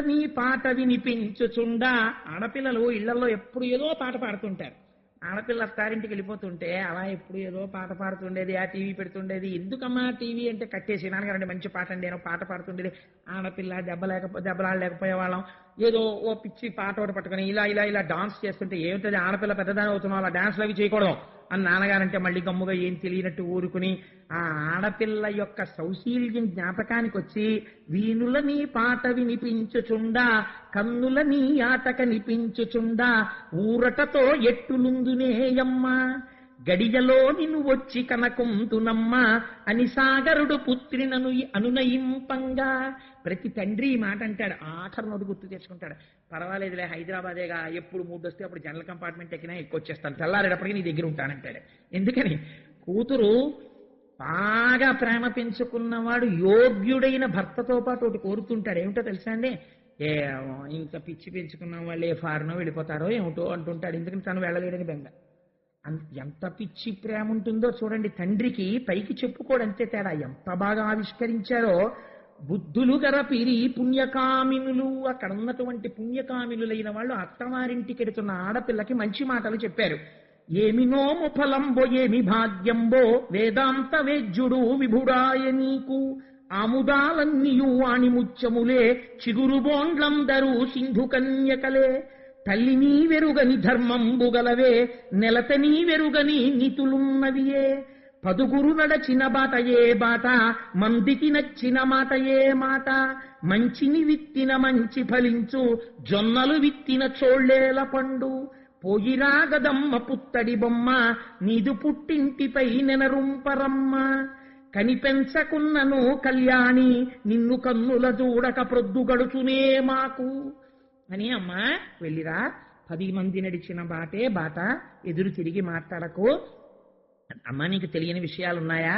నీ పాట వినిపించుచుండా. ఆడపిల్లలు ఇళ్లలో ఎప్పుడు ఏదో పాట పాడుతుంటారు. ఆడపిల్ల అత్తారింటికి వెళ్ళిపోతుంటే అలా ఎప్పుడు ఏదో పాట పాడుతుండేది, ఆ టీవీ పెడుతుండేది. ఎందుకమ్మా టీవీ అంటే కట్టేసి నాన్నగారండి మంచి పాట అండి ఏమో పాట పాడుతుండేది. ఆడపిల్ల దెబ్బలాడలేకపోయేవాళ్ళం. ఏదో ఓ పిచ్చి పాట ఒకటి పట్టుకుని ఇలా ఇలా ఇలా డాన్స్ చేస్తుంటే ఏమిటది ఆడపిల్ల పెద్దదాని అవుతున్నాం అలా డాన్స్లు అవి చేయకూడదు అని నాన్నగారంటే మళ్ళీ గమ్ముగా ఏం తెలియనట్టు ఊరుకుని ఆ ఆడపిల్ల యొక్క సౌశీల్యం జ్ఞాపకానికి వచ్చి వీనుల నీ పాట వినిపించుచుండా కన్నుల నీ ఆట కనిపించుచుండా ఊరటతో ఎట్టులుందునేయమ్మా గడియలో నిన్ను వచ్చి కనకుంతునమ్మ అని సాగరుడు పుత్రినను అనునయింపంగా. ప్రతి తండ్రి ఈ మాట అంటాడు. ఆఖరి నోటి గుర్తు తెచ్చుకుంటాడు. పర్వాలేదులే హైదరాబాదేగా, ఎప్పుడు మూడు వస్తే అప్పుడు జనరల్ కంపార్ట్మెంట్ ఎక్కినా ఎక్కువచ్చేస్తాను, తెల్లారేటప్పటికీ నీ దగ్గర ఉంటానంటాడు. ఎందుకని కూతురు బాగా ప్రేమ పెంచుకున్నవాడు యోగ్యుడైన భర్తతో పాటు ఒకటి కోరుతుంటాడు. ఏమిటో తెలుసా అండి? ఇంత పిచ్చి పెంచుకున్న వాళ్ళు ఏ ఫారినో వెళ్ళిపోతారో ఏమిటో అంటుంటాడు. ఎందుకని తను వెళ్ళలేడని బెంగ. ఎంత పిచ్చి ప్రేమ ఉంటుందో చూడండి. తండ్రికి పైకి చెప్పుకోడంతే తేడా. ఎంత బాగా ఆవిష్కరించారో. బుద్ధులు గరపిరి పుణ్యకామినులు, అక్కడ ఉన్నటువంటి పుణ్యకామినులైన వాళ్ళు అత్తవారింటికి ఎడుతున్న ఆడపిల్లకి మంచి మాటలు చెప్పారు. ఏమి నోము ఫలంబో ఏమి భాగ్యంబో వేదాంత వేద్యుడు విభుడాయ నీకు ఆముదాలన్నీయు ఆణిముత్యములే చిగురు బోండ్లందరూ సింధు కన్యకలే తల్లి నీ వెరుగని ధర్మంబుగలవే నెలత నీ వెరుగని నీతులున్నవియే పదుగురు నడచిన బాట ఏ బాట మందికి నచ్చిన మాట ఏ మాట మంచిని విత్తిన మంచి ఫలించు జొన్నలు విత్తిన చోళ్ళేల పండు పోయిరాగదమ్మ పుత్తడి బొమ్మ నీదు పుట్టింటిపై నెనరుంపరమ్మ కనిపెంచకున్నను కళ్యాణి నిన్ను కన్నుల చూడక ప్రొద్దుగడుచునే మాకు అని. అమ్మా వెళ్ళిరా, 10 మంది నడిచిన బాటే బాట, ఎదురు తిరిగి మాట్లాడకు. అమ్మ నీకు తెలియని విషయాలున్నాయా?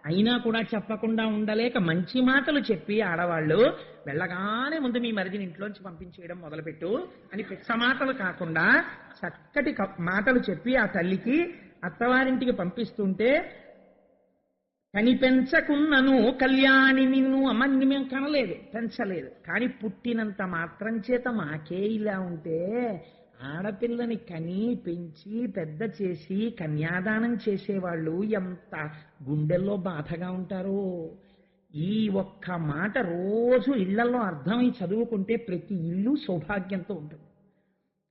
అయినా కూడా చెప్పకుండా ఉండలేక మంచి మాటలు చెప్పి ఆడవాళ్ళు వెళ్ళగానే ముందు మీ మరిదిని ఇంట్లోంచి పంపించేయడం మొదలుపెట్టు అని పిచ్చ మాటలు కాకుండా చక్కటి మాటలు చెప్పి ఆ తల్లికి అత్తవారింటికి పంపిస్తుంటే కనిపెంచకున్నను కళ్యాణి నిన్ను అమ్మని మేము కనలేదు, పెంచలేదు, కానీ పుట్టినంత మాత్రం చేత మాకే ఇలా ఉంటే ఆడపిల్లని కని పెంచి పెద్ద చేసి కన్యాదానం చేసేవాళ్ళు ఎంత గుండెల్లో బాధగా ఉంటారో. ఈ ఒక్క మాట రోజు ఇళ్లలో అర్థమై చదువుకుంటే ప్రతి ఇల్లు సౌభాగ్యంతో ఉంటుంది.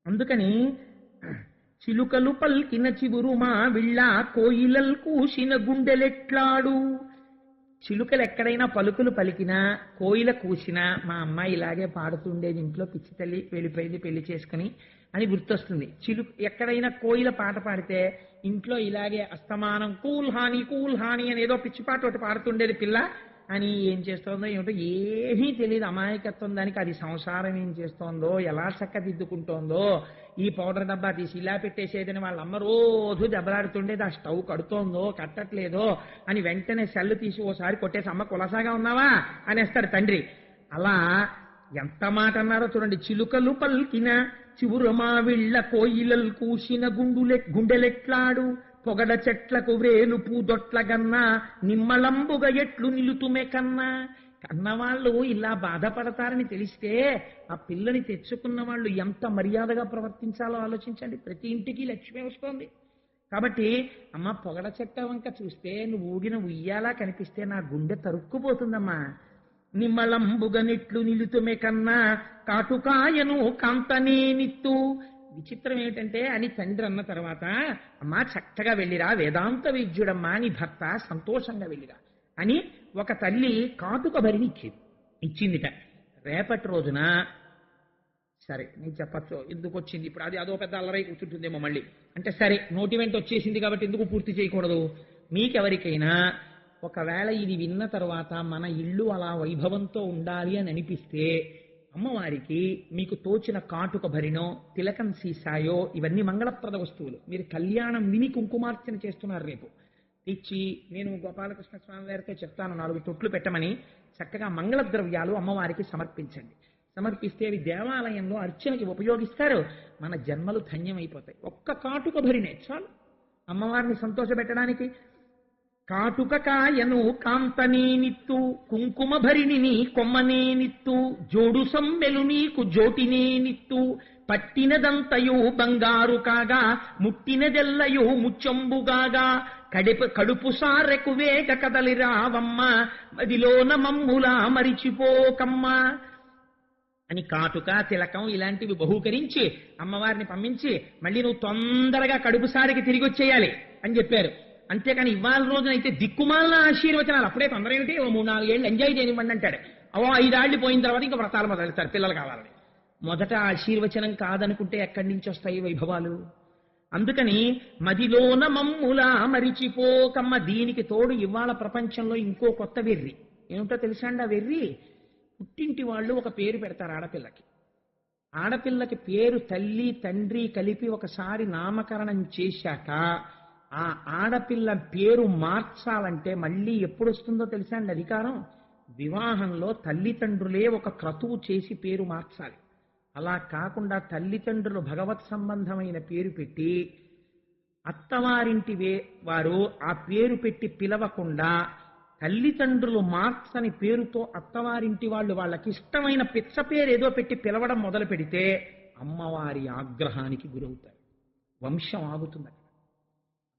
అందుకని చిలుకలు పల్కిన చిగురుమా విళ్ళ కోయిలల్ కూసిన గుండెలెట్లాడు. చిలుకలు ఎక్కడైనా పలుకులు పలికినా కోయిల కూసినా మా అమ్మాయి ఇలాగే పాడుతుండేది, ఇంట్లో పిచ్చి తల్లి వెళ్ళిపోయింది పెళ్లి చేసుకుని అని గుర్తొస్తుంది. ఎక్కడైనా కోయిల పాట పాడితే ఇంట్లో ఇలాగే అస్తమానం కూల్ హాని అని ఏదో పిచ్చి పాట ఒకటి పాడుతుండేది పిల్ల అని. ఏం చేస్తోందో ఏమిటో ఏమీ తెలియదు, అమాయకత్వం దానికి. అది సంసారం ఏం చేస్తోందో, ఎలా చక్కదిద్దుకుంటోందో, ఈ పౌడర్ డబ్బా తీసి ఇలా పెట్టేసేదని వాళ్ళ అమ్మ రోజు దెబ్బలాడుతుండేది. ఆ స్టవ్ కడుతోందో కట్టట్లేదో అని వెంటనే సెల్లు తీసి ఓసారి కొట్టేసి అమ్మ కులసాగా ఉన్నావా అనేస్తాడు తండ్రి. అలా ఎంత మాట అన్నారో చూడండి. చిలుకలు పల్కిన చివురమా విళ్ళ కోయిలల్ కూసిన గుండెలెట్లాడు పొగడ చెట్లకు వ్రేలు పూదొట్ల గన్నా నిమ్మలంబుగా ఎట్లు నిలుతుమే కన్నా. కన్నవాళ్ళు ఇలా బాధపడతారని తెలిస్తే ఆ పిల్లని తెచ్చుకున్న వాళ్ళు ఎంత మర్యాదగా ప్రవర్తించాలో ఆలోచించండి. ప్రతి ఇంటికి లక్ష్మి వస్తోంది. కాబట్టి అమ్మ పొగడ చెట్ట వంక చూస్తే నువ్వు ఊగిన ఉయ్యాలా కనిపిస్తే నా గుండె తరుక్కుపోతుందమ్మా. నిమ్మళంబుగనిట్లు నిలుతుమే కన్నా కాటుకాయను కాంతనే నిత్తు. విచిత్రం ఏమిటంటే అని తండ్రి అన్న తర్వాత, అమ్మా చక్కగా వెళ్ళిరా, వేదాంత విద్యుడమ్మా నీ భర్త, సంతోషంగా వెళ్ళిరా అని ఒక తల్లి కాటుక భరిని ఇచ్చిందిట. రేపటి రోజున సరే నేను చెప్పచ్చు ఎందుకు వచ్చింది ఇప్పుడు, అది అదో పెద్ద అల్లరై కూర్చుంటుందేమో మళ్ళీ అంటే, సరే నోటి వెంట వచ్చేసింది కాబట్టి ఎందుకు పూర్తి చేయకూడదు. మీకెవరికైనా ఒకవేళ ఇది విన్న తర్వాత మన ఇల్లు అలా వైభవంతో ఉండాలి అని అనిపిస్తే, అమ్మవారికి మీకు తోచిన కాటుక భరినో తిలకం సీసాయో, ఇవన్నీ మంగళప్రద వస్తువులు, మీరు కళ్యాణం విని కుంకుమార్చన చేస్తున్నారు రేపు, తెచ్చి నేను గోపాలకృష్ణ స్వామి వారితో చెప్తాను 4 తొట్లు పెట్టమని, చక్కగా మంగళ ద్రవ్యాలు అమ్మవారికి సమర్పించండి. సమర్పిస్తే అవి దేవాలయంలో అర్చనకి ఉపయోగిస్తారు. మన జన్మలు ధన్యమైపోతాయి. ఒక్క కాటుక భరినే చాలు అమ్మవారిని సంతోషపెట్టడానికి. కాటుక కాయను కాంతనే నిత్తు, కుంకుమ భరిని కొమ్మనే నిత్తు, జోడు సమ్మెలు నీకు జోటినే నిత్తు, పట్టినదంతయు బంగారు కాగా ముట్టినదెల్లయు ముచ్చంబుగాగా, కడుపు సారెకు వేగ కదలి రావమ్మ మదిలోన మమ్ములా మరిచిపోకమ్మ అని కాటుక తిలకం ఇలాంటివి బహూకరించి అమ్మవారిని పంపించి, మళ్ళీ నువ్వు తొందరగా కడుపుసారికి తిరిగి వచ్చేయాలి అని చెప్పారు. అంతేకాని ఇవాళ రోజునైతే దిక్కుమాలిన ఆశీర్వచనాలు, అప్పుడే తొందర ఏమిటి, 3-4 ఏళ్ళు ఎంజాయ్ చేయనివ్వండి అంటాడు. 5 ఏళ్ళు పోయిన తర్వాత ఇంకా వ్రతాలు మొదలెడతారు పిల్లలు కావాలని. మొదట ఆశీర్వచనం కాదనుకుంటే ఎక్కడి నుంచి వస్తాయి వైభవాలు? అందుకని మదిలోన మమ్ములా మరిచిపోకమ్మ. దీనికి తోడు ఇవాళ ప్రపంచంలో ఇంకో కొత్త వెర్రి ఏమిటో తెలుసా అండి? ఆ వెర్రి, పుట్టింటి వాళ్ళు ఒక పేరు పెడతారు ఆడపిల్లకి. ఆడపిల్లకి పేరు తల్లి తండ్రి కలిపి ఒకసారి నామకరణం చేశాక ఆ ఆడపిల్ల పేరు మార్చాలంటే మళ్ళీ ఎప్పుడు వస్తుందో తెలుసా అండి అధికారం? వివాహంలో తల్లిదండ్రులే ఒక క్రతువు చేసి పేరు మార్చాలి. అలా కాకుండా తల్లిదండ్రులు భగవత్ సంబంధమైన పేరు పెట్టి అత్తవారింటి వారు ఆ పేరు పెట్టి పిలవకుండా తల్లిదండ్రులు మార్చని పేరుతో అత్తవారింటి వాళ్ళు వాళ్ళకి ఇష్టమైన పిచ్చ పేరు ఏదో పెట్టి పిలవడం మొదలు పెడితే అమ్మవారి ఆగ్రహానికి గురవుతారు. వంశం ఆగుతుంది.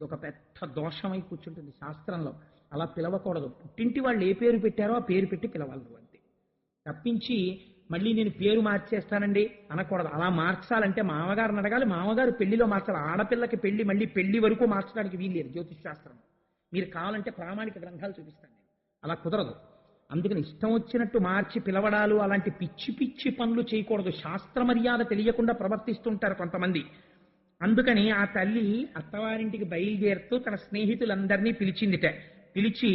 ఒక పెద్ద దోషమై కూర్చుంటుంది శాస్త్రంలో. అలా పిలవకూడదు. పుట్టింటి వాళ్ళు ఏ పేరు పెట్టారో ఆ పేరు పెట్టి పిలవాలి అంతే. తప్పించి మళ్ళీ నేను పేరు మార్చేస్తానండి అనకూడదు. అలా మార్చాలంటే మామగారిని అడగాలి. మామగారు పెళ్లిలో మార్చాలి. ఆడపిల్లకి పెళ్లి మళ్ళీ పెళ్లి వరకు మార్చడానికి వీల్లేదు జ్యోతిష్ శాస్త్రం. మీరు కావాలంటే ప్రామాణిక గ్రంథాలు చూపిస్తాను నేను. అలా కుదరదు. అందుకని ఇష్టం వచ్చినట్టు మార్చి పిలవడాలు అలాంటి పిచ్చి పిచ్చి పనులు చేయకూడదు. శాస్త్ర మర్యాద తెలియకుండా ప్రవర్తిస్తుంటారు కొంతమంది. అందుకని ఆ తల్లి అత్తవారింటికి బయలుదేరుతూ తన స్నేహితులందరినీ పిలిచిందిట. పిలిచి,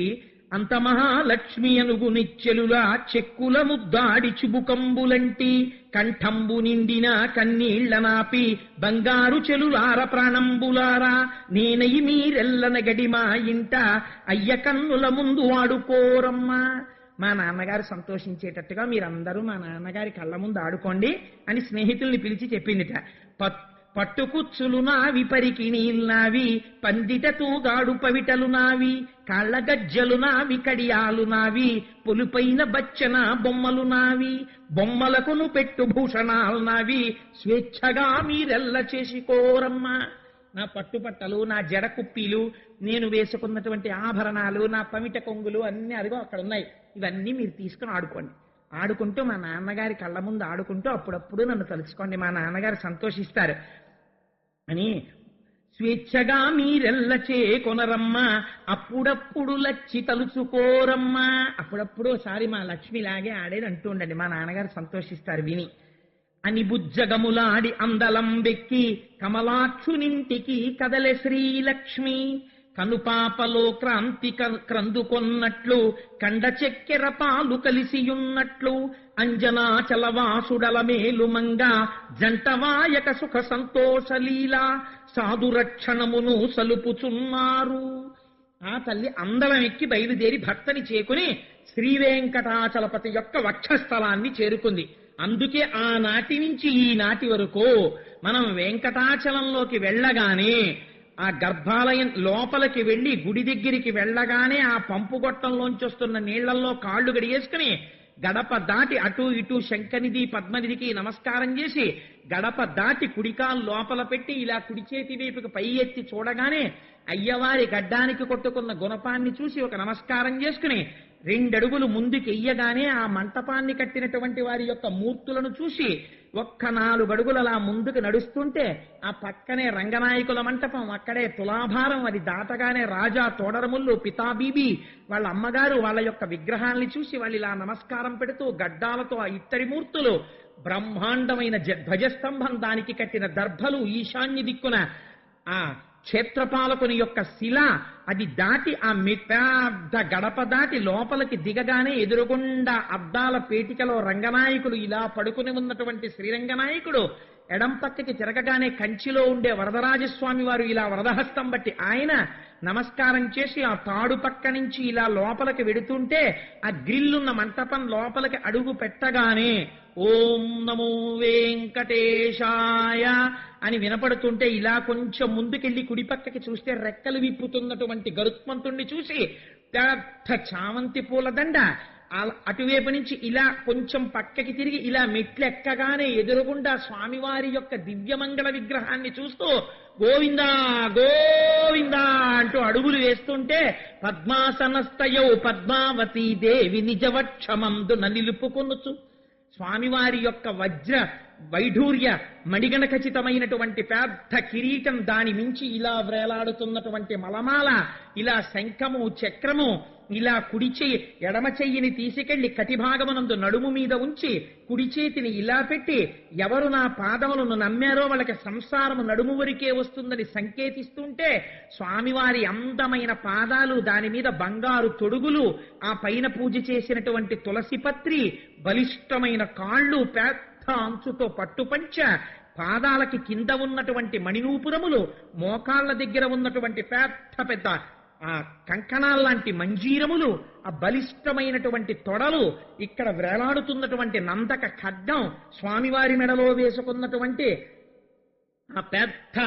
అంత మహాలక్ష్మి అనుగు నిచ్చెలులా చెక్కుల ముద్దాడి చుబుకంబులంటి కంఠంబు నిండిన కన్నీళ్ల నాపి బంగారు చెలులార ప్రాణంబులారా నేనయి మీరెల్లన గడిమా ఇంట అయ్య కన్నుల ముందు ఆడుకోరమ్మా. మా నాన్నగారు సంతోషించేటట్టుగా మీరందరూ మా నాన్నగారి కళ్ళ ముందు ఆడుకోండి అని స్నేహితుల్ని పిలిచి చెప్పిందిట. పట్టుకుచ్చులు నావి పరికి నీల్నావి పందిట తూగాడు పవిటలు నావి కాళ్ళ గజ్జలు నావి కడియాలు నావి పొలుపైన బచ్చన బొమ్మలు నావి బొమ్మలకును పెట్టు భూషణాలు నావి స్వేచ్ఛగా మీరెల్ల చేసుకోరమ్మా. నా పట్టుపట్టలు, నా జడ కుప్పీలు, నేను వేసుకున్నటువంటి ఆభరణాలు, నా పమిట కొంగులు అన్నీ అదిగో అక్కడ ఉన్నాయి. ఇవన్నీ మీరు తీసుకుని ఆడుకోండి. ఆడుకుంటూ మా నాన్నగారి కళ్ళ ముందు ఆడుకుంటూ అప్పుడప్పుడు నన్ను తలుచుకోండి, మా నాన్నగారు సంతోషిస్తారు అని స్వేచ్ఛగా మీరెల్ల చేకొనరమ్మా అప్పుడప్పుడు లచ్చి తలుచుకోరమ్మా. అప్పుడప్పుడు ఒకసారి మా లక్ష్మిలాగే ఆడేది అంటూ ఉండండి, మా నాన్నగారు సంతోషిస్తారు విని అని బుజ్జగములాడి అందలం వెక్కి కమలాక్షునింటికి కదలె శ్రీలక్ష్మి కనుపాపలో క్రాంతి క్రందుకొన్నట్లు కండ చెక్కెర పాలు కలిసియున్నట్లు అంజనాచలవాసుడల మేలుమంగా జంటవాయక సుఖ సంతోషలీలా సాధురక్షణమును సలుపుచున్నారు. ఆ తల్లి అందలం ఎక్కి బయలుదేరి భర్తని చేకుని శ్రీవేంకటాచలపతి యొక్క వక్షస్థలాన్ని చేరుకుంది. అందుకే ఆనాటి నుంచి ఈనాటి వరకు మనం వెంకటాచలంలోకి వెళ్ళగానే ఆ గర్భాలయం లోపలికి వెళ్లి గుడి దగ్గరికి వెళ్ళగానే ఆ పంపు గొట్టంలోంచి వస్తున్న నీళ్లలో కాళ్ళు గడిగేసుకుని గడప దాటి అటు ఇటు శంఖనిధి పద్మనిధికి నమస్కారం చేసి గడప దాటి కుడికాలు లోపల పెట్టి ఇలా కుడి చేతి వైపుకి పై ఎత్తి చూడగానే అయ్యవారి గడ్డానికి కొట్టుకున్న గుణపాన్ని చూసి ఒక నమస్కారం చేసుకుని 2 అడుగులు ముందుకు ఎయ్యగానే ఆ మంటపాన్ని కట్టినటువంటి వారి యొక్క మూర్తులను చూసి ఒక్క 4 అడుగులు అలా ముందుకు నడుస్తుంటే ఆ పక్కనే రంగనాయకుల మంటపం, అక్కడే తులాభారం, అది దాటగానే రాజా తోడరముళ్ళు పితాబీబీ వాళ్ళ అమ్మగారు వాళ్ళ యొక్క విగ్రహాల్ని చూసి వాళ్ళు ఇలా నమస్కారం పెడుతూ గడ్డాలతో ఆ ఇత్తడి మూర్తులు, బ్రహ్మాండమైన ధ్వజస్తంభం, దానికి కట్టిన దర్భలు, ఈశాన్య దిక్కున ఆ క్షేత్రపాలకుని యొక్క శిల, అది దాటి ఆ పెద్ద గడప దాటి లోపలికి దిగగానే ఎదురుగుండా అద్దాల పేటికలో రంగనాయకుడు ఇలా పడుకుని ఉన్నటువంటి శ్రీరంగనాయకుడు, ఎడం పక్కకి తిరగగానే కంచిలో ఉండే వరదరాజస్వామి వారు ఇలా వరదహస్తం బట్టి ఆయన నమస్కారం చేసి ఆ తాడు పక్క నుంచి ఇలా లోపలికి వెడుతుంటే ఆ గ్రిల్లున్న మంటపం లోపలికి అడుగు పెట్టగానే ఓం నమో వెంకటేశాయ అని వినపడుతుంటే ఇలా కొంచెం ముందుకెళ్లి కుడి పక్కకి చూస్తే రెక్కలు విప్పుతున్నటువంటి గరుత్మంతుణ్ణి చూసి పెద్ద చామంతి పూలదండ, అటువైపు నుంచి ఇలా కొంచెం పక్కకి తిరిగి ఇలా మెట్లు ఎక్కగానే ఎదురుగుండా స్వామివారి యొక్క దివ్యమంగళ విగ్రహాన్ని చూస్తూ గోవిందా గోవిందా అంటూ అడుగులు వేస్తుంటే పద్మాసనస్తయౌ పద్మావతీ దేవి నిజవక్షమందున నిలుపుకొనుచు స్వామివారి యొక్క వజ్ర వైఢూర్య మణిగణ ఖచ్చితమైనటువంటి పెద్ద కిరీటం, దాని మించి ఇలా వ్రేలాడుతున్నటువంటి మలమాల, ఇలా శంఖము చక్రము, ఇలా కుడి చెయ్యి ఎడమ చెయ్యిని తీసుకెళ్లి కటిభాగమునందు నడుము మీద ఉంచి కుడి చేతిని ఇలా పెట్టి ఎవరు నా పాదములను నమ్మారో వాళ్ళకి సంసారము నడుము వరకే వస్తుందని సంకేతిస్తుంటే స్వామివారి అందమైన పాదాలు, దాని మీద బంగారు తొడుగులు, ఆ పైన పూజ చేసినటువంటి తులసిపత్రి, బలిష్టమైన కాళ్ళు, పెద్ద అంచుతో పట్టుపంచ, పాదాలకి కింద ఉన్నటువంటి మణినూపురములు, మోకాళ్ల దగ్గర ఉన్నటువంటి పెద్ద పెద్ద ఆ కంకణాల్లాంటి మంజీరములు, ఆ బలిష్టమైనటువంటి తొడలు, ఇక్కడ వేలాడుతున్నటువంటి నందక ఖడ్గం, స్వామివారి మెడలో వేసుకున్నటువంటి ఆ పెద్ద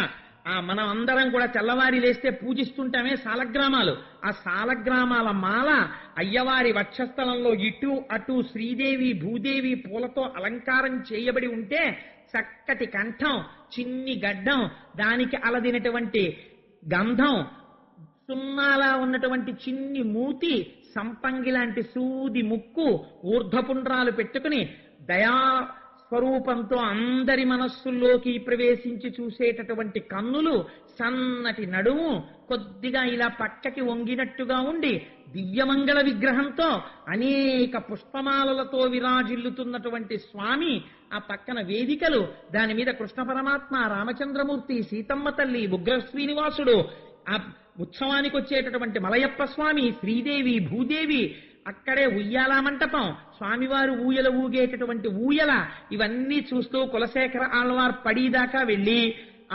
మనం అందరం కూడా తెల్లవారి లేస్తే పూజిస్తుంటామే సాలగ్రామాలు, ఆ సాలగ్రామాల మాల అయ్యవారి వక్షస్థలంలో ఇటు అటు శ్రీదేవి భూదేవి పూలతో అలంకారం చేయబడి ఉంటే చక్కటి కంఠం, చిన్ని గడ్డం, దానికి అలదినటువంటి గంధం, సున్నాలా ఉన్నటువంటి చిన్ని మూతి, సంపంగి లాంటి సూది ముక్కు, ఊర్ధ్వపుండ్రాలు పెట్టుకుని దయా స్వరూపంతో అందరి మనస్సుల్లోకి ప్రవేశించి చూసేటటువంటి కన్నులు, సన్నటి నడుము, కొద్దిగా ఇలా పక్కకి వంగినట్టుగా ఉండి దివ్యమంగళ విగ్రహంతో అనేక పుష్పమాలలతో విరాజిల్లుతున్నటువంటి స్వామి, ఆ పక్కన వేదికలు, దాని మీద కృష్ణ పరమాత్మ, రామచంద్రమూర్తి, సీతమ్మ తల్లి, ఉగ్ర శ్రీనివాసుడు, ఆ ఉత్సవానికి వచ్చేటటువంటి మలయప్ప స్వామి, శ్రీదేవి భూదేవి, అక్కడే ఉయ్యాల మంటపం, స్వామివారు ఊయల ఊగేటటువంటి ఊయల, ఇవన్నీ చూస్తూ కులశేఖర ఆళ్వార్ పడిదాకా వెళ్ళి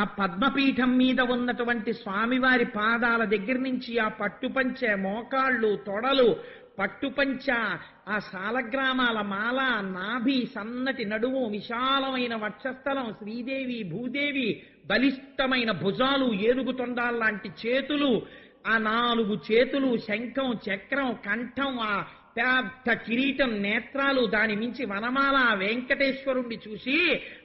ఆ పద్మపీఠం మీద ఉన్నటువంటి స్వామివారి పాదాల దగ్గర నుంచి ఆ పట్టుపంచె, మోకాళ్ళు, తొడలు, పట్టుపంచ, ఆ సాలగ్రామాల మాల, నాభి, సన్నటి నడుము, విశాలమైన వక్షస్థలం, శ్రీదేవి భూదేవి, బలిష్టమైన భుజాలు, ఏనుగు తొండాల్లాంటి చేతులు, ఆ 4 చేతులు, శంఖం చక్రం, కంఠం, ఆ పెద్ద కిరీటం, నేత్రాలు, దాని మించి వనమాల, వెంకటేశ్వరుణ్ణి చూసి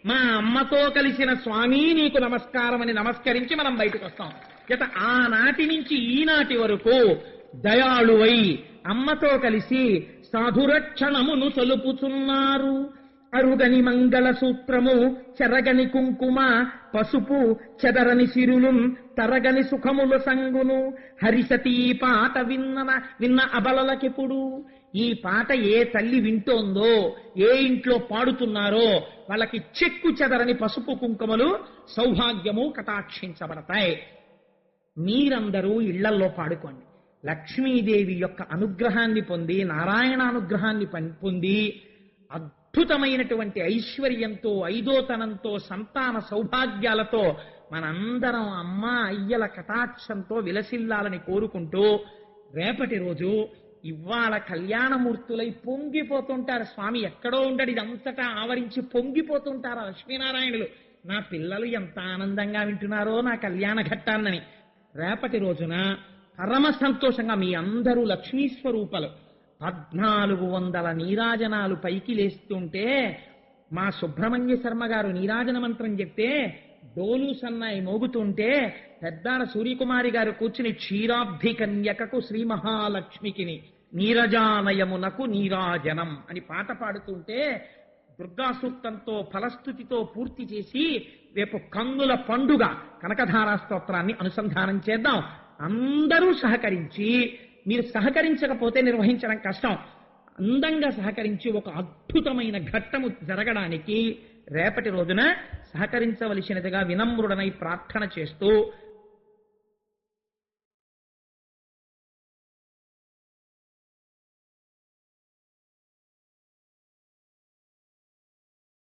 మా అమ్మతో కలిసిన స్వామి నీకు నమస్కారం అని నమస్కరించి మనం బయటకు వస్తాం. చేత ఆనాటి నుంచి ఈనాటి వరకు దయాళువై అమ్మతో కలిసి సాధురక్షణమును సొలుపుచున్నారు. అరుగని మంగళ సూత్రము, చెరగని కుంకుమ, పసుపు, చెదరని సిరులు, తరగని సుఖముల సంగును, హరిసతీ పాట విన్న అబలలకెప్పుడు. ఈ పాట ఏ తల్లి వింటోందో, ఏ ఇంట్లో పాడుతున్నారో వాళ్ళకి చెక్కు చెదరని పసుపు కుంకుమలు, సౌభాగ్యము కటాక్షించబడతాయి. మీరందరూ ఇళ్లల్లో పాడుకోండి. లక్ష్మీదేవి యొక్క అనుగ్రహాన్ని పొంది, నారాయణ అనుగ్రహాన్ని పొంది, అద్భుతమైనటువంటి ఐశ్వర్యంతో, ఐదోతనంతో, సంతాన సౌభాగ్యాలతో మనందరం అమ్మ అయ్యల కటాక్షంతో విలసిల్లాలని కోరుకుంటూ, రేపటి రోజు ఇవాళ కళ్యాణమూర్తులై పొంగిపోతుంటారు. స్వామి ఎక్కడో ఉండడు, ఇదంతటా ఆవరించి పొంగిపోతుంటారు లక్ష్మీనారాయణులు. నా పిల్లలు ఎంత ఆనందంగా వింటున్నారో నా కళ్యాణ ఘట్టాన్నని. రేపటి రోజున పరమ సంతోషంగా మీ అందరూ లక్ష్మీ స్వరూపాలు 1400 నీరాజనాలు పైకి లేస్తుంటే మా సుబ్రహ్మణ్య శర్మ గారు నీరాజన మంత్రం చెప్తే డోలు సన్నాయి మోగుతుంటే పెద్దాడ సూర్యకుమారి గారు కూర్చుని క్షీరాబ్ధి కన్యకకు శ్రీ మహాలక్ష్మికిని నీరజానయమునకు నీరాజనం అని పాట పాడుతుంటే దుర్గా సూక్తంతో ఫలస్థుతితో పూర్తి చేసి రేపు కన్నుల పండుగ కనకధారా స్తోత్రాన్ని అనుసంధానం చేద్దాం. అందరూ సహకరించి, మీరు సహకరించకపోతే నిర్వహించడం కష్టం, అందంగా సహకరించి ఒక అద్భుతమైన ఘట్టము జరగడానికి రేపటి రోజున సహకరించవలసినదిగా వినమ్రుడనై ప్రార్థన చేస్తూ